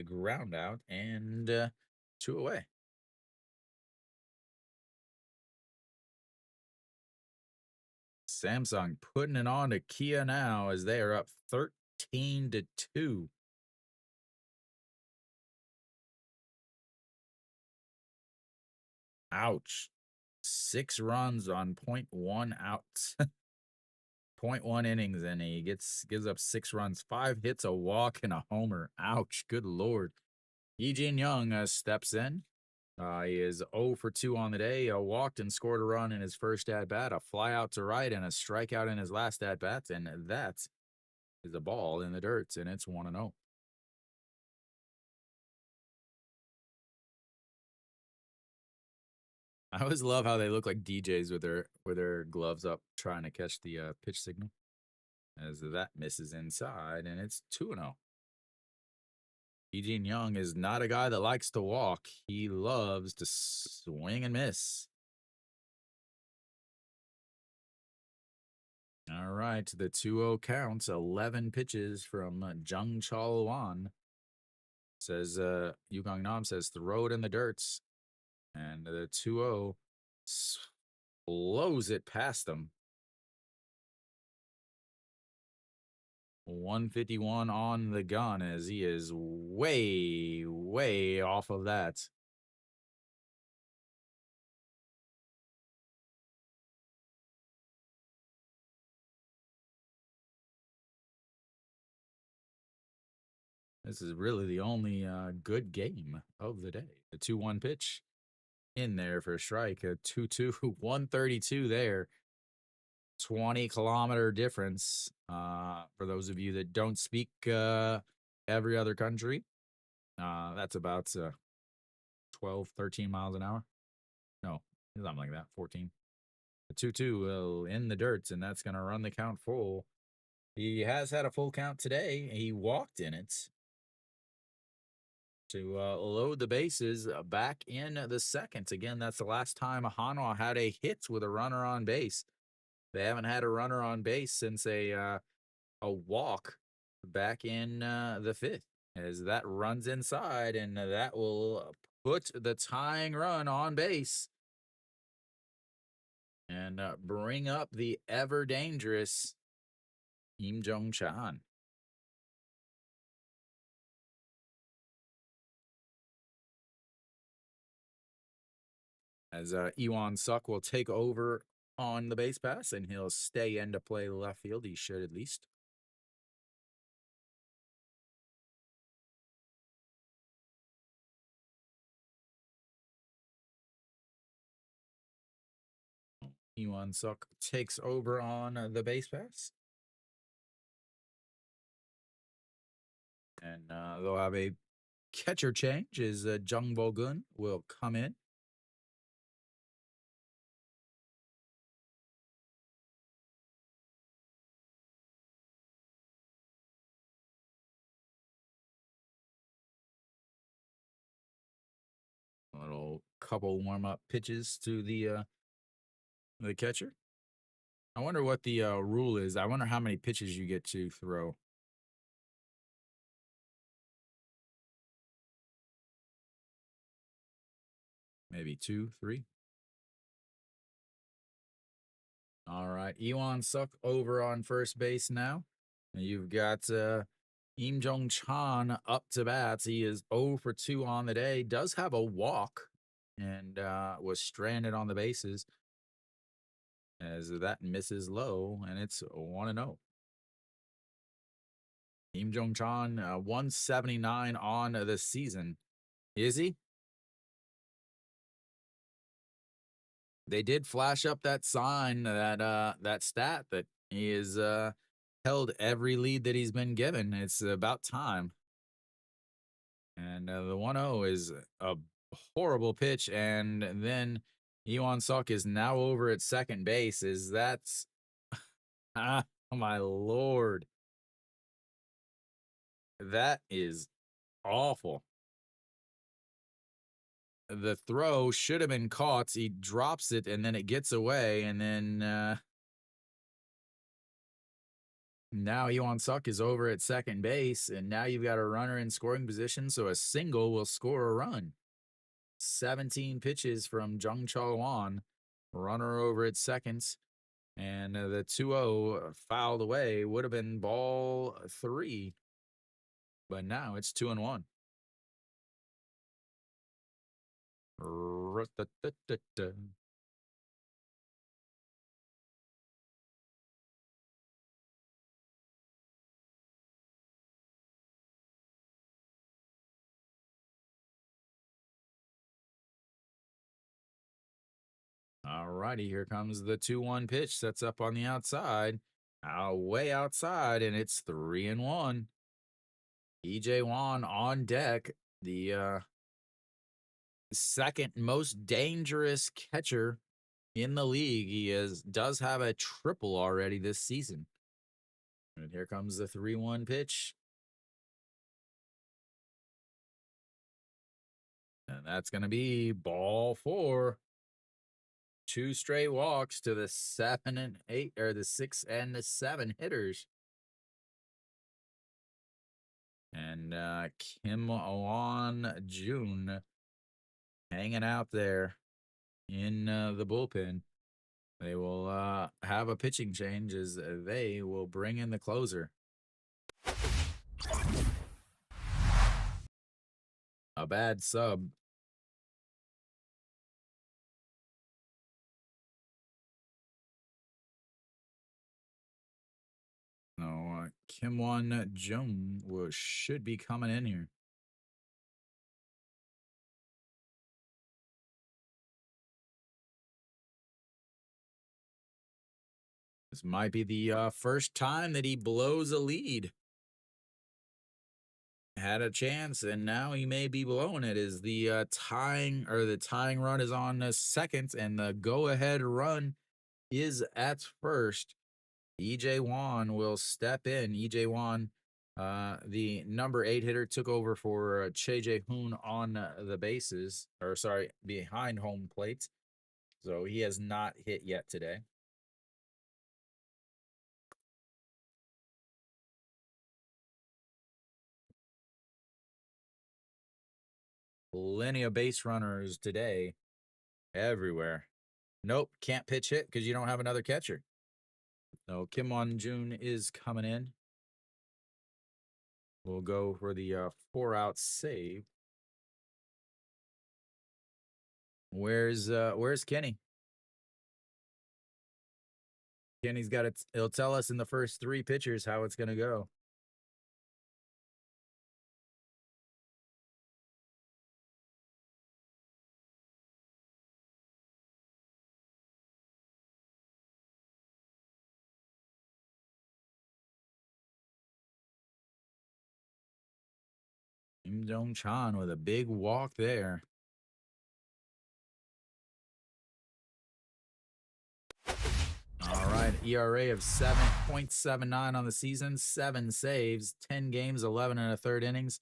ground out and 2 away. Samsung putting it on to Kia now as they are up 13-2. Ouch. 6 runs on 0.1 outs. 0.1 innings, and he gives up 6 runs, 5 hits, a walk, and a homer. Ouch. Good Lord. Yijin Young steps in. He is 0 for 2 on the day. Walked and scored a run in his first at bat, a fly out to right, and a strikeout in his last at bat. And that is a ball in the dirt, and it's 1-0. I always love how they look like DJs with their gloves up, trying to catch the pitch signal. As that misses inside, and it's 2-0. Eugene Young is not a guy that likes to walk. He loves to swing and miss. All right, the 2-0 counts. 11 pitches from Jung Chol Wan. Says Yukong Nam says throw it in the dirts. And the 2-0 blows it past him. 151 on the gun as he is way, way off of that. This is really the only good game of the day. The 2-1 pitch in there for a strike. A 2-2, 132 there. 20-kilometer difference for those of you that don't speak every other country. That's about 12, 13 miles an hour. No, something like that. 14. The 2-2 will in the dirt, and that's going to run the count full. He has had a full count today. He walked in it to load the bases back in the second. Again, that's the last time Hanwha had a hit with a runner on base. They haven't had a runner on base since a walk back in the fifth. As that runs inside, and that will put the tying run on base and bring up the ever dangerous Kim Jong-chan. As Iwan Suk will take over on the base pass, and he'll stay in to play left field. He should at least. Iwan Suk takes over on the base pass. And they'll have a catcher change as Jung Bo-gun will come in. A little couple warm-up pitches to the catcher. I wonder what the rule is. I wonder how many pitches you get to throw. Maybe 2, 3. All right, Iwan Suk over on first base now. And you've got Im Jong-chan up to bats. He is 0 for 2 on the day. Does have a walk and was stranded on the bases as that misses low, and it's 1-0. Im Jong-chan 179 on the season. Is he? They did flash up that sign, that stat that he is held every lead that he's been given. It's about time. And the 1-0 is a horrible pitch, and then Iwan Suk is now over at second base. That's oh my lord. That is awful. The throw should have been caught. He drops it, and then it gets away, and then now Iwan Suk is over at second base, and now you've got a runner in scoring position, so a single will score a run. 17 pitches from Jung Chol-won, runner over at second, and the 2-0 fouled away would have been ball 3, but now it's 2-1. All righty, here comes the 2-1 pitch. Sets up on the outside, way outside, and it's 3-1. EJ Wan on deck, the second most dangerous catcher in the league. He does have a triple already this season. And here comes the 3-1 pitch. And that's going to be ball 4. 2 straight walks to the 7 and 8, or the 6 and the 7 hitters. And Kim Won-jun hanging out there in the bullpen. They will have a pitching change as they will bring in the closer. A bad sub. No, Kim Won-jun should be coming in here. This might be the first time that he blows a lead. had a chance, and now he may be blowing it. Is the tying run is on second, and the go ahead run is at first. EJ Wan will step in. EJ Wan, the number 8 hitter, took over for Che Hoon on the bases, or sorry, behind home plate. So he has not hit yet today. Plenty of base runners today, everywhere. Nope, can't pitch hit because you don't have another catcher. So Kim Won Jun is coming in. We'll go for the 4-out save. Where's Kenny? Kenny's got it. He'll tell us in the first 3 pitchers how it's gonna go. Kim Jong Chan with a big walk there. All right, ERA of 7.79 on the season, 7 saves, 10 games, 11 and a third innings,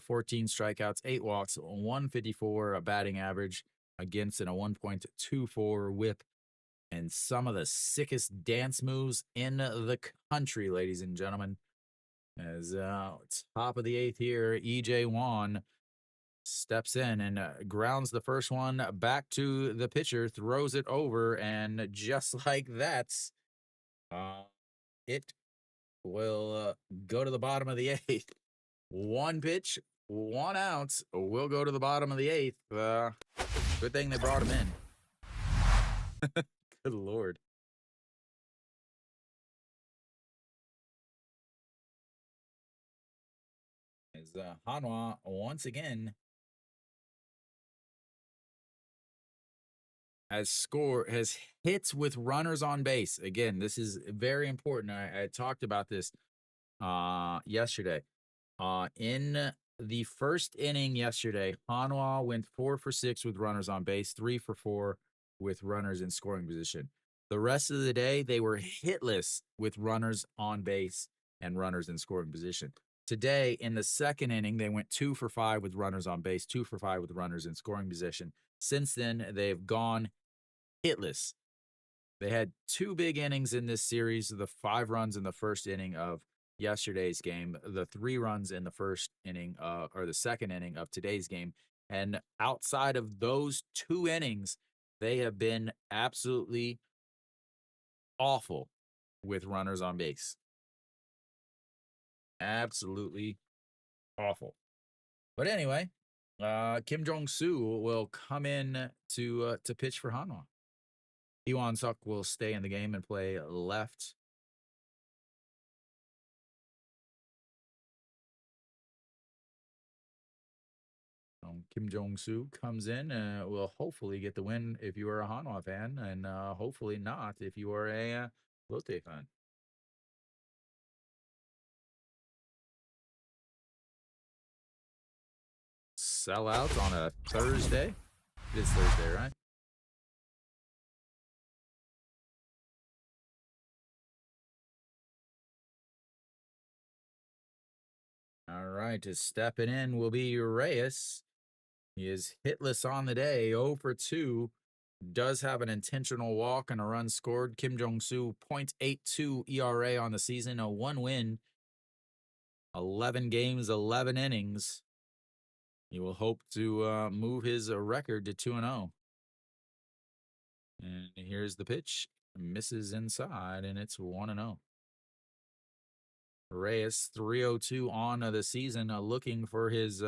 14 strikeouts, 8 walks, 154 batting average against and a 1.24 whip, and some of the sickest dance moves in the country, ladies and gentlemen. As top of the 8th here, EJ Wan steps in and grounds the first one back to the pitcher, throws it over, and just like that, it will go to the bottom of the 8th. 1 pitch, 1 out, will go to the bottom of the 8th. Good thing they brought him in. Good Lord. As Hanwha once again has hits with runners on base. Again, this is very important. I talked about this yesterday. In the first inning yesterday, Hanwha went 4 for 6 with runners on base, 3 for 4 with runners in scoring position. The rest of the day, they were hitless with runners on base and runners in scoring position. Today, in the second inning, they went 2 for 5 with runners on base, 2 for 5 with runners in scoring position. Since then, they've gone hitless. They had 2 big innings in this series, the 5 runs in the first inning of yesterday's game, the 3 runs in the first inning or the second inning of today's game. And outside of those 2 innings, they have been absolutely awful with runners on base. Absolutely awful. But anyway, Kim Jong-soo will come in to pitch for Hanwha. Iwan Suk will stay in the game and play left. Kim Jong-soo comes in and will hopefully get the win if you are a Hanwha fan, and hopefully not if you are a Lotte fan. Sellout on a Thursday. It is Thursday, right? All right, stepping in will be Reyes. He is hitless on the day, 0 for 2. Does have an intentional walk and a run scored. Kim Jong-soo, 0.82 ERA on the season, a 1 win, 11 games, 11 innings. He will hope to move his record to 2-0. And here's the pitch. Misses inside, and it's 1-0. Reyes, 302 on the season, looking for his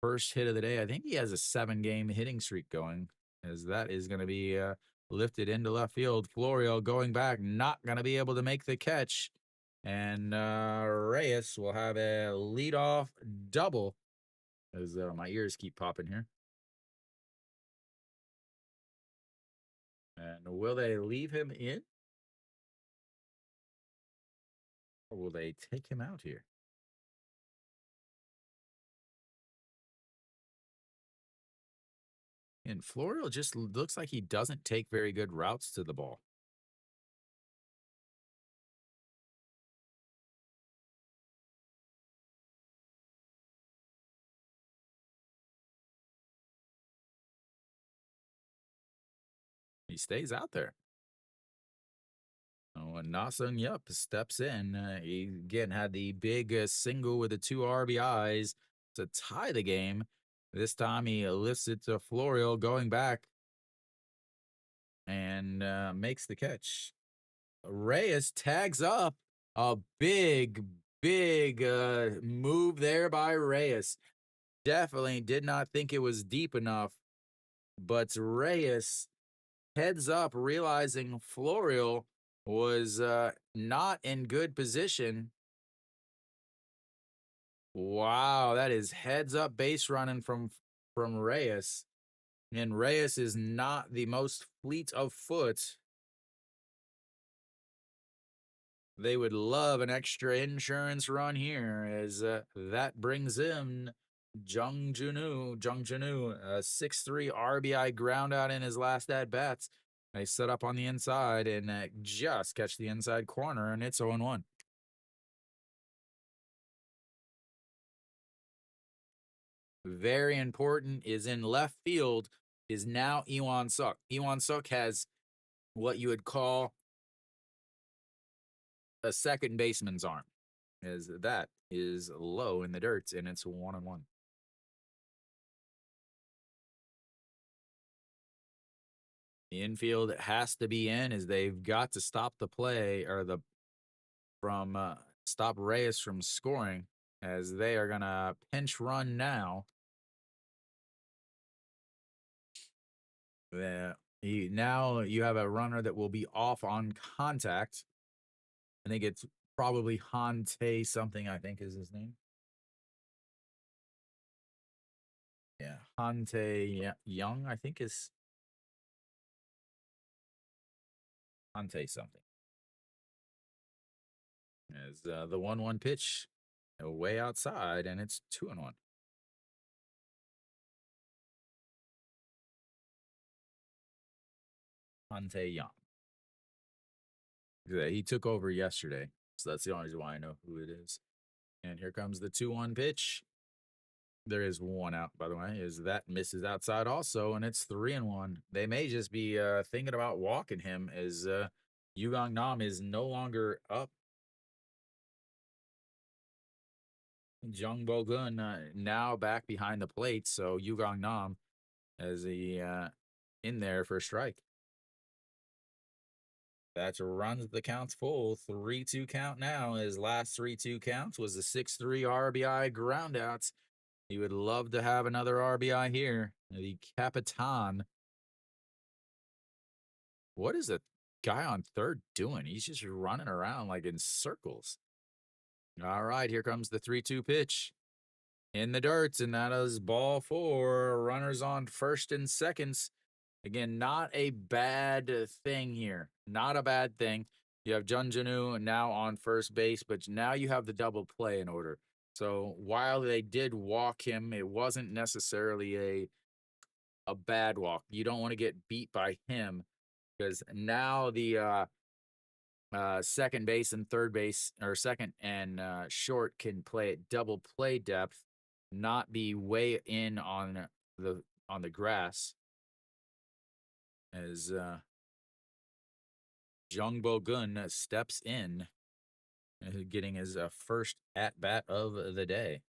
first hit of the day. I think he has a 7-game hitting streak going, as that is going to be lifted into left field. Florio going back, not going to be able to make the catch. And Reyes will have a leadoff double, as my ears keep popping here. And will they leave him in? Or will they take him out here? And Florio just looks like he doesn't take very good routes to the ball. He stays out there. Oh, and Nasung Yup steps in. He again had the big single with the two RBIs to tie the game. This time he lifts it to Florio going back and makes the catch. Reyes tags up a big move there by Reyes. Definitely did not think it was deep enough, but Reyes heads up, realizing Florio was not in good position. Wow, that is heads up base running from Reyes. And Reyes is not the most fleet of foot. They would love an extra insurance run here, as that brings in Jung Junu, a 6-3 RBI ground out in his last at bats. They set up on the inside and just catch the inside corner, and it's 0-1. Very important is in left field is now Iwan Suk. Iwan Suk has what you would call a second baseman's arm, as that is low in the dirt, and it's 1-1. The infield has to be in, as they've got to stop the play or the from stop Reyes from scoring, as they are gonna pinch run now. Now you have a runner that will be off on contact. I think it's probably Hante something, I think is his name. Yeah, Hante Young, I think is Hante something. As the 1-1 pitch way outside, and it's 2-1. Hante Young. Yeah, he took over yesterday, so that's the only reason why I know who it is. And here comes the 2-1 pitch. There is one out, by the way, is that misses outside also, and it's 3-1. They may just be thinking about walking him, as Yugong Nam is no longer up. Jung Bo Gun now back behind the plate, so Yugong Nam as he in there for a strike. That runs the counts full. 3-2 count now. His last 3-2 counts was a 6-3 RBI groundouts. He would love to have another RBI here. The Capitan. What is a guy on third doing? He's just running around like in circles. All right, here comes the 3-2 pitch. In the dirt, and that is ball four. Runners on first and seconds. Again, not a bad thing here. Not a bad thing. You have Junjanu now on first base, but now you have the double play in order. So while they did walk him, it wasn't necessarily a bad walk. You don't want to get beat by him, because now the second base and third base, or second and short, can play at double play depth, not be way in on the grass, as Jung Bo Gun steps in, getting his first at bat of the day.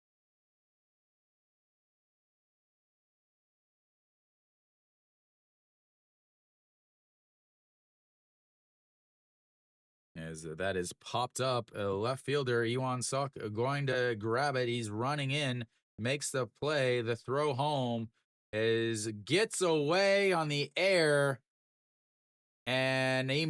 As that is popped up, left fielder Iwan Suk going to grab it. He's running in, makes the play. The throw home gets away on the air, and he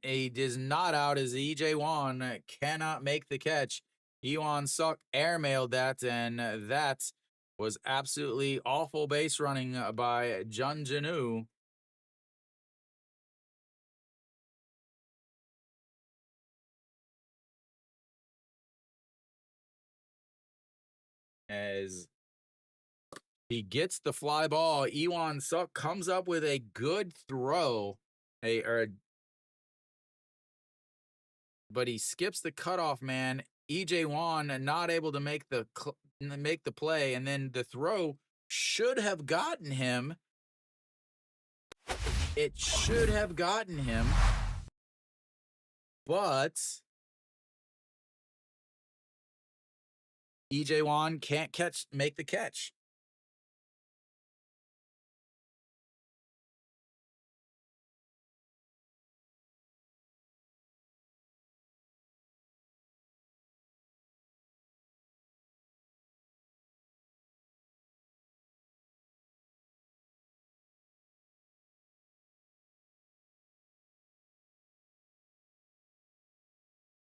is not out, as EJ Wan cannot make the catch. Iwan Suk airmailed that, and that was absolutely awful base running by Jun Janu. As He gets the fly ball. Ewan Suk comes up with a good throw, but he skips the cutoff man. EJ Wan not able to make the play, and then the throw should have gotten him. It should have gotten him, but EJ Wan can't make the catch.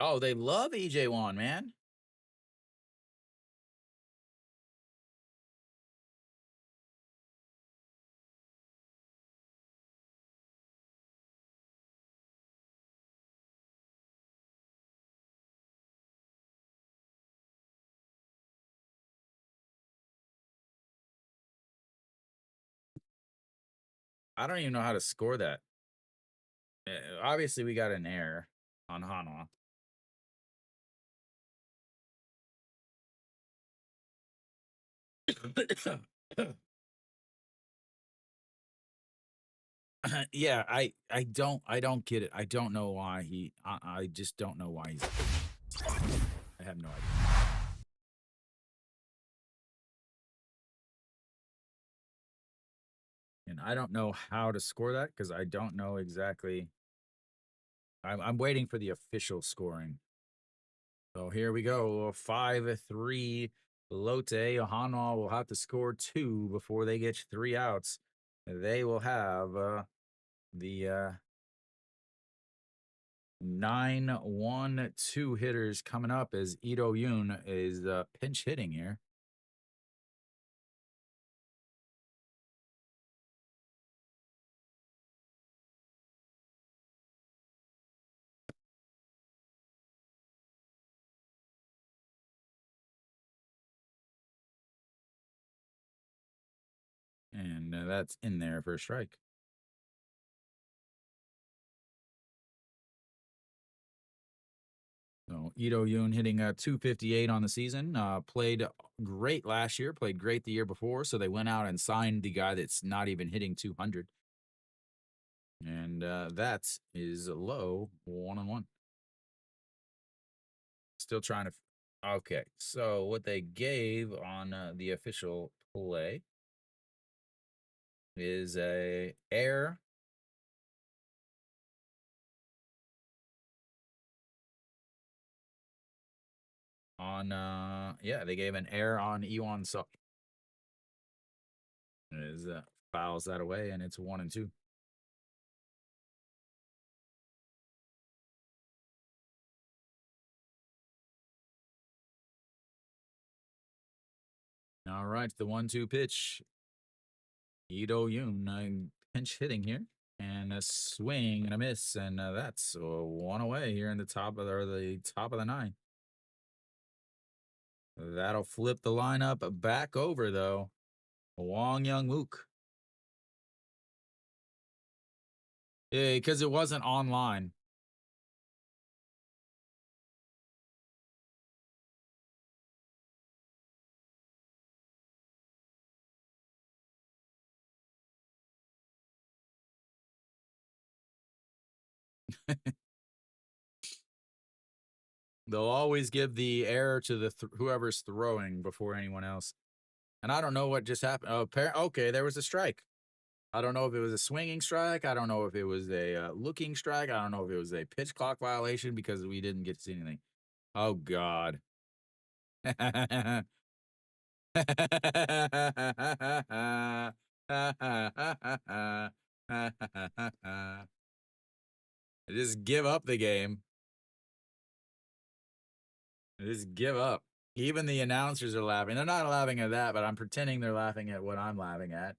Oh, they love EJ Wan, man. I don't even know how to score that. Obviously, we got an error on Hanwha. Yeah, I don't get it. I don't know why I just don't know why he's. I have no idea. And I don't know how to score that because I don't know exactly. I'm waiting for the official scoring. So here we go. 5-3 Lotte. Hanwha will have to score 2 before they get 3 outs. They will have the 9-1-2 hitters coming up as Ito Yoon is pinch hitting here. And that's in there for a strike. So Ito Yoon hitting 258 on the season. Played great last year, played great the year before. So they went out and signed the guy that's not even hitting 200. And that is low 1-1. Still trying to. Okay, so what they gave on the official play is a error on yeah, they gave an error on Ewan Suk. It is fouls that away, and it's 1-2. All right, the 1-2 pitch. Ito Yoon pinch hitting here, and a swing and a miss, and that's one away here in the top of the top of the 9. That'll flip the lineup back over though. Wong Young Mook. Yeah, because it wasn't online. They'll always give the error to the whoever's throwing before anyone else. And I don't know what just happened. Oh, okay, there was a strike. I don't know if it was a swinging strike. I don't know if it was a looking strike. I don't know if it was a pitch clock violation because we didn't get to see anything. Oh, God. Just give up the game. Just give up. Even the announcers are laughing. They're not laughing at that, but I'm pretending they're laughing at what I'm laughing at.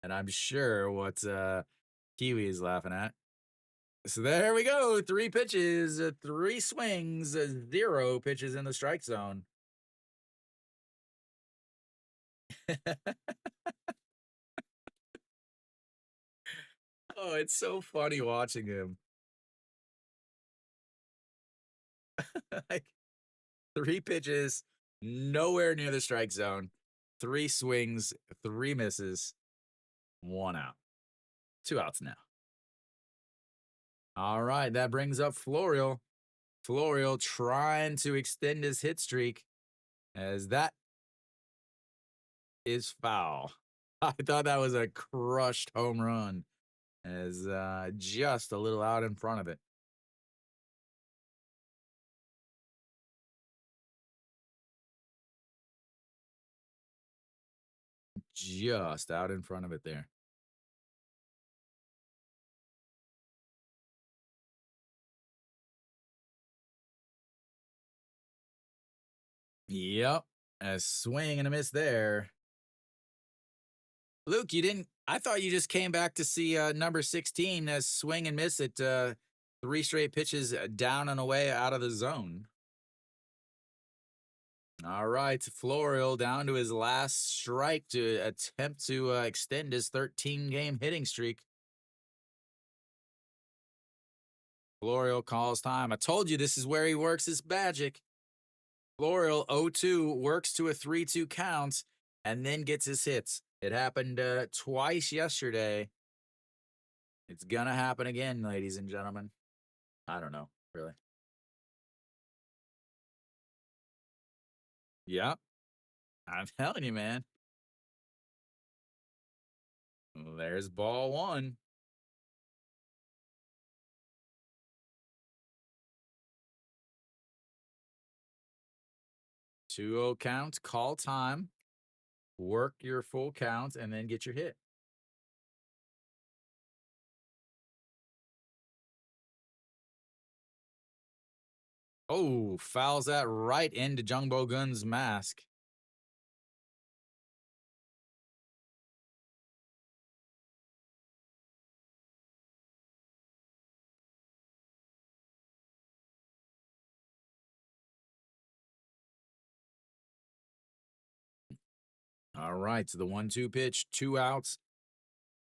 And I'm sure what Kiwi is laughing at. So there we go. 3 pitches, 3 swings, 0 pitches in the strike zone. Oh, it's so funny watching him. Like 3 pitches, nowhere near the strike zone, 3 swings, 3 misses, 1 out. 2 outs now. All right, that brings up Florial. Florial trying to extend his hit streak as that is foul. I thought that was a crushed home run as just a little out in front of it. Just out in front of it there. Yep. A swing and a miss there. Luke, you didn't. I thought you just came back to see number 16 as swing and miss at 3 straight pitches down and away out of the zone. All right. Florial down to his last strike to attempt to extend his 13-game hitting streak. Florial calls time. I told you this is where he works his magic. Florial 0-2 works to a 3-2 count and then gets his hits. It happened twice yesterday. It's going to happen again, ladies and gentlemen. I don't know, really. Yep. I'm telling you, man. There's ball 1. 2-0 count, call time. Work your full count and then get your hit. Oh, fouls that right into Jungbo Gun's mask. All right, so the 1-2 pitch, 2 outs.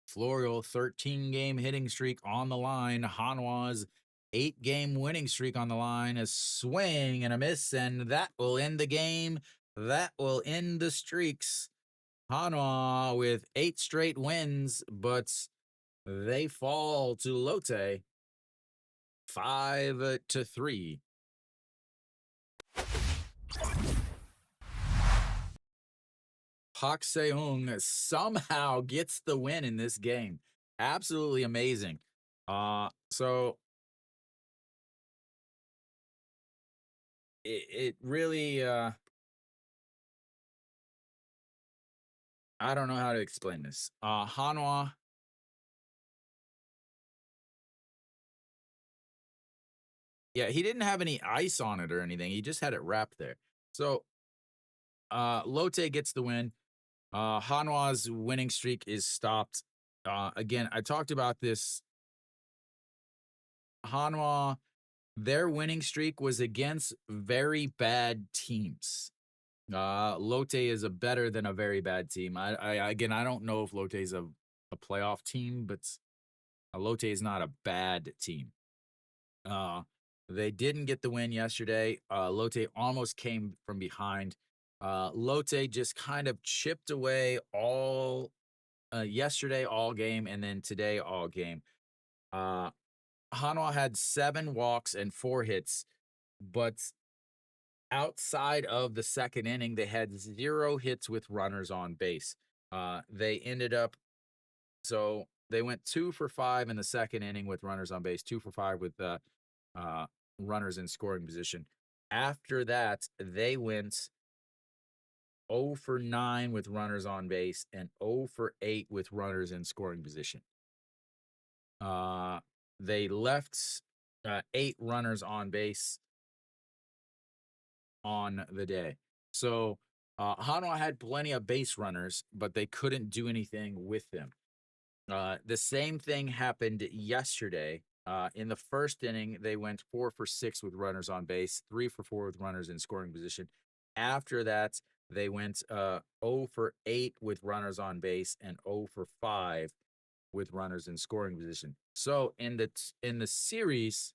Florial 13-game hitting streak on the line. Hanwha's 8-game winning streak on the line. A swing and a miss, and that will end the game. That will end the streaks. Hanwha with 8 straight wins, but they fall to Lotte 5-3. Pak Seung somehow gets the win in this game. Absolutely amazing. So it really I don't know how to explain this. Hanwha, yeah, he didn't have any ice on it or anything. He just had it wrapped there. So Lotte gets the win. Hanwha's winning streak is stopped. Again, I talked about this. Hanwha, their winning streak was against very bad teams. Lotte is a better than a very bad team. Again, I don't know if Lotte is a playoff team, but Lotte is not a bad team. They didn't get the win yesterday. Lotte almost came from behind. Lotte just kind of chipped away all yesterday, all game, and then today, all game. Hanwha had 7 walks and 4 hits, but outside of the second inning, they had 0 hits with runners on base. They ended up, so they went 2 for 5 in the second inning with runners on base, 2 for 5 with runners in scoring position. After that, they went 0 for 9 with runners on base and 0 for 8 with runners in scoring position. They left 8 runners on base on the day. So Hanwha had plenty of base runners, but they couldn't do anything with them. The same thing happened yesterday. In the first inning, they went 4 for 6 with runners on base, 3 for 4 with runners in scoring position. After that, They went 0 for 8 with runners on base and 0 for 5 with runners in scoring position. So in the series,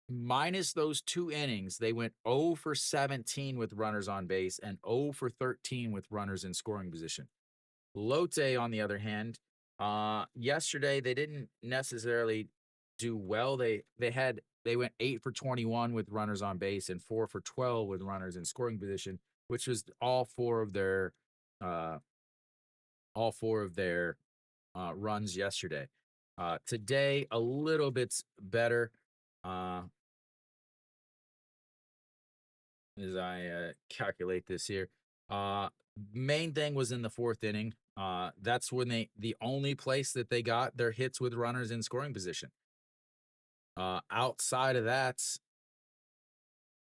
minus those 2 innings, they went 0 for 17 with runners on base and 0 for 13 with runners in scoring position. Lotte, on the other hand, yesterday they didn't necessarily do well. They went 8 for 21 with runners on base and 4 for 12 with runners in scoring position, which was uh all four of their runs yesterday. Today a little bit better. Uh, as I calculate this here. Uh, Main thing was in the fourth inning. That's when the only place that they got their hits with runners in scoring position. Outside of that,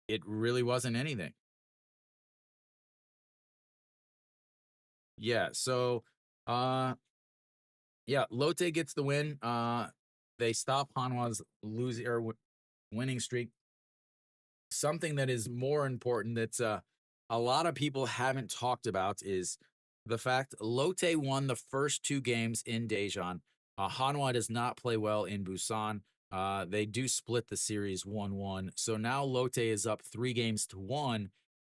it really wasn't anything. Yeah. So, uh, yeah, Lotte gets the win. They stop Hanwha's winning streak. Something that is more important that a lot of people haven't talked about is the fact Lotte won the first 2 games in Daejeon. Hanwha does not play well in Busan. They do split the series 1-1. So now Lotte is up 3 games to 1.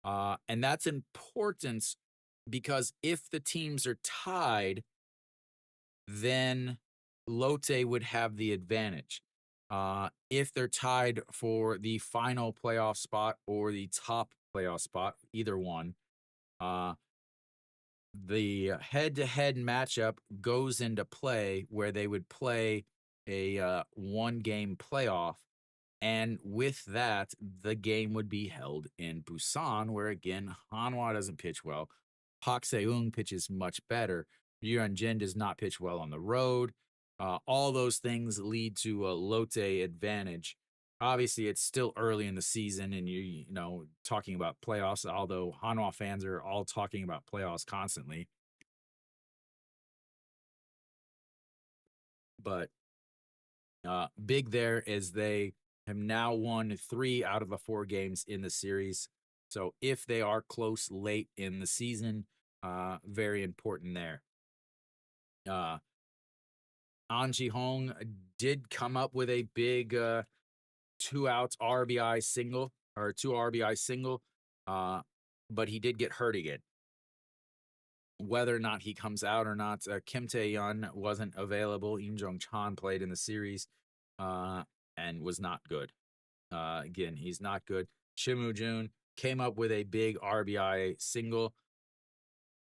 And that's important because if the teams are tied, then Lotte would have the advantage. If they're tied for the final playoff spot or the top playoff spot, either one, uh, the head-to-head matchup goes into play where they would play a 1-game playoff. And with that, the game would be held in Busan, where again, Hanwha doesn't pitch well. Park Se-eung pitches much better. Jin does not pitch well on the road. All those things lead to a Lotte advantage. Obviously, it's still early in the season, and you know talking about playoffs. Although Hanwha fans are all talking about playoffs constantly, but big there is they have now won 3 out of the 4 games in the series. So if they are close late in the season, very important there. An Ji-hong did come up with a big 2 outs RBI single or 2 RBI single, uh, but he did get hurt again. Whether or not he comes out or not, Kim Tae-yeon wasn't available. Im Jong-chan played in the series and was not good. Again, he's not good. Shim Woo-jun came up with a big RBI single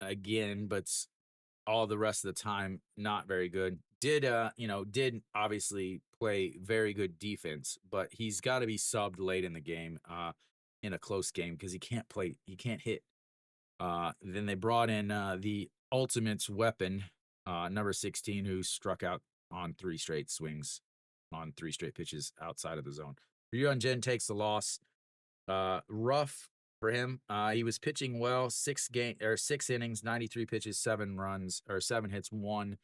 again, but all the rest of the time, not very good. Did obviously play very good defense, but he's got to be subbed late in the game, in a close game because he can't hit. Then they brought in the ultimate weapon, number 16, who struck out on 3 straight swings, on 3 straight pitches outside of the zone. Ryun Jin takes the loss. Rough for him. He was pitching well, 6 innings, 93 pitches, 7 hits, 1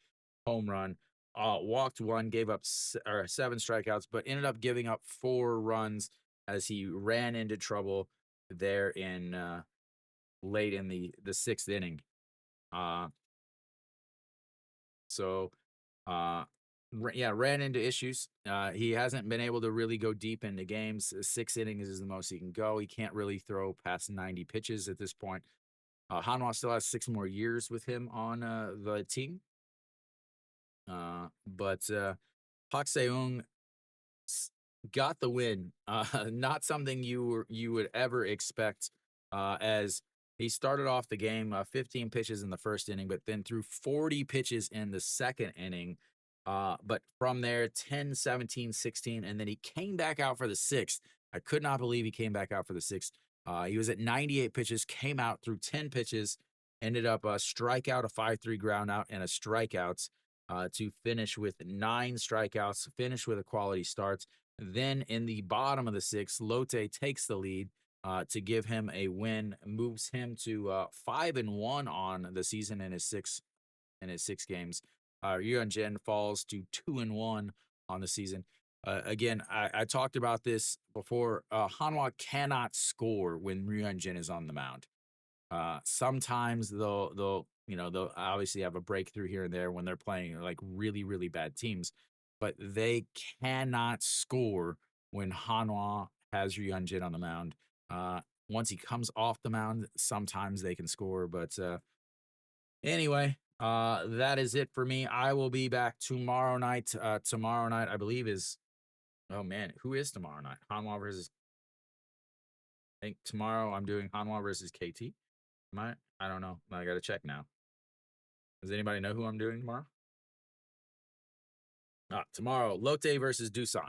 home run. Walked 1, gave up 7 strikeouts, but ended up giving up 4 runs as he ran into trouble there in late in the 6th inning. So ran into issues. He hasn't been able to really go deep into games. 6 innings is the most he can go. He can't really throw past 90 pitches at this point. Hanwha still has 6 more years with him on the team. But Park Se-eung got the win. Not something you would ever expect, as he started off the game 15 pitches in the first inning, but then threw 40 pitches in the second inning. But from there, 10, 17, 16, and then he came back out for the 6th. I could not believe he came back out for the 6th. He was at 98 pitches, came out through 10 pitches, ended up a strikeout, a 5-3 ground out, and a strikeout to finish with 9 strikeouts, finish with a quality start. Then in the bottom of the 6th, Lotte takes the lead to give him a win, moves him to 5-1 on the season in his 6 games. Ryun Jin falls to 2-1 on the season. Again, I talked about this before. Hanwha cannot score when Ryunjin is on the mound. Sometimes they'll obviously have a breakthrough here and there when they're playing like really really bad teams, but they cannot score when Hanwha has Ryunjin on the mound. Once he comes off the mound, sometimes they can score, but anyway, that is it for me. I will be back tomorrow night. Tomorrow night, I believe is oh man, who is tomorrow night? Hanwha versus. I think tomorrow I'm doing Hanwha versus KT. Am I? I don't know. I got to check now. Does anybody know who I'm doing tomorrow? Tomorrow, Lotte versus Doosan.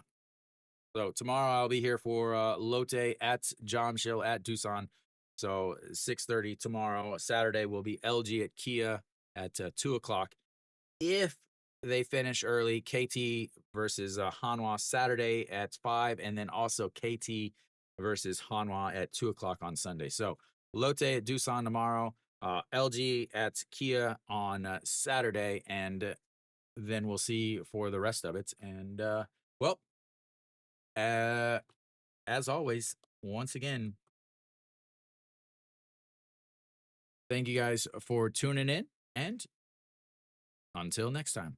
So tomorrow I'll be here for Lotte at Jomshill at Doosan. So 6:30 tomorrow. Saturday will be LG at Kia at 2 o'clock. If they finish early, KT versus Hanwha Saturday at 5, and then also KT versus Hanwha at 2 o'clock on Sunday. So Lotte at Doosan tomorrow, LG at Kia on Saturday, and then we'll see for the rest of it. And well, uh, as always, once again, thank you guys for tuning in, and until next time.